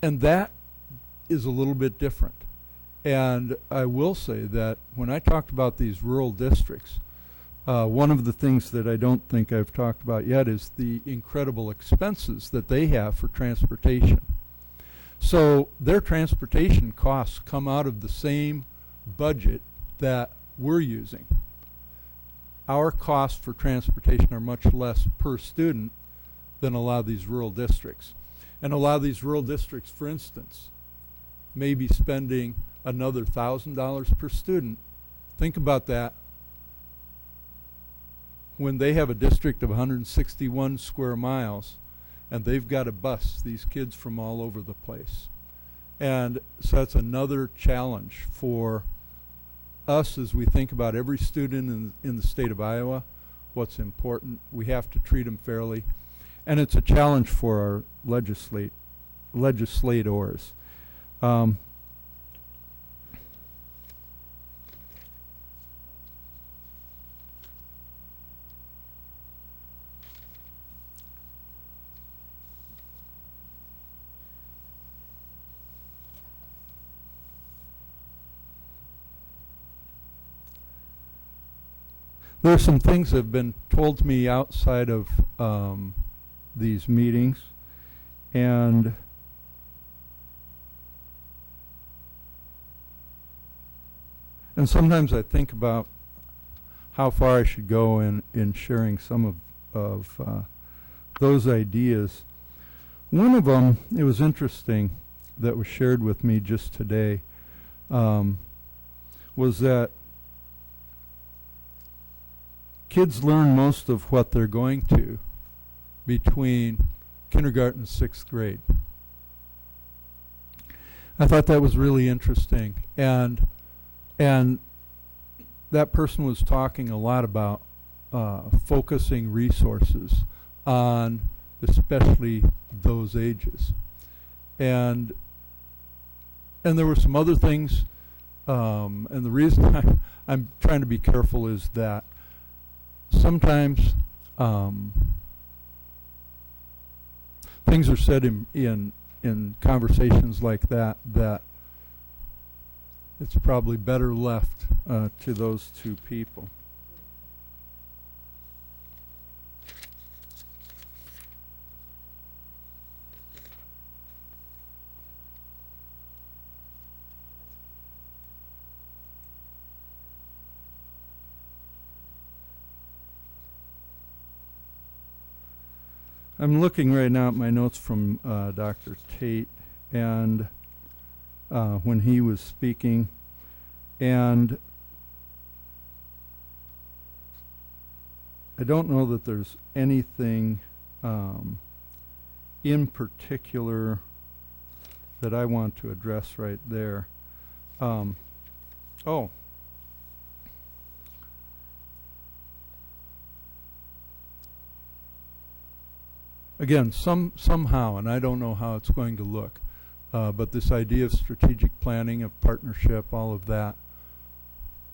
that is a little bit different. And I will say that when I talked about these rural districts, one of the things that I don't think I've talked about yet is the incredible expenses that they have for transportation. So their transportation costs come out of the same budget that we're using. Our costs for transportation are much less per student than a lot of these rural districts. And a lot of these rural districts, for instance, may be spending another $1,000 per student. Think about that. When they have a district of 161 square miles, and they've got to bus these kids from all over the place. And so that's another challenge for us as we think about every student in the state of Iowa, what's important. We have to treat them fairly. And it's a challenge for our legislators. There are some things that have been told to me outside of these meetings, and sometimes I think about how far I should go in sharing some of those ideas. One of them, it was interesting, that was shared with me just today, was that kids learn most of what they're going to between kindergarten and 6th grade. I thought that was really interesting, and that person was talking a lot about focusing resources on especially those ages, and there were some other things, and the reason I'm trying to be careful is that sometimes things are said in conversations like that it's probably better left to those two people. I'm looking right now at my notes from Dr. Tate and when he was speaking, and I don't know that there's anything in particular that I want to address right there. Oh. Again, somehow, and I don't know how it's going to look, but this idea of strategic planning, of partnership, all of that,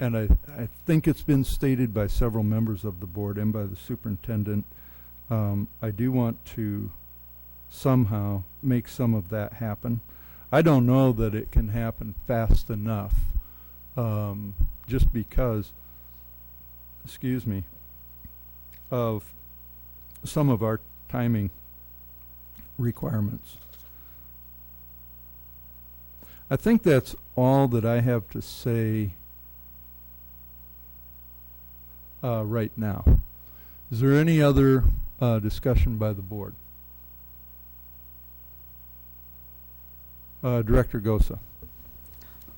and I think it's been stated by several members of the board and by the superintendent, I do want to somehow make some of that happen. I don't know that it can happen fast enough, just because, excuse me, of some of our timing requirements. I think that's all that I have to say right now. Is there any other discussion by the board? Director Gosa.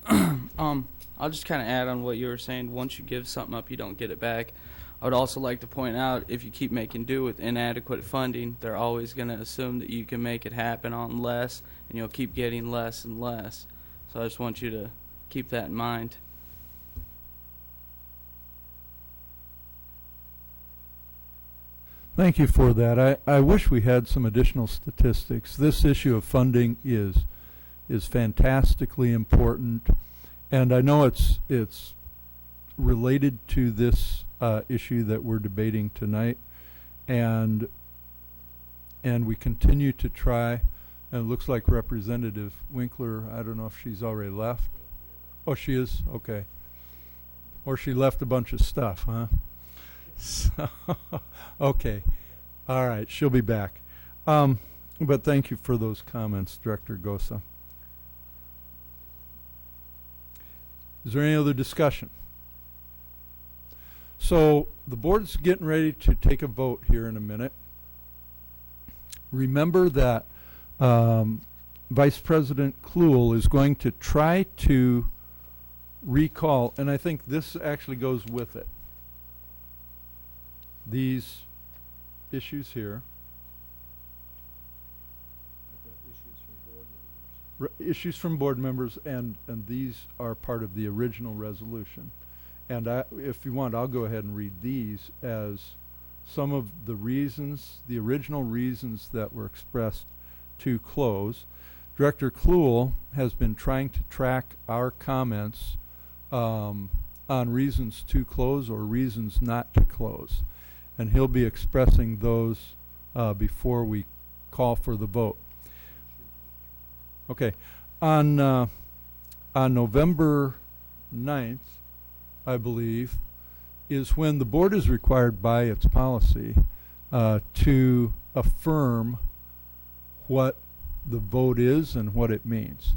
I'll just kind of add on what you were saying. Once you give something up, you don't get it back. I would also like to point out, if you keep making do with inadequate funding, they're always going to assume that you can make it happen on less, and you'll keep getting less and less. So I just want you to keep that in mind. Thank you for that. I wish we had some additional statistics. This issue of funding is fantastically important, and I know it's related to this issue that we're debating tonight, and we continue to try. And it looks like Representative Winkler, I don't know if she's already left. Oh, she is? Okay. Or she left a bunch of stuff, huh? So, okay. All right, she'll be back. But thank you for those comments, Director Gosa. Is there any other discussion? So the board's getting ready to take a vote here in a minute. Remember that Vice President Kluhl is going to try to recall, and I think this actually goes with it, these issues here. Issues from board members, and these are part of the original resolution. And if you want, I'll go ahead and read these as some of the reasons, the original reasons that were expressed to close. Director Kluhl has been trying to track our comments on reasons to close or reasons not to close. And he'll be expressing those before we call for the vote. Okay. On November 9th, I believe, is when the board is required by its policy to affirm what the vote is and what it means.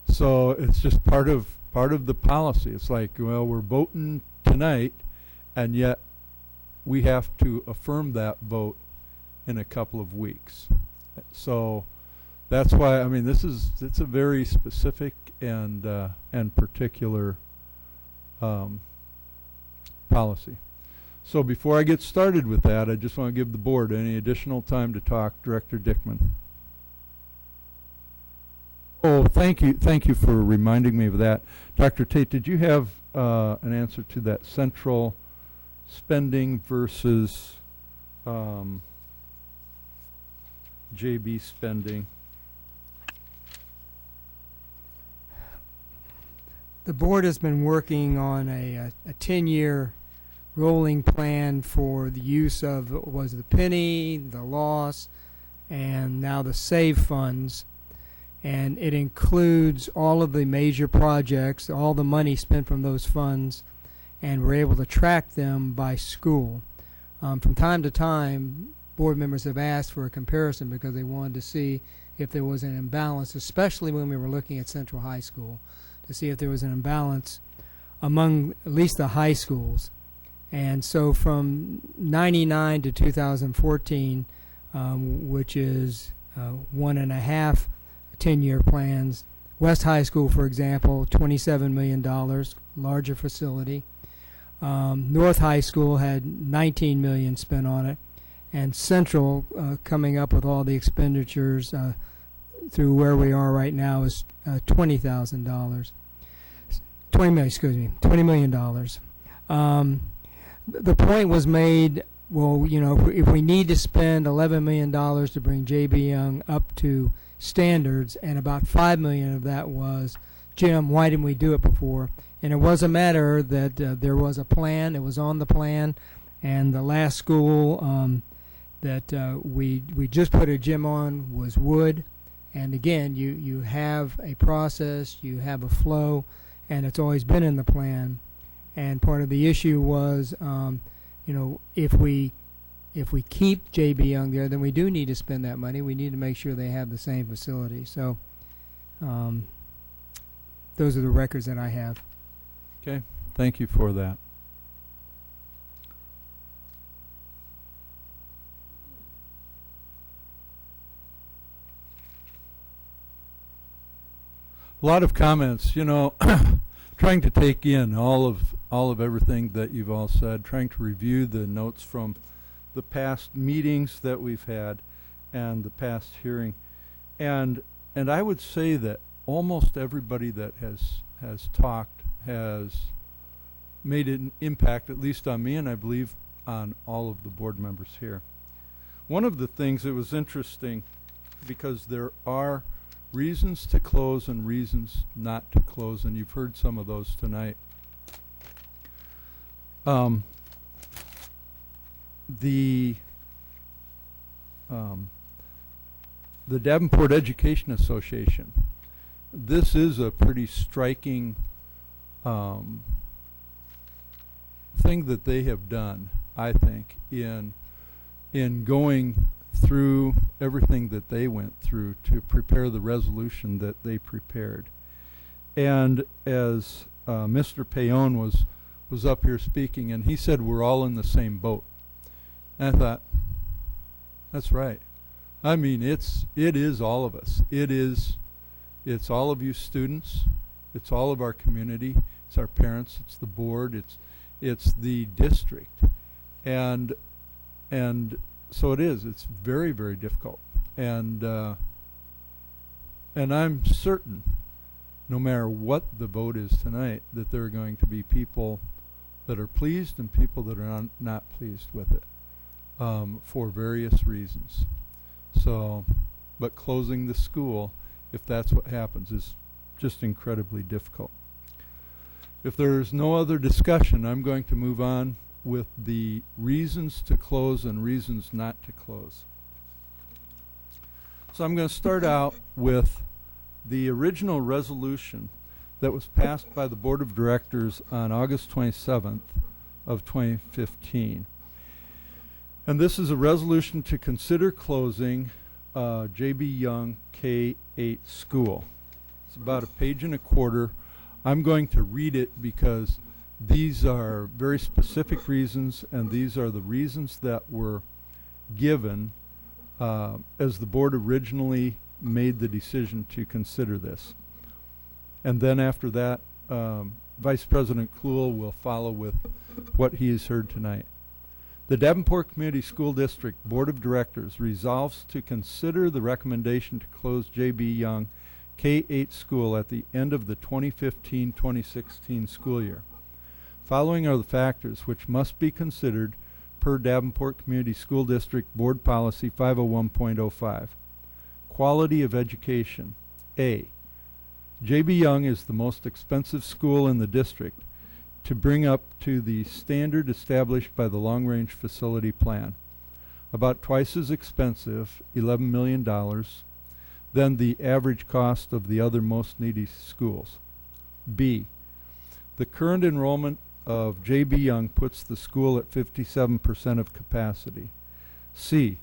So it's just part of the policy. It's like, well, we're voting tonight, and yet we have to affirm that vote in a couple of weeks. So that's why, I mean, it's a very specific and particular policy. So before I get started with that, I just want to give the board any additional time to talk. Director Dickman. Oh, thank you for reminding me of that. Dr. Tate, did you have an answer to that central spending versus JB spending? The board has been working on a 10-year rolling plan for the use of was the penny, the loss, and now the save funds. And it includes all of the major projects, all the money spent from those funds, and we're able to track them by school. From time to time, board members have asked for a comparison because they wanted to see if there was an imbalance, especially when we were looking at Central High School, to see if there was an imbalance among at least the high schools. And so from 99 to 2014, which is 1.5 10-year plans, West High School, for example, $27 million, larger facility. North High School had $19 million spent on it, and Central, coming up with all the expenditures through where we are right now, is $20 million. The point was made, well, you know, if we need to spend $11 million to bring J.B. Young up to standards, and about $5 million of that was, Jim, why didn't we do it before? And it was a matter that there was a plan, it was on the plan, and the last school that we just put a gym on was Wood. And again, you have a process, you have a flow, and it's always been in the plan. And part of the issue was, you know, if we keep J.B. Young there, then we do need to spend that money. We need to make sure they have the same facility. So those are the records that I have. Okay, thank you for that. A lot of comments, you know, trying to take in all of everything that you've all said, trying to review the notes from the past meetings that we've had and the past hearing. And I would say that almost everybody that has talked has made an impact, at least on me, and I believe on all of the board members here. One of the things that was interesting, because there are reasons to close and reasons not to close, and you've heard some of those tonight. The Davenport Education Association, this is a pretty striking thing that they have done, I think, in going through everything that they went through to prepare the resolution that they prepared. And as Mr. Payon was up here speaking, and he said we're all in the same boat. And I thought, that's right. I mean, it is all of us. It's all of you students. It's all of our community. It's our parents. It's the board. It's the district. And so it is. It's very, very difficult. And I'm certain, no matter what the vote is tonight, that there are going to be people that are pleased and people that are not pleased with it, for various reasons. So, but closing the school, if that's what happens, is just incredibly difficult. If there's no other discussion, I'm going to move on with the reasons to close and reasons not to close. So I'm going to start out with the original resolution that was passed by the Board of Directors on August 27th of 2015. And this is a resolution to consider closing J.B. Young K-8 school. It's about 1.25 pages. I'm going to read it because these are very specific reasons, and these are the reasons that were given as the board originally made the decision to consider this. And then after that, Vice President Kluhl will follow with what he has heard tonight. The Davenport Community School District Board of Directors resolves to consider the recommendation to close J.B. Young K-8 school at the end of the 2015-2016 school year. Following are the factors which must be considered per Davenport Community School District Board Policy 501.05. Quality of education. A. J.B. Young is the most expensive school in the district to bring up to the standard established by the long-range facility plan, about twice as expensive, $11 million, than the average cost of the other most needy schools. B, the current enrollment of J.B. Young puts the school at 57% of capacity. C,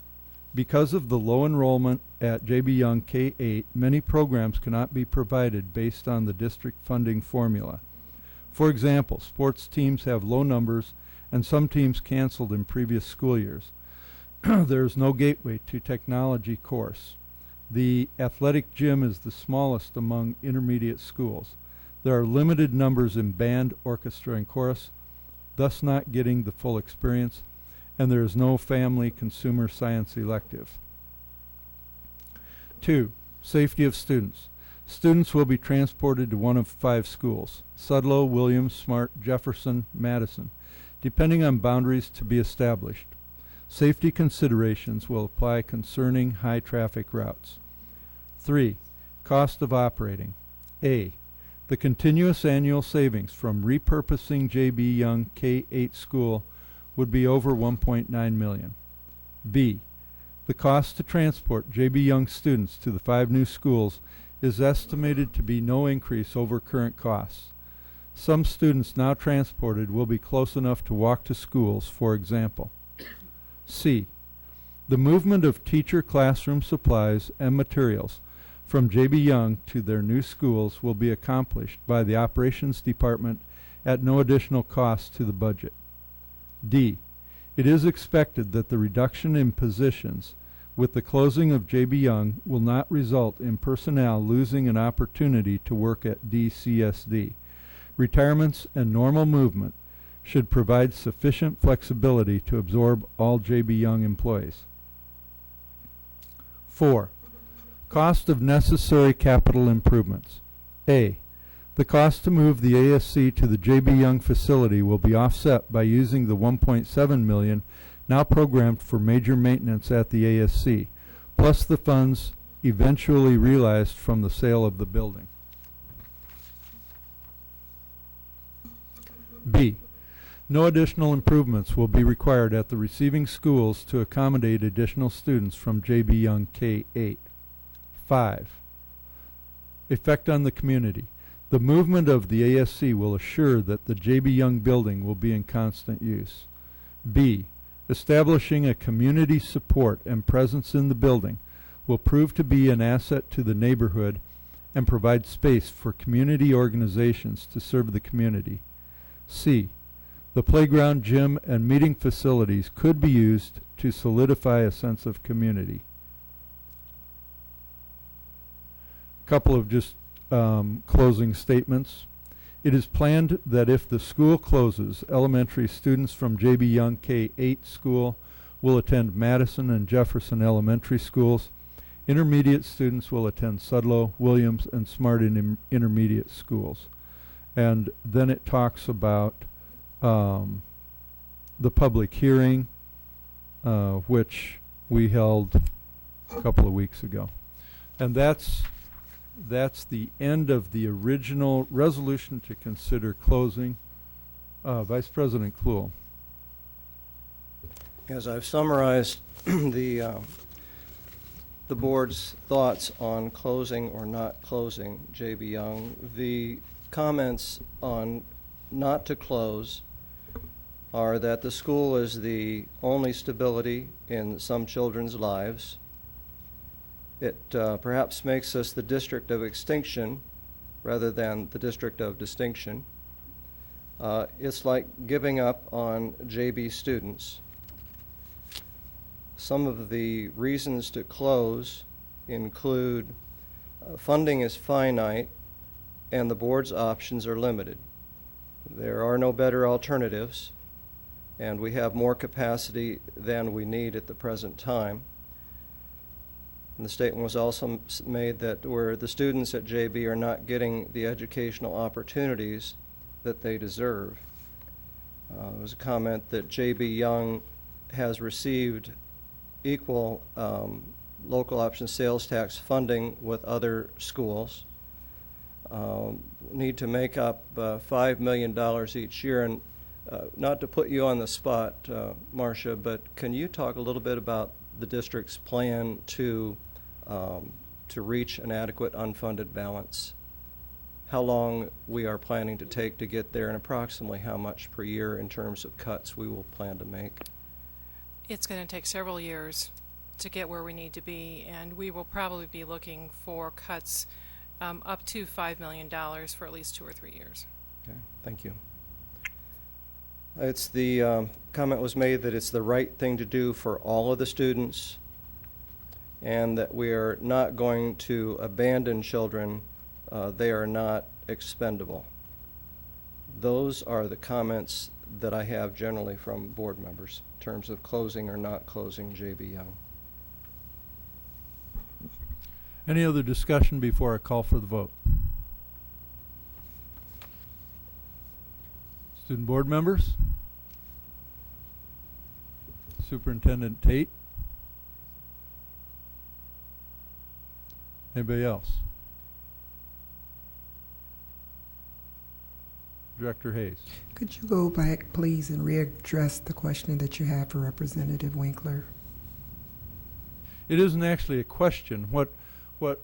because of the low enrollment at J.B. Young K-8, many programs cannot be provided based on the district funding formula. For example, sports teams have low numbers and some teams canceled in previous school years. There is no gateway to technology course. The athletic gym is the smallest among intermediate schools. There are limited numbers in band, orchestra, and chorus, thus not getting the full experience, and there is no family consumer science elective. 2, safety of students. Students will be transported to one of 5 schools: Sudlow, Williams, Smart, Jefferson, Madison, depending on boundaries to be established. Safety considerations will apply concerning high traffic routes. 3, cost of operating. A, the continuous annual savings from repurposing J.B. Young K-8 school would be over $1.9 million. B, the cost to transport J.B. Young students to the 5 new schools is estimated to be no increase over current costs. Some students now transported will be close enough to walk to schools, for example. C, the movement of teacher classroom supplies and materials from J.B. Young to their new schools will be accomplished by the operations department at no additional cost to the budget. D, it is expected that the reduction in positions with the closing of J.B. Young will not result in personnel losing an opportunity to work at DCSD. Retirements and normal movement should provide sufficient flexibility to absorb all J.B. Young employees. 4, cost of necessary capital improvements. A, the cost to move the ASC to the J.B. Young facility will be offset by using the $1.7 million now programmed for major maintenance at the ASC, plus the funds eventually realized from the sale of the building. B, no additional improvements will be required at the receiving schools to accommodate additional students from J.B. Young K-8. 5, effect on the community. The movement of the ASC will assure that the J.B. Young building will be in constant use. B, establishing a community support and presence in the building will prove to be an asset to the neighborhood and provide space for community organizations to serve the community. C, the playground, gym, and meeting facilities could be used to solidify a sense of community. Couple of just closing statements. It is planned that if the school closes, elementary students from J.B. Young K-8 school will attend Madison and Jefferson elementary schools. Intermediate students will attend Sudlow, Williams, and Smart intermediate schools. And then it talks about the public hearing, which we held a couple of weeks ago. And that's the end of the original resolution to consider closing. Vice President Kluhl. As I've summarized the board's thoughts on closing or not closing J.B. Young, the comments on not to close are that the school is the only stability in some children's lives. It perhaps makes us the district of extinction rather than the district of distinction. It's like giving up on JB students. Some of the reasons to close include funding is finite and the board's options are limited. There are no better alternatives, and we have more capacity than we need at the present time. And the statement was also made that where the students at JB are not getting the educational opportunities that they deserve. There was a comment that JB Young has received equal local option sales tax funding with other schools. need to make up $5 million each year. And not to put you on the spot, Marcia, but can you talk a little bit about the district's plan to reach an adequate unfunded balance? How long we are planning to take to get there, and approximately how much per year in terms of cuts we will plan to make? It's going to take several years to get where we need to be, and we will probably be looking for cuts up to $5 million for at least 2 or 3 years. Okay, thank you. It's the comment was made that it's the right thing to do for all of the students, and that we are not going to abandon children. They are not expendable. Those are the comments that I have generally from board members in terms of closing or not closing J.B. Young. Any other discussion before I call for the vote? Student board members? Superintendent Tate? Anybody else? Director Hayes. Could you go back, please, and readdress the question that you have for Representative Winkler? It isn't actually a question. What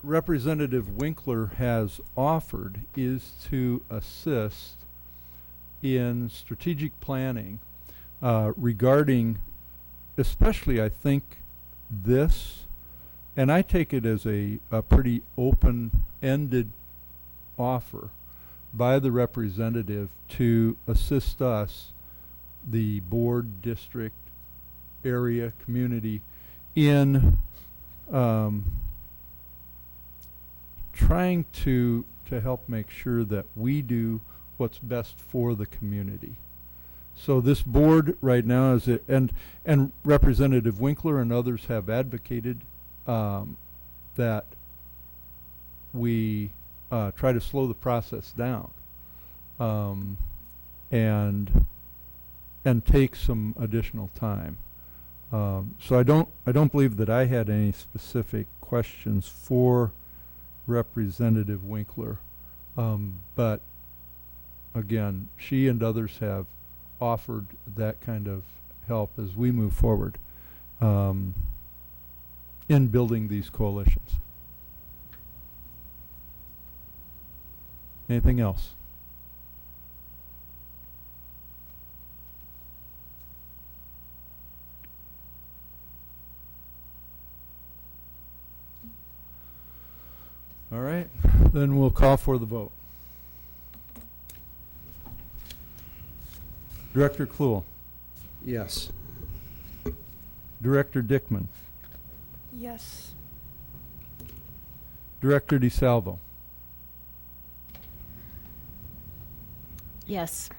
Representative Winkler has offered is to assist in strategic planning regarding, especially I think this, and I take it as a pretty open-ended offer by the representative to assist us, the board, district, area, community, in trying to help make sure that we do what's best for the community. So this board right now is and Representative Winkler and others have advocated that we try to slow the process down and take some additional time. So I don't believe that I had any specific questions for Representative Winkler, but again, she and others have offered that kind of help as we move forward in building these coalitions. Anything else? All right, then we'll call for the vote. Director Kluhl. Yes. Director Dickman. Yes. Director DeSalvo. Yes.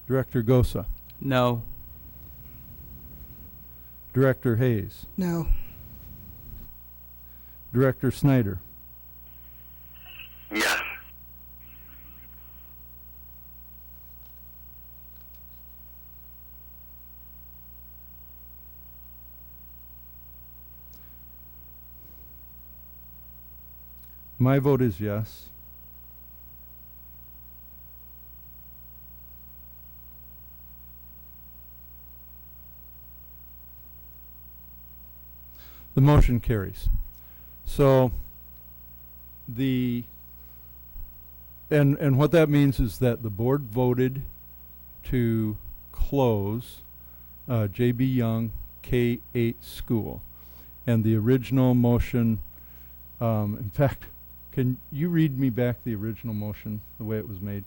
Director Gosa. No. Director Hayes. No. Director Snyder. Yes. My vote is yes. The motion carries. So and what that means is that the board voted to close J.B. Young K-8 school. And the original motion, in fact, can you read me back the original motion, the way it was made?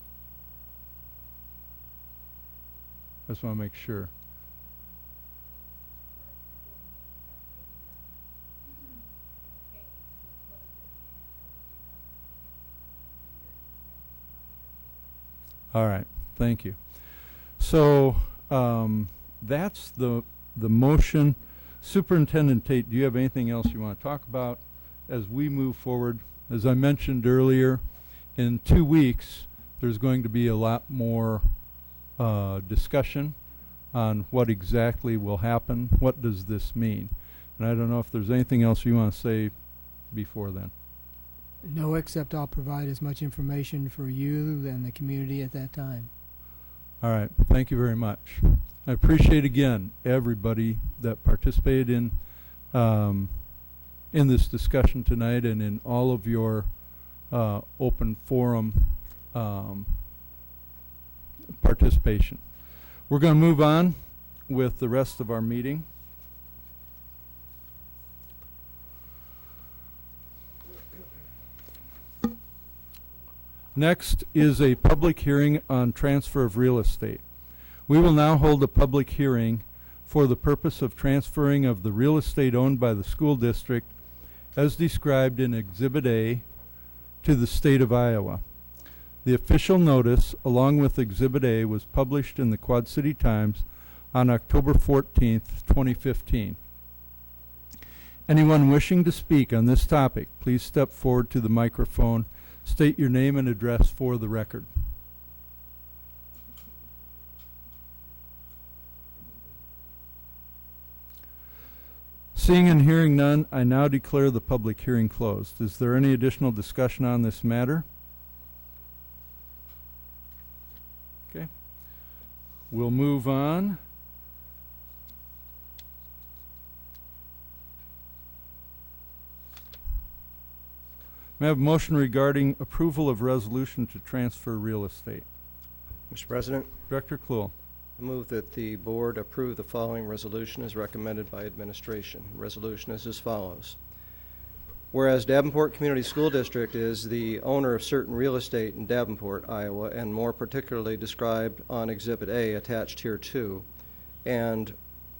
I just want to make sure. All right, thank you. So that's the motion. Superintendent Tate, do you have anything else you want to talk about as we move forward? As I mentioned earlier, in 2 weeks, there's going to be a lot more discussion on what exactly will happen. What does this mean? And I don't know if there's anything else you want to say before then. No, except I'll provide as much information for you and the community at that time. All right, thank you very much. I appreciate again everybody that participated in this discussion tonight and in all of your open forum participation. We're going to move on with the rest of our meeting. Next is a public hearing on transfer of real estate. We will now hold a public hearing for the purpose of transferring of the real estate owned by the school district as described in Exhibit A to the state of Iowa. The official notice, along with Exhibit A, was published in the Quad City Times on October 14th, 2015. Anyone wishing to speak on this topic, please step forward to the microphone. State your name and address for the record. Seeing and hearing none, I now declare the public hearing closed. Is there any additional discussion on this matter? Okay. We'll move on. May I have a motion regarding approval of resolution to transfer real estate? Mr. President, Director Kluhl. I move that the board approve the following resolution as recommended by administration. The resolution is as follows. Whereas Davenport Community School District is the owner of certain real estate in Davenport, Iowa, and more particularly described on Exhibit A attached here too, and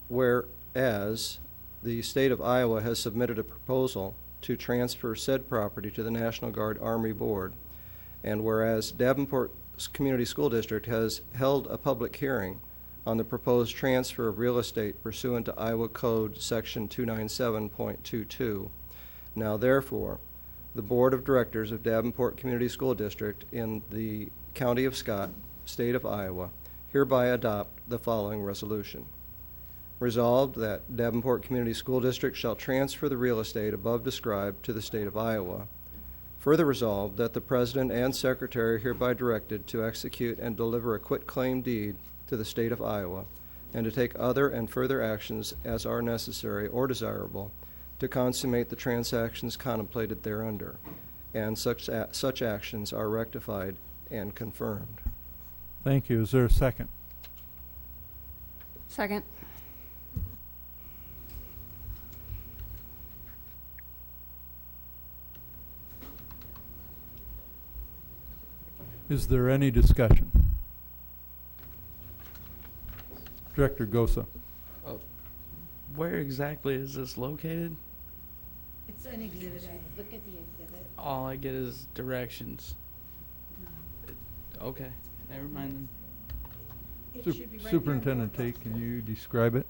whereas the state of Iowa has submitted a proposal to transfer said property to the National Guard Army Board, and whereas Davenport Community School District has held a public hearing on the proposed transfer of real estate pursuant to Iowa Code Section 297.22. Now therefore, the Board of Directors of Davenport Community School District in the County of Scott, State of Iowa, hereby adopt the following resolution. Resolved that Davenport Community School District shall transfer the real estate above described to the state of Iowa. Further resolved that the President and Secretary are hereby directed to execute and deliver a quitclaim deed to the state of Iowa and to take other and further actions as are necessary or desirable to consummate the transactions contemplated thereunder, and such actions are rectified and confirmed. Thank you. Is there a second? Second. Is there any discussion? Director Gosa. Where exactly is this located? It's an exhibit. Look at the exhibit. All I get is directions. Okay, never mind then. Superintendent Tate, can you describe it?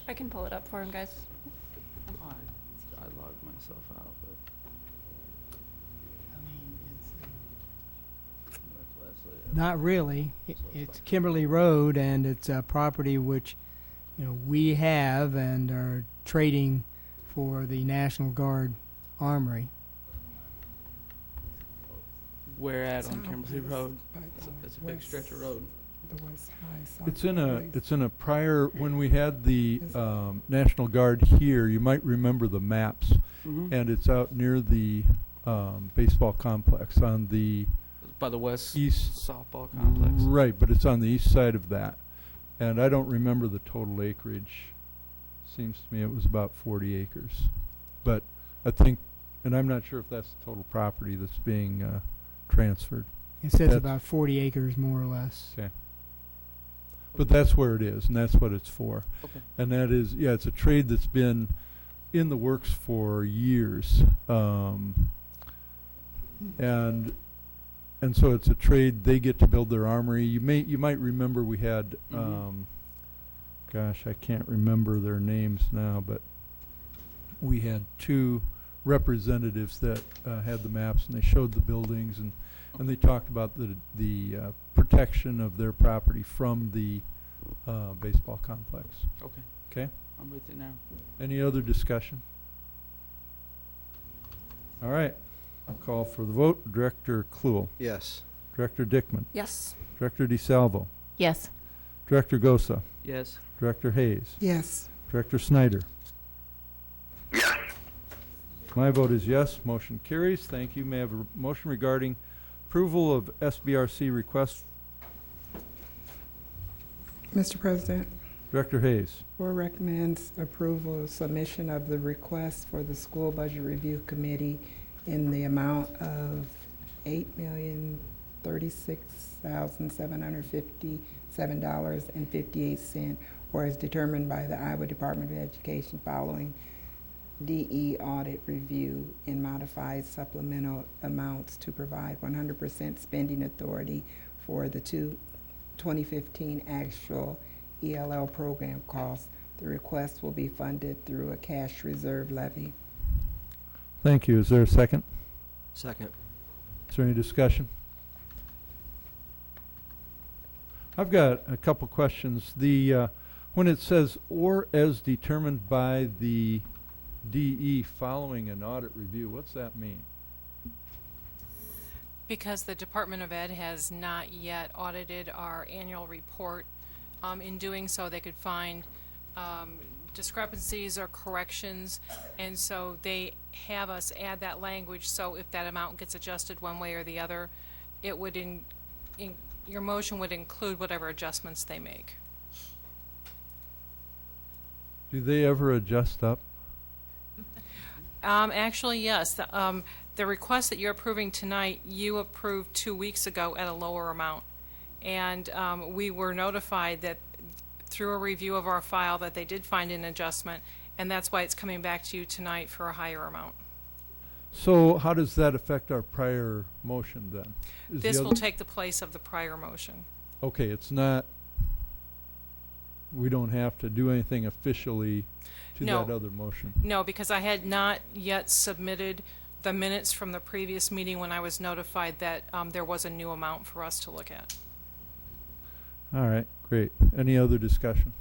I can pull it up for him, guys. I logged myself out, but. Not really. It's Kimberly Road, and it's a property which, we have and are trading for the National Guard Armory. Where at on Kimberly Road? That's a big stretch of road. The West High. It's in a prior, when we had the National Guard here, you might remember the maps, and it's out near the baseball complex on the By the West east softball complex. Right, but it's on the east side of that. And I don't remember the total acreage. Seems to me it was about 40 acres. But I think, and I'm not sure if that's the total property that's being transferred. It says That's- about 40 acres, more or less. Okay. But that's where it is, and that's what it's for. Okay. And that is, yeah, it's a trade that's been in the works for years. And so it's a trade. They get to build their armory. You might remember we had, gosh, I can't remember their names now, but we had two representatives that had the maps, and they showed the buildings, and they talked about the protection of their property from the baseball complex. Okay. Okay. I'm with you now. Any other discussion? All right. I'll call for the vote. Director Kluel. Yes. Director Dickman. Yes. Director DeSalvo. Yes. Director Gosa. Yes. Director Hayes. Yes. Director Snyder. Yes. My vote is yes. Motion carries. Thank you. May I have a motion regarding approval of SBRC request? Mr. President, Director Hayes. board recommends approval of submission of the request for the School Budget Review Committee in the amount of $8,036,757.58, or as determined by the Iowa Department of Education following DE audit review in modified supplemental amounts to provide 100% spending authority for the 2015 actual ELL program costs. The request will be funded through a cash reserve levy. Thank you. Is there a second? Second. Is there any discussion? I've got a couple questions. The when it says or as determined by the DE following an audit review, what's that mean? Because the Department of Ed has not yet audited our annual report. In doing so, they could find discrepancies or corrections, and so they have us add that language, so if that amount gets adjusted one way or the other, it would your motion would include whatever adjustments they make. Do they ever adjust up? Actually, yes. The request that you're approving tonight, you approved 2 weeks ago at a lower amount. And we were notified that through a review of our file that they did find an adjustment, and that's why it's coming back to you tonight for a higher amount. So how does that affect our prior motion then? Is This the will other- take the place of the prior motion. Okay, it's not, we don't have to do anything officially to No. that other motion. No, because I had not yet submitted the minutes from the previous meeting when I was notified that there was a new amount for us to look at. All right, great. Any other discussion?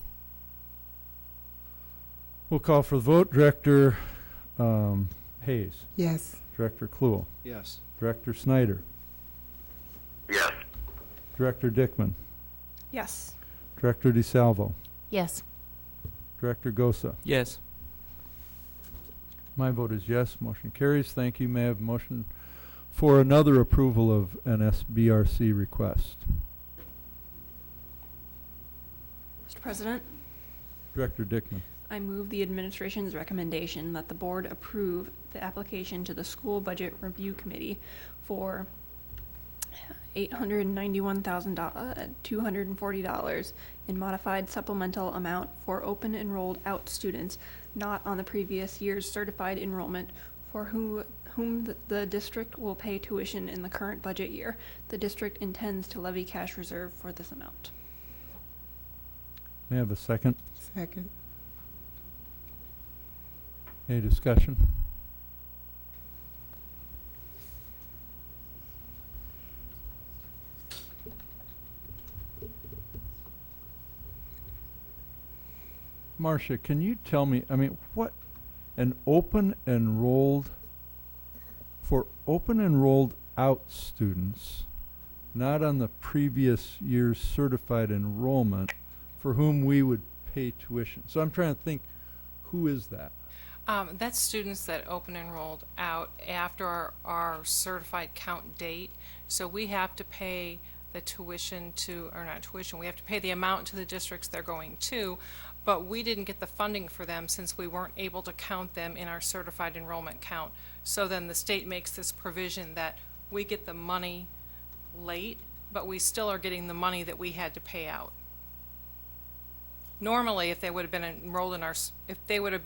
We'll call for the vote. Director Hayes. Yes. Director Kluel. Yes. Director Snyder. Yes. Director Dickman. Yes. Director DeSalvo. Yes. Director Gosa. Yes. My vote is yes. Motion carries. Thank you. May I have a motion for another approval of an SBRC request? Mr. President, Director Dickman. I move the administration's recommendation that the board approve the application to the School Budget Review Committee for $891,240 in modified supplemental amount for open enrolled out students not on the previous year's certified enrollment for whom the district will pay tuition in the current budget year. The district intends to levy cash reserve for this amount. May I have a second? Second. Any discussion? Marcia, can you tell me, I mean, what an open enrolled, for open enrolled out students, not on the previous year's certified enrollment, for whom we would pay tuition. So I'm trying to think, who is that? That's students that open enrolled out after our certified count date. So we have to pay the tuition to, or not tuition, we have to pay the amount to the districts they're going to, but we didn't get the funding for them since we weren't able to count them in our certified enrollment count. So then the state makes this provision that we get the money late, but we still are getting the money that we had to pay out. Normally, if they would have been enrolled in our, if it would have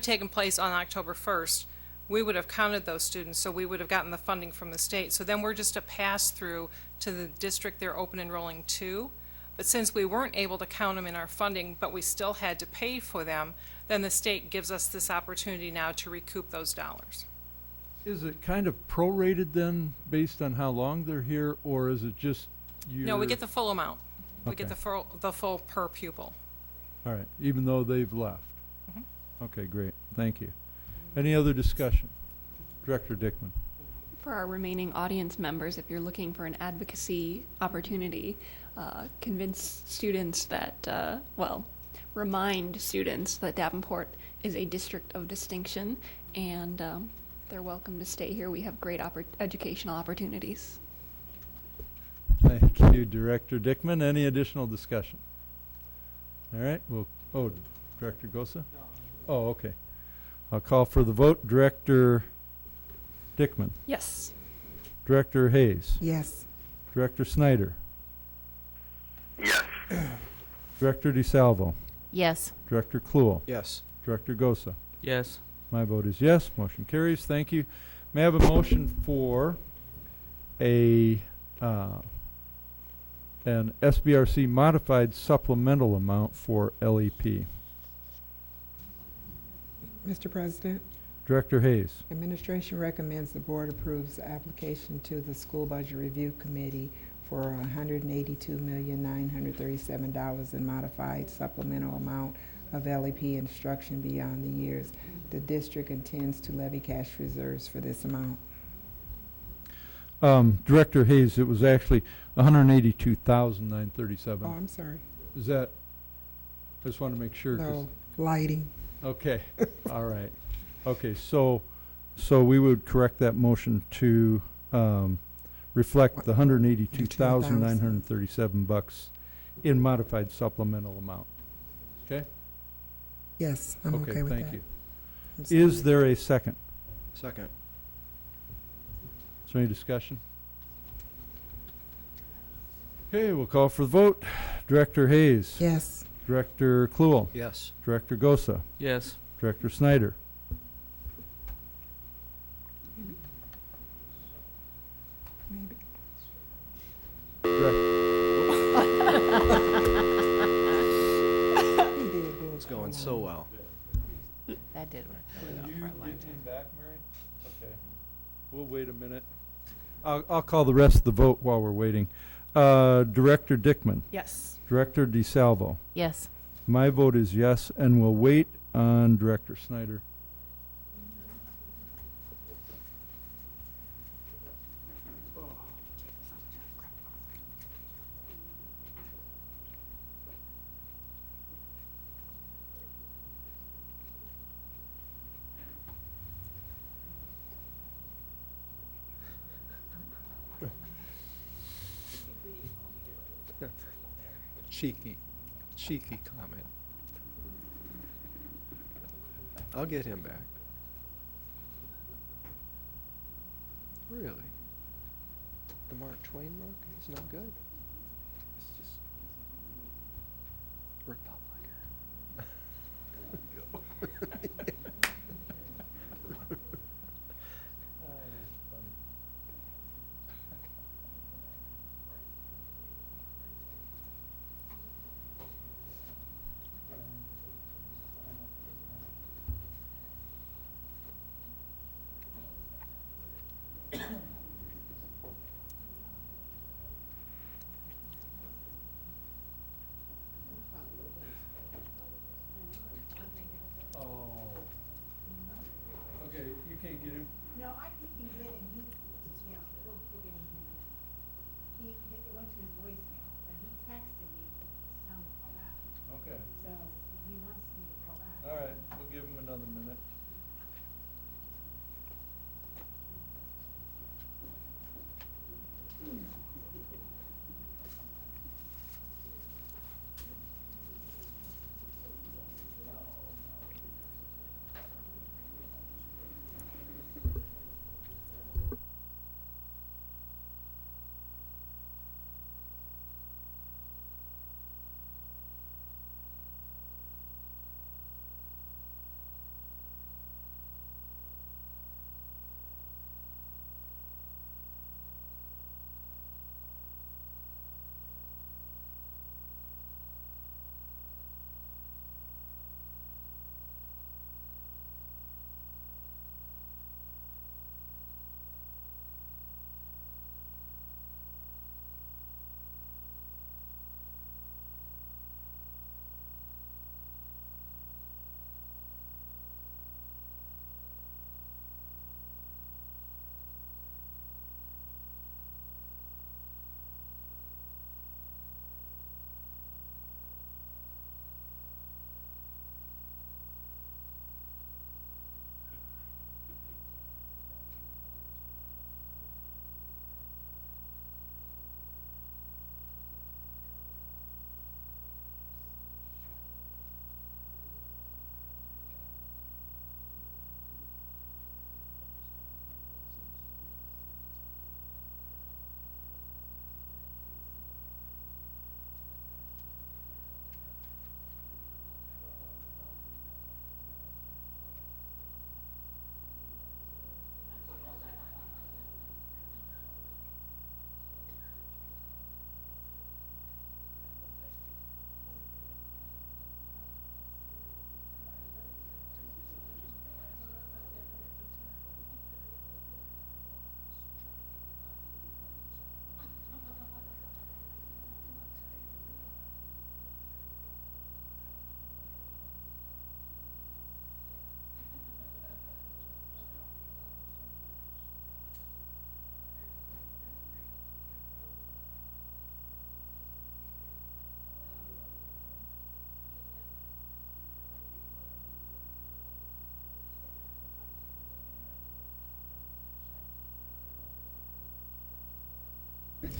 taken place on October 1st, we would have counted those students, so we would have gotten the funding from the state. So then we're just a pass-through to the district they're open enrolling to. But since we weren't able to count them in our funding, but we still had to pay for them, then the state gives us this opportunity now to recoup those dollars. Is it kind of prorated then, based on how long they're here, or is it just No, we get the full amount. We Okay. get the full per pupil. All right, even though they've left? Mhm. Okay, great. Thank you. Any other discussion? Director Dickman. For our remaining audience members, if you're looking for an advocacy opportunity, convince students that, remind students that Davenport is a district of distinction, and they're welcome to stay here. We have great educational opportunities. Thank you, Director Dickman. Any additional discussion? All right, Director Gosa? Oh, okay. I'll call for the vote. Director Dickman. Yes. Director Hayes. Yes. Director Snyder. Yes. Director DeSalvo. Yes. Director Kluhl. Yes. Director Gosa. Yes. My vote is yes. Motion carries. Thank you. May I have a motion for an SBRC modified supplemental amount for LEP? Mr. President, Director Hayes. administration recommends the board approves the application to the School Budget Review Committee for $182,937 in modified supplemental amount of LEP instruction beyond the years. The district intends to levy cash reserves for this amount. Director Hayes, it was actually $182,937. Oh, I'm sorry. Is that, I just want to make sure. 'Cause- No, lighting. Okay, all right. Okay, so we would correct that motion to reflect the $182,937 in modified supplemental amount. Okay? Yes, I'm okay with that. Thank you. I'm Is sorry. there a second? Second. Is there any discussion? Okay, we'll call for the vote. Director Hayes. Yes. Director Kluhl. Yes. Director Gosa. Yes. Director Snyder. Maybe. It's going so well. That did work. Can you get him back, Mary? Okay. We'll wait a minute. I'll call the rest of the vote while we're waiting. Director Dickman. Yes. Director DeSalvo. Yes. My vote is yes, and we'll wait on Director Snyder. Cheeky comment. I'll get him back. Really? The Mark Twain mark is not good? It's just Republican. Okay, you can't get him? No, I can get him. Yeah, we'll get him. It went to his voicemail, but he texted me to tell me to call back. Okay. So he wants me to call back. All right, we'll give him another minute.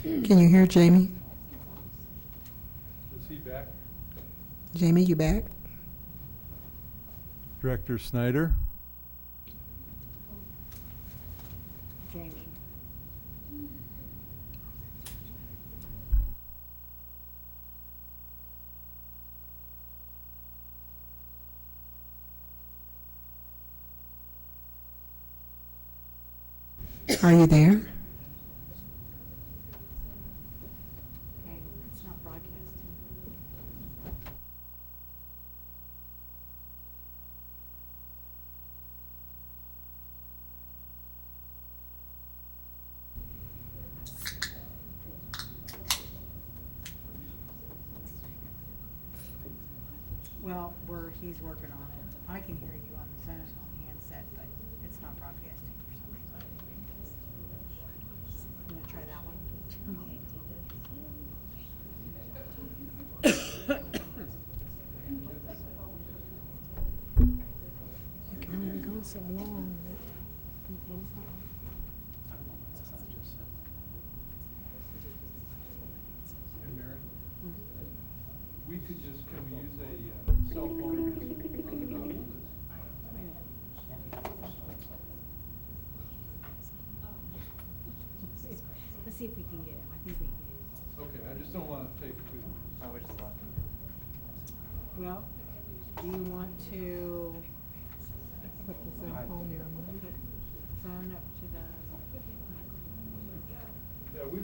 Can you hear Jamie? Is he back? Jamie, you back? Director Snyder? Jamie. Are you there? Okay, it's not broadcasting. Well, he's working on it. I can hear you on the phone on the handset, but it's not broadcasting for some reason. You wanna try that one? So long. We could just, can we use a cell phone? Let's see if we can get him. I think we can. Okay, I just don't want to take too long. Well, do you want to put the cell phone there? Put phone up to the Yeah, we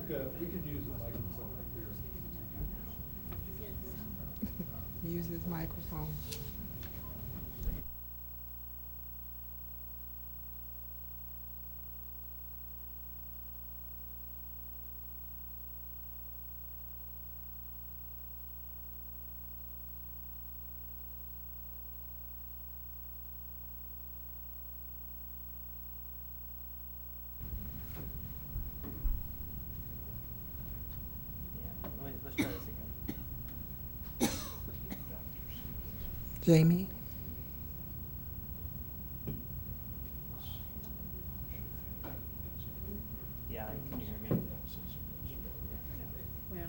can use the microphone up here. Use his microphone. Let's try this again. Jamie? Yeah, can you hear me? Well,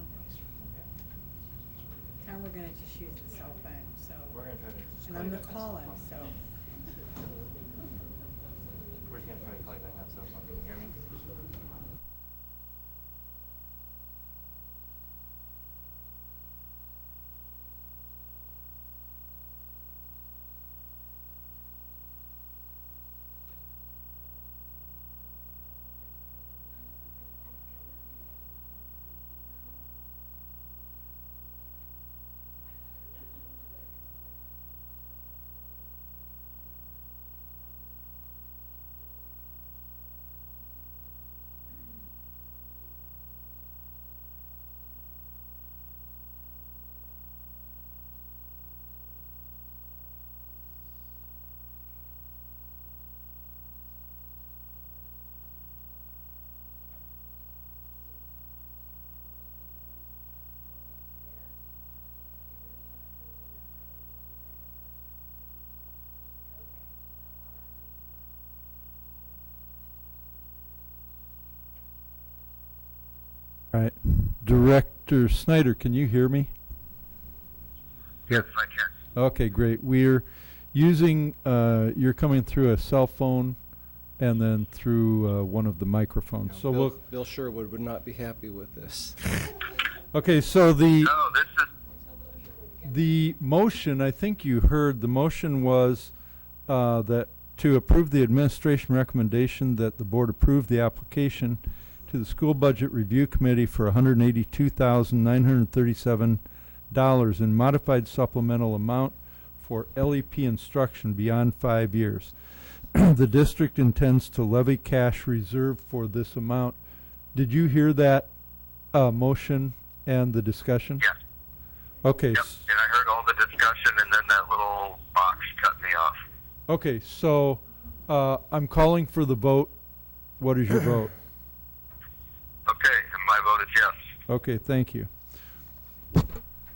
now we're gonna just use the cell phone, so. We're gonna try to just And call I'm you gonna back call on him, cell so. We're just gonna try to call you back on cell phone. Can you hear me? All right. Director Snyder, can you hear me? Yes, I can. Okay, great. We're using, you're coming through a cell phone and then through one of the microphones. So we'll, Bill Sherwood would not be happy with this. okay, so the, No, this is, the motion, I think you heard, the motion was that to approve the administration recommendation that the board approve the application to the School Budget Review Committee for $182,937 in modified supplemental amount for LEP instruction beyond 5 years. The district intends to levy cash reserve for this amount. Did you hear that motion and the discussion? yes. Okay. Yep, and I heard all the discussion, and then that little box cut me off. Okay, so I'm calling for the vote. What is your vote? Okay, and my vote is yes. Okay, thank you. May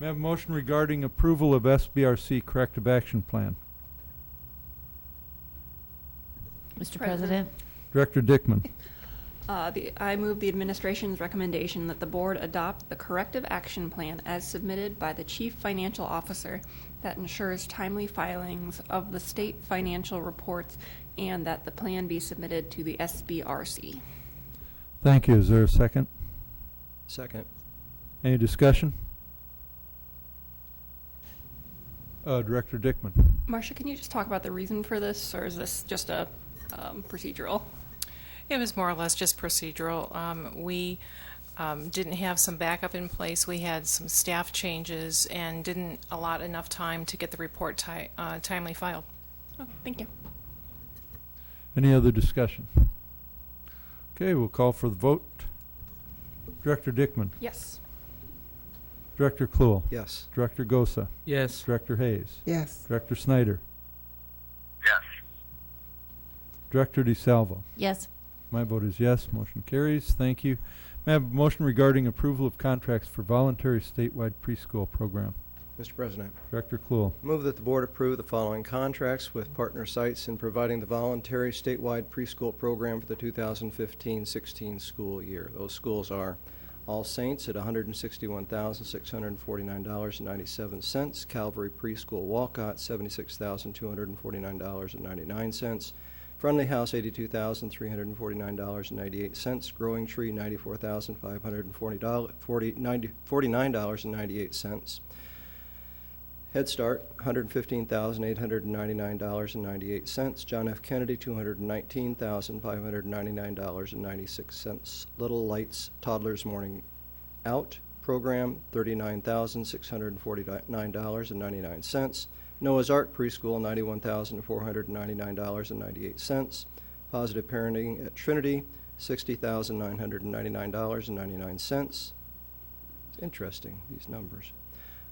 I have a motion regarding approval of SBRC corrective action plan? Mr. President, Director Dickman. I move the administration's recommendation that the board adopt the corrective action plan as submitted by the chief financial officer that ensures timely filings of the state financial reports and that the plan be submitted to the SBRC. Thank you. Is there a second? Second. Any discussion? Director Dickman. Marcia, can you just talk about the reason for this, or is this just a procedural? It was more or less just procedural. We didn't have some backup in place. We had some staff changes and didn't allot enough time to get the report timely filed. Oh, thank you. Any other discussion? Okay, we'll call for the vote. Director Dickman. Yes. Director Kluhl. Yes. Director Gosa. Yes. Director Hayes. Yes. Director Snyder. Yes. Director DeSalvo. Yes. My vote is yes. Motion carries. Thank you. May I have a motion regarding approval of contracts for voluntary statewide preschool program? Mr. President. Director Kluhl. Move that the board approve the following contracts with partner sites in providing the voluntary statewide preschool program for the 2015-16 school year. Those schools are All Saints at $161,649.97, Calvary Preschool Walcott $76,249.99, Friendly House $82,349.98, Growing Tree $94,549.98, Head Start, $115,899.98. John F. Kennedy, $219,599.96. Little Lights Toddlers Morning Out Program, $39,649.99. Noah's Ark Preschool, $91,499.98. Positive Parenting at Trinity, $60,999.99. It's interesting, these numbers.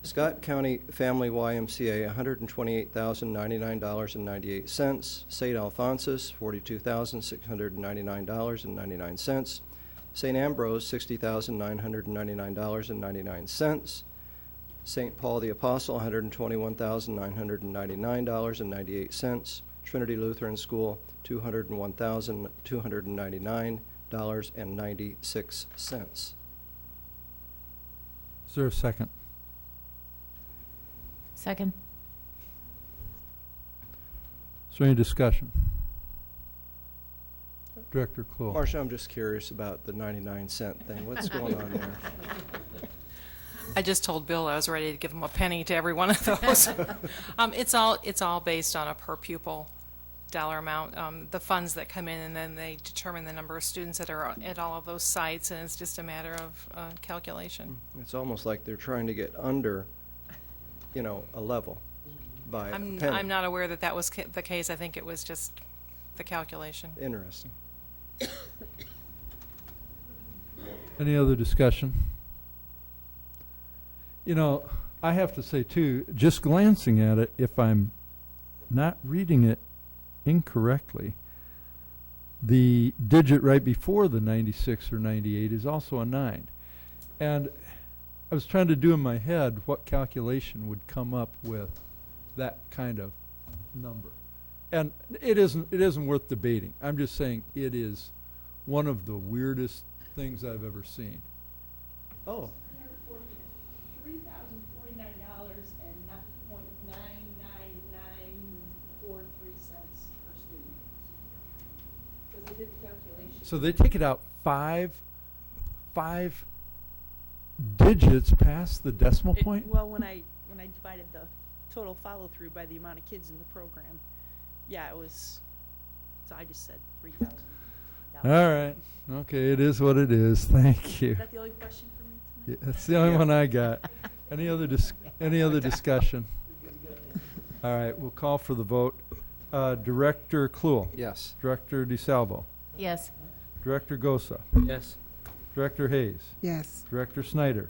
Scott County Family YMCA, $128,099.98. St. Alphonsus, $42,699.99. St. Ambrose, $60,999.99. St. Paul the Apostle, $121,999.98. Trinity Lutheran School, $201,299.96. Is there a second? Second. Is there any discussion? Director Kluhl. Marcia, I'm just curious about the 99-cent thing. What's going on there? I just told Bill I was ready to give him a penny to every one of those. It's all based on a per pupil dollar amount. The funds that come in, and then they determine the number of students that are at all of those sites, and it's just a matter of calculation. It's almost like they're trying to get under, a level by a penny. I'm not aware that was the case. I think it was just the calculation. Interesting. Any other discussion? I have to say too, just glancing at it, if I'm not reading it incorrectly, the digit right before the 96 or 98 is also a 9. And I was trying to do in my head what calculation would come up with that kind of number. And it isn't worth debating. I'm just saying it is one of the weirdest things I've ever seen. Oh. So they take it out five digits past the decimal point? Well, when I divided the total follow-through by the amount of kids in the program, yeah, it was, so I just said $3,000. All right. Okay, it is what it is. Thank you. Is that the only question for me tonight? Yeah, that's the only one I got. Any other discussion? All right, we'll call for the vote. Director Kluhl. Yes. Director DeSalvo. Yes. Director Gosa. Yes. Director Hayes. Yes. Director Snyder.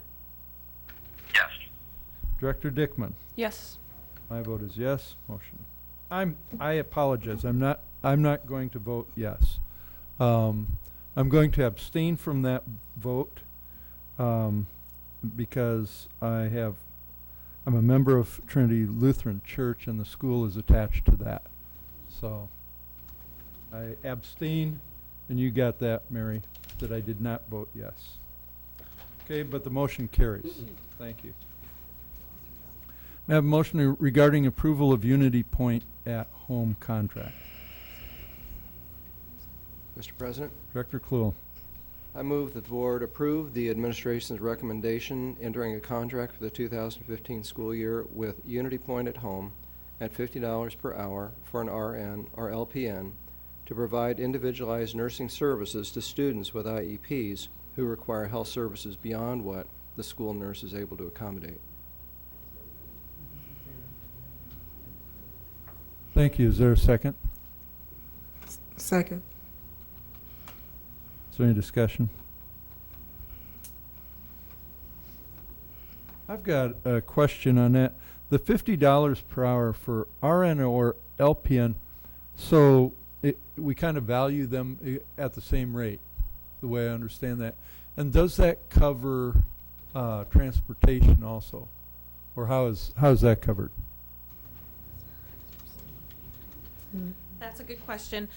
Yes. Director Dickman. Yes. My vote is yes. Motion. I apologize. I'm not going to vote yes. I'm going to abstain from that vote because I'm a member of Trinity Lutheran Church and the school is attached to that. So I abstain And you got that, Mary, that I did not vote yes. Okay, but the motion carries. Thank you. May I have a motion regarding approval of Unity Point at Home contract? Mr. President, Director Cluel. I move that the board approve the administration's recommendation entering a contract for the 2015 school year with Unity Point at Home at $50 per hour for an RN or LPN to provide individualized nursing services to students with IEPs who require health services beyond what the school nurse is able to accommodate. Thank you. Is there a second? Second. Is there any discussion? I've got a question on that. The $50 per hour for RN or LPN, so we kind of value them at the same rate, the way I understand that. And does that cover transportation also? Or how is that covered? That's a good question.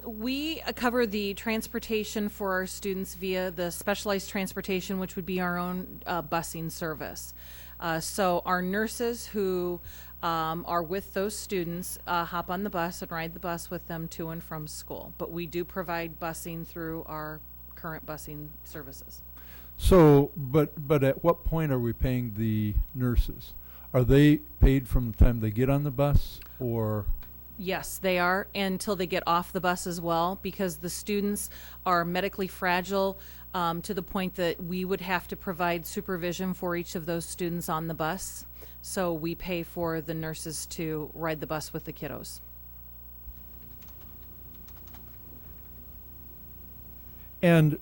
We cover the transportation for our students via the specialized transportation, which would be our own busing service. So our nurses who are with those students hop on the bus and ride the bus with them to and from school. But we do provide busing through our current busing services. So, but at what point are we paying the nurses? Are they paid from the time they get on the bus, or? Yes, they are, until they get off the bus as well, because the students are medically fragile to the point that we would have to provide supervision for each of those students on the bus. So we pay for the nurses to ride the bus with the kiddos. And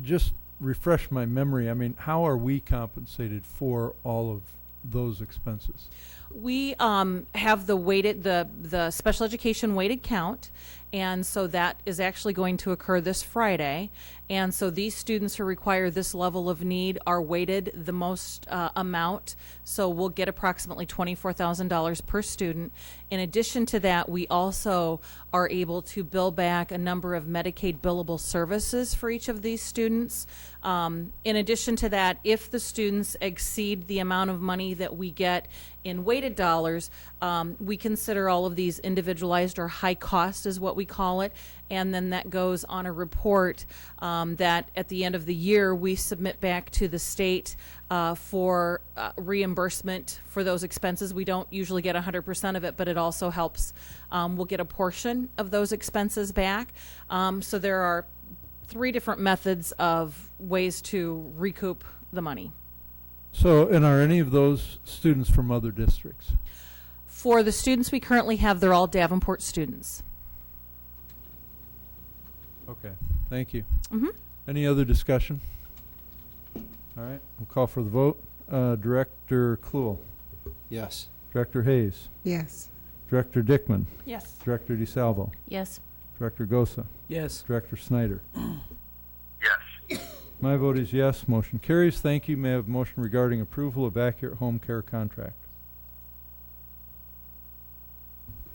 just refresh my memory, I mean, how are we compensated for all of those expenses? We have the special education weighted count, and so that is actually going to occur this Friday. And so these students who require this level of need are weighted the most amount, so we'll get approximately $24,000 per student. In addition to that, we also are able to bill back a number of Medicaid billable services for each of these students. In addition to that, if the students exceed the amount of money that we get in weighted dollars, we consider all of these individualized or high cost is what we call it, and then that goes on a report that at the end of the year we submit back to the state for reimbursement for those expenses. We don't usually get 100% of it, but it also helps. We'll get a portion of those expenses back. So there are 3 different methods of ways to recoup the money. So, and are any of those students from other districts? For the students we currently have, they're all Davenport students. Okay, thank you. Mm-hmm. Any other discussion? All right, we'll call for the vote. Director Cluel. Yes. Director Hayes. Yes. Director Dickman. Yes. Director DeSalvo. Yes. Director Gosa. Yes. Director Snyder. Yes. My vote is yes. Motion carries. Thank you. May I have a motion regarding approval of Accurate Home Care contract?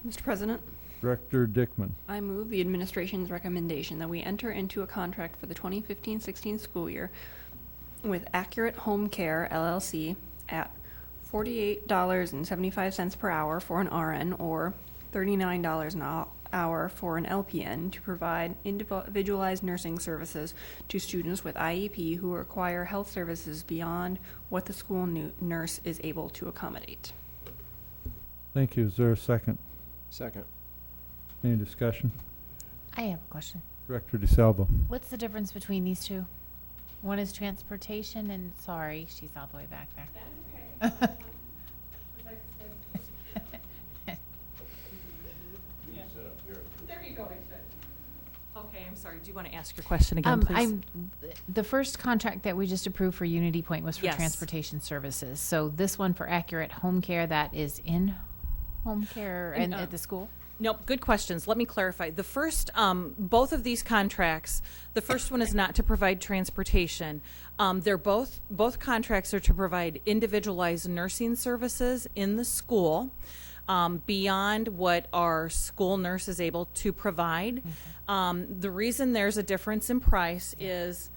Mr. President, Director Dickman. I move the administration's recommendation that we enter into a contract for the 2015-16 school year with Accurate Home Care, LLC, at $48.75 per hour for an RN or $39 an hour for an LPN to provide individualized nursing services to students with IEP who require health services beyond what the school nurse is able to accommodate. Thank you. Is there a second? Second. Any discussion? I have a question. Director DeSalvo. What's the difference between these two? One is transportation, and sorry, she's all the way back there. Okay, I'm sorry. Do you want to ask your question again, please? The first contract that we just approved for Unity Point was for Yes. transportation services. So this one for Accurate Home Care, that is in home care and at the school? Nope, good questions. Let me clarify. The first, both of these contracts, the first one is not to provide transportation. They're both contracts are to provide individualized nursing services in the school. beyond what our school nurse is able to provide. The reason there's a difference in price is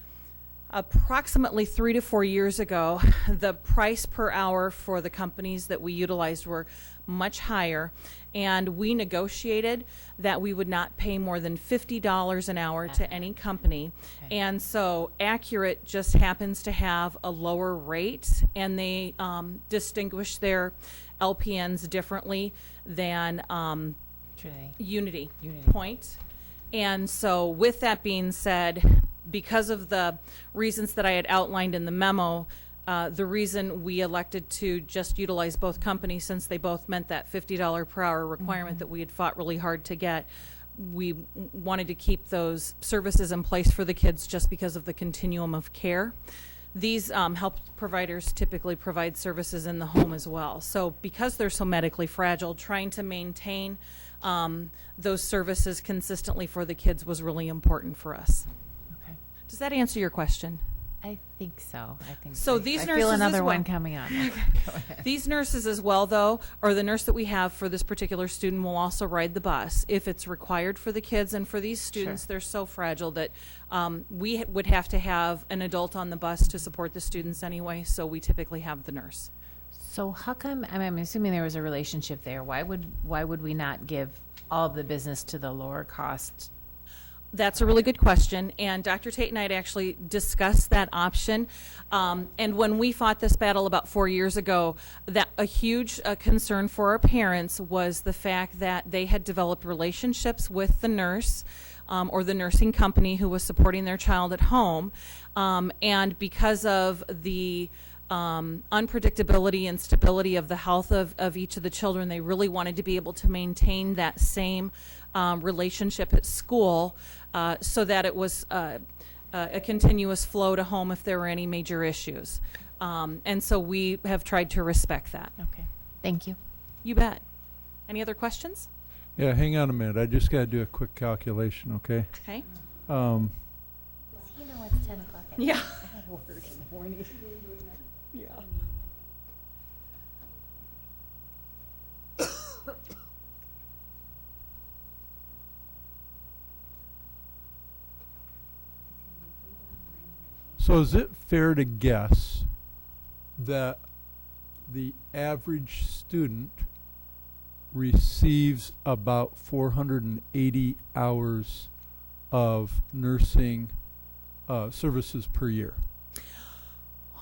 approximately 3 to 4 years ago, the price per hour for the companies that we utilized were much higher, and we negotiated that we would not pay more than $50 an hour to any company. And so Accurate just happens to have a lower rate, and they distinguish their LPNs differently than Unity Point. And so with that being said, because of the reasons that I had outlined in the memo, the reason we elected to just utilize both companies, since they both meant that $50 per hour requirement that we had fought really hard to get, we wanted to keep those services in place for the kids just because of the continuum of care. These health providers typically provide services in the home as well. So because they're so medically fragile, trying to maintain those services consistently for the kids was really important for us. Okay. Does that answer your question? I think so. So these I nurses feel another as well. one coming on. Go ahead. These nurses as well, though, or the nurse that we have for this particular student will also ride the bus if it's required for the kids. And for these students, they're so fragile that we would have to have an adult on the bus to support the students anyway, so we typically have the nurse. So how come, I'm assuming there was a relationship there. Why would we not give all of the business to the lower cost? That's a really good question, and Dr. Tate and I had actually discussed that option. And when we fought this battle about 4 years ago, that a huge concern for our parents was the fact that they had developed relationships with the nurse or the nursing company who was supporting their child at home, and because of the unpredictability and stability of the health of each of the children, they really wanted to be able to maintain that same relationship at school so that it was a continuous flow to home if there were any major issues. And so we have tried to respect that. Okay. Thank you. You bet. Any other questions? Yeah, hang on a minute. I just got to do a quick calculation, okay? Okay. Does he know it's 10 o'clock? Yeah. I had work in the morning. Yeah. So is it fair to guess that the average student receives about 480 hours of nursing services per year?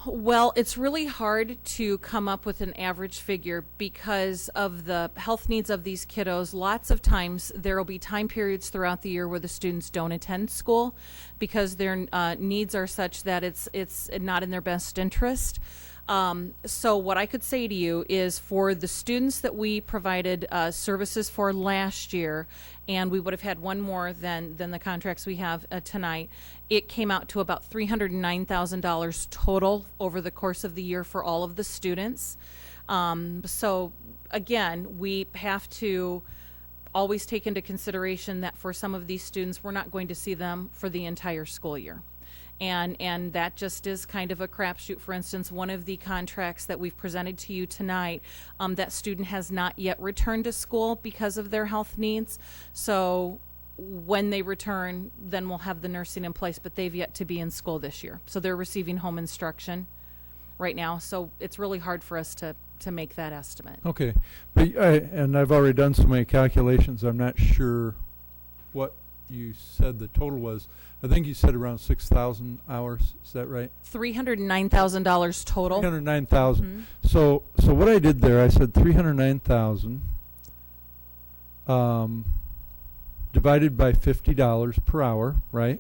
Well, it's really hard to come up with an average figure because of the health needs of these kiddos. Lots of times there will be time periods throughout the year where the students don't attend school because their needs are such that it's not in their best interest. So what I could say to you is for the students that we provided services for last year, and we would have had one more than the contracts we have tonight, it came out to about $309,000 total over the course of the year for all of the students. So again, we have to always take into consideration that for some of these students, we're not going to see them for the entire school year. And that just is kind of a crapshoot. For instance, one of the contracts that we've presented to you tonight, that student has not yet returned to school because of their health needs. So when they return, then we'll have the nursing in place, but they've yet to be in school this year. So they're receiving home instruction right now. So it's really hard for us to make that estimate. Okay, but and I've already done so many calculations, I'm not sure what you said the total was. I think you said around 6,000 hours. Is that right? $309,000 total. 309,000. So what I did there, I said 309,000 divided by $50 per hour, right?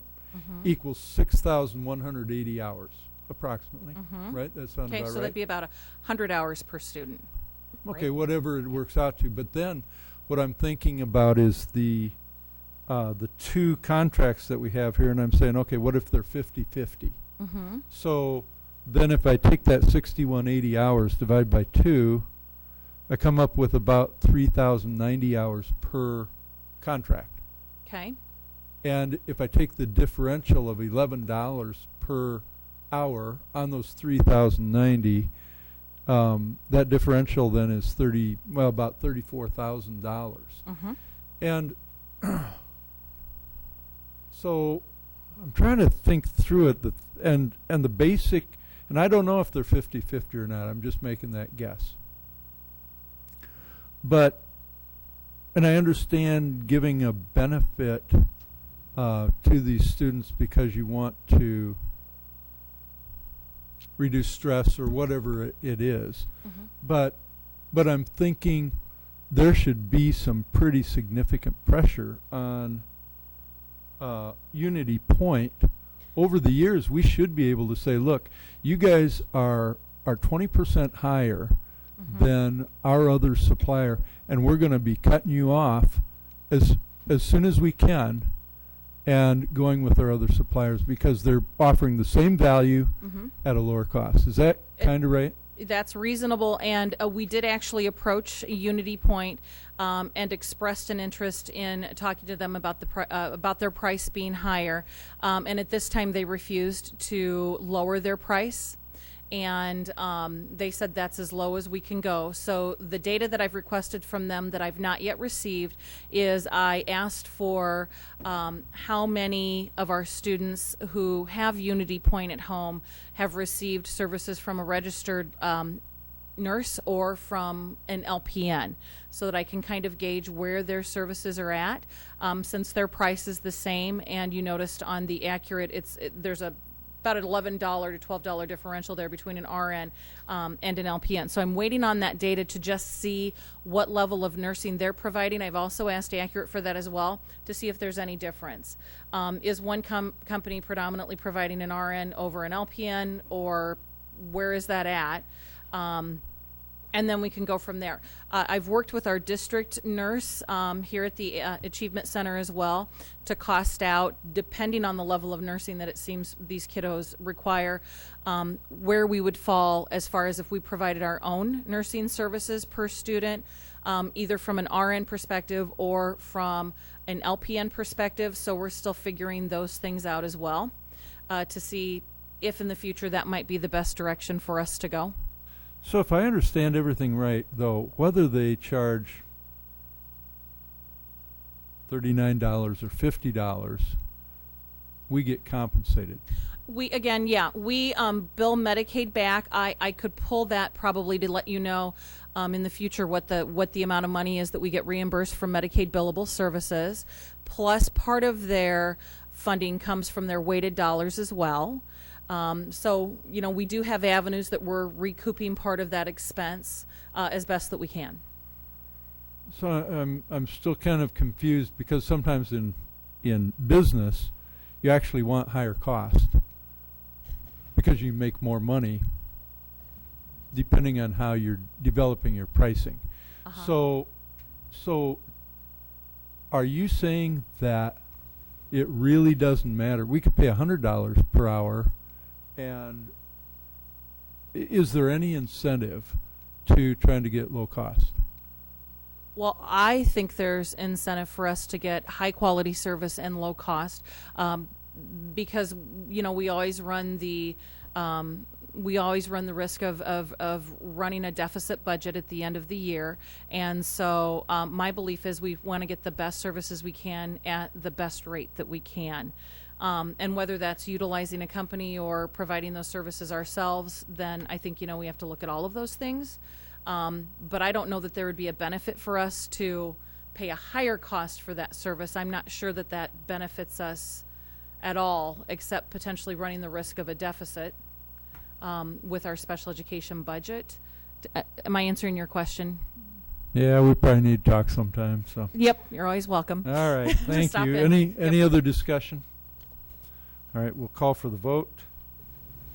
Equals 6,180 hours approximately, right? That sounds Okay, about so right. that'd be about 100 hours per student. Okay, right? whatever it works out to. But then what I'm thinking about is the two contracts that we have here, and I'm saying, okay, what if they're 50-50? So then if I take that 6,180 hours divided by 2, I come up with about 3,090 hours per contract. Okay. And if I take the differential of $11 per hour on those 3,090, that differential then is about $34,000. And so I'm trying to think through it, and the basic, and I don't know if they're 50-50 or not. I'm just making that guess. But, and I understand giving a benefit to these students because you want to reduce stress or whatever it is. But I'm thinking there should be some pretty significant pressure on Unity Point. Over the years, we should be able to say, look, you guys are 20% higher than our other supplier, and we're going to be cutting you off as soon as we can and going with our other suppliers because they're offering the same value at a lower cost. Is that kind of right? That's reasonable, and we did actually approach Unity Point and expressed an interest in talking to them about about their price being higher. And at this time, they refused to lower their price, and they said that's as low as we can go. So the data that I've requested from them that I've not yet received is I asked for how many of our students who have Unity Point at home have received services from a registered nurse or from an LPN, so that I can kind of gauge where their services are at, since their price is the same. And you noticed on the Accurate, there's about an $11 to $12 differential there between an RN and an LPN. So I'm waiting on that data to just see what level of nursing they're providing. I've also asked Accurate for that as well to see if there's any difference. Is one company predominantly providing an RN over an LPN, or where is that at? And then we can go from there. I've worked with our district nurse here at the Achievement Center as well to cost out, depending on the level of nursing that it seems these kiddos require, where we would fall as far as if we provided our own nursing services per student, either from an RN perspective or from an LPN perspective. So we're still figuring those things out as well to see if in the future that might be the best direction for us to go. So if I understand everything right, though, whether they charge $39 or $50, we get compensated. We bill Medicaid back. I could pull that probably to let you know in the future what the amount of money is that we get reimbursed from Medicaid billable services. Plus, part of their funding comes from their weighted dollars as well. So, we do have avenues that we're recouping part of that expense as best that we can. So I'm still kind of confused because sometimes in business, you actually want higher cost because you make more money depending on how you're developing your pricing. So are you saying that it really doesn't matter? We could pay $100 per hour. And is there any incentive to trying to get low cost? Well, I think there's incentive for us to get high quality service and low cost, because we always run the risk of running a deficit budget at the end of the year. And so my belief is we want to get the best services we can at the best rate that we can. And whether that's utilizing a company or providing those services ourselves, then I think, we have to look at all of those things. But I don't know that there would be a benefit for us to pay a higher cost for that service. I'm not sure that benefits us at all, except potentially running the risk of a deficit with our special education budget. Am I answering your question? Yeah, we probably need to talk sometime. So. Yep, you're always welcome. All right, thank you. Any other discussion? All right, we'll call for the vote.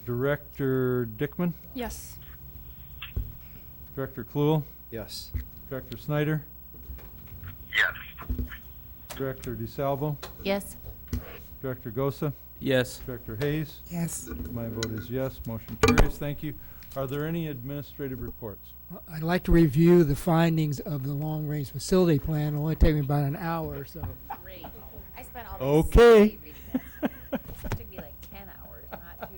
Director Dickman? Yes. Director Kluhl? Yes. Director Snyder? Yes. Director DeSalvo? Yes. Director Gosa? Yes. Director Hayes? Yes. My vote is yes. Motion carries. Thank you. Are there any administrative reports? I'd like to review the findings of the long-range facility plan. It'll only take me about an hour or so. Great. I spent all day Okay. reading that. It took me like 10 hours, not 2.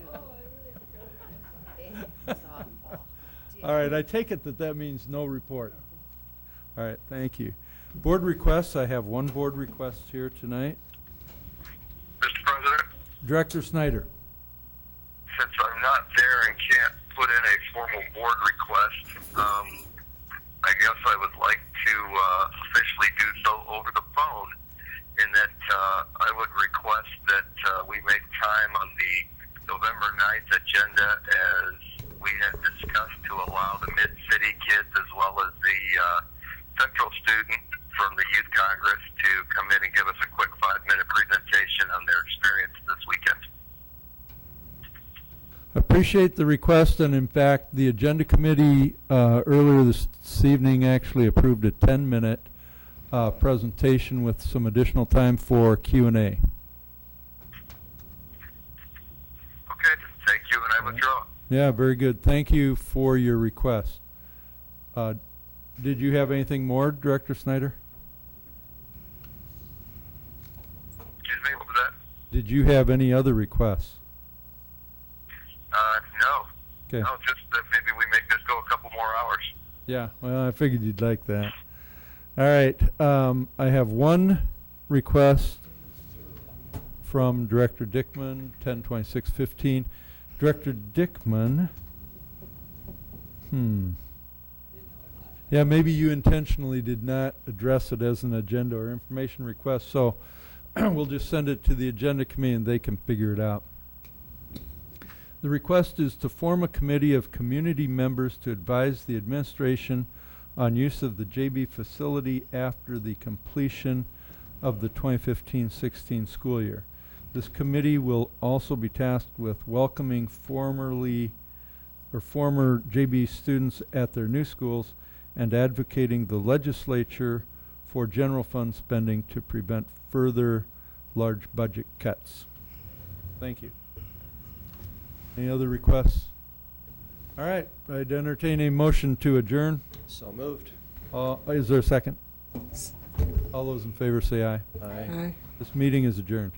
It was awful. All right, I take it that that means no report. All right, thank you. Board requests, I have one board request here tonight. Mr. President, Director Snyder. since I'm not there and can't put in a formal board request, I guess I would like to officially do so over the phone, in that I would request that we make time on the November 9th agenda, as we had discussed, to allow the Mid-City kids as well as the Central student from the Youth Congress to come in and give us a quick 5-minute presentation on their experience this weekend. Appreciate the request, and in fact, the Agenda Committee earlier this evening actually approved a 10-minute presentation with some additional time for Q&A. Okay, thank you, and I withdraw. Yeah, very good. Thank you for your request. Did you have anything more, Director Snyder? Excuse me, what was that? Did you have any other requests? No. Okay. No, just that maybe we make this go a couple more hours. Yeah, well, I figured you'd like that. All right, I have one request from Director Dickman, 10/26/15. Director Dickman, yeah, maybe you intentionally did not address it as an agenda or information request, so we'll just send it to the Agenda Committee and they can figure it out. The request is to form a committee of community members to advise the administration on use of the JB facility after the completion of the 2015-16 school year. This committee will also be tasked with welcoming former JB students at their new schools and advocating the legislature for general fund spending to prevent further large budget cuts. Thank you. Any other requests? All right, I'd entertain a motion to adjourn. So moved. Is there a second? All those in favor say aye. Aye. Aye. This meeting is adjourned.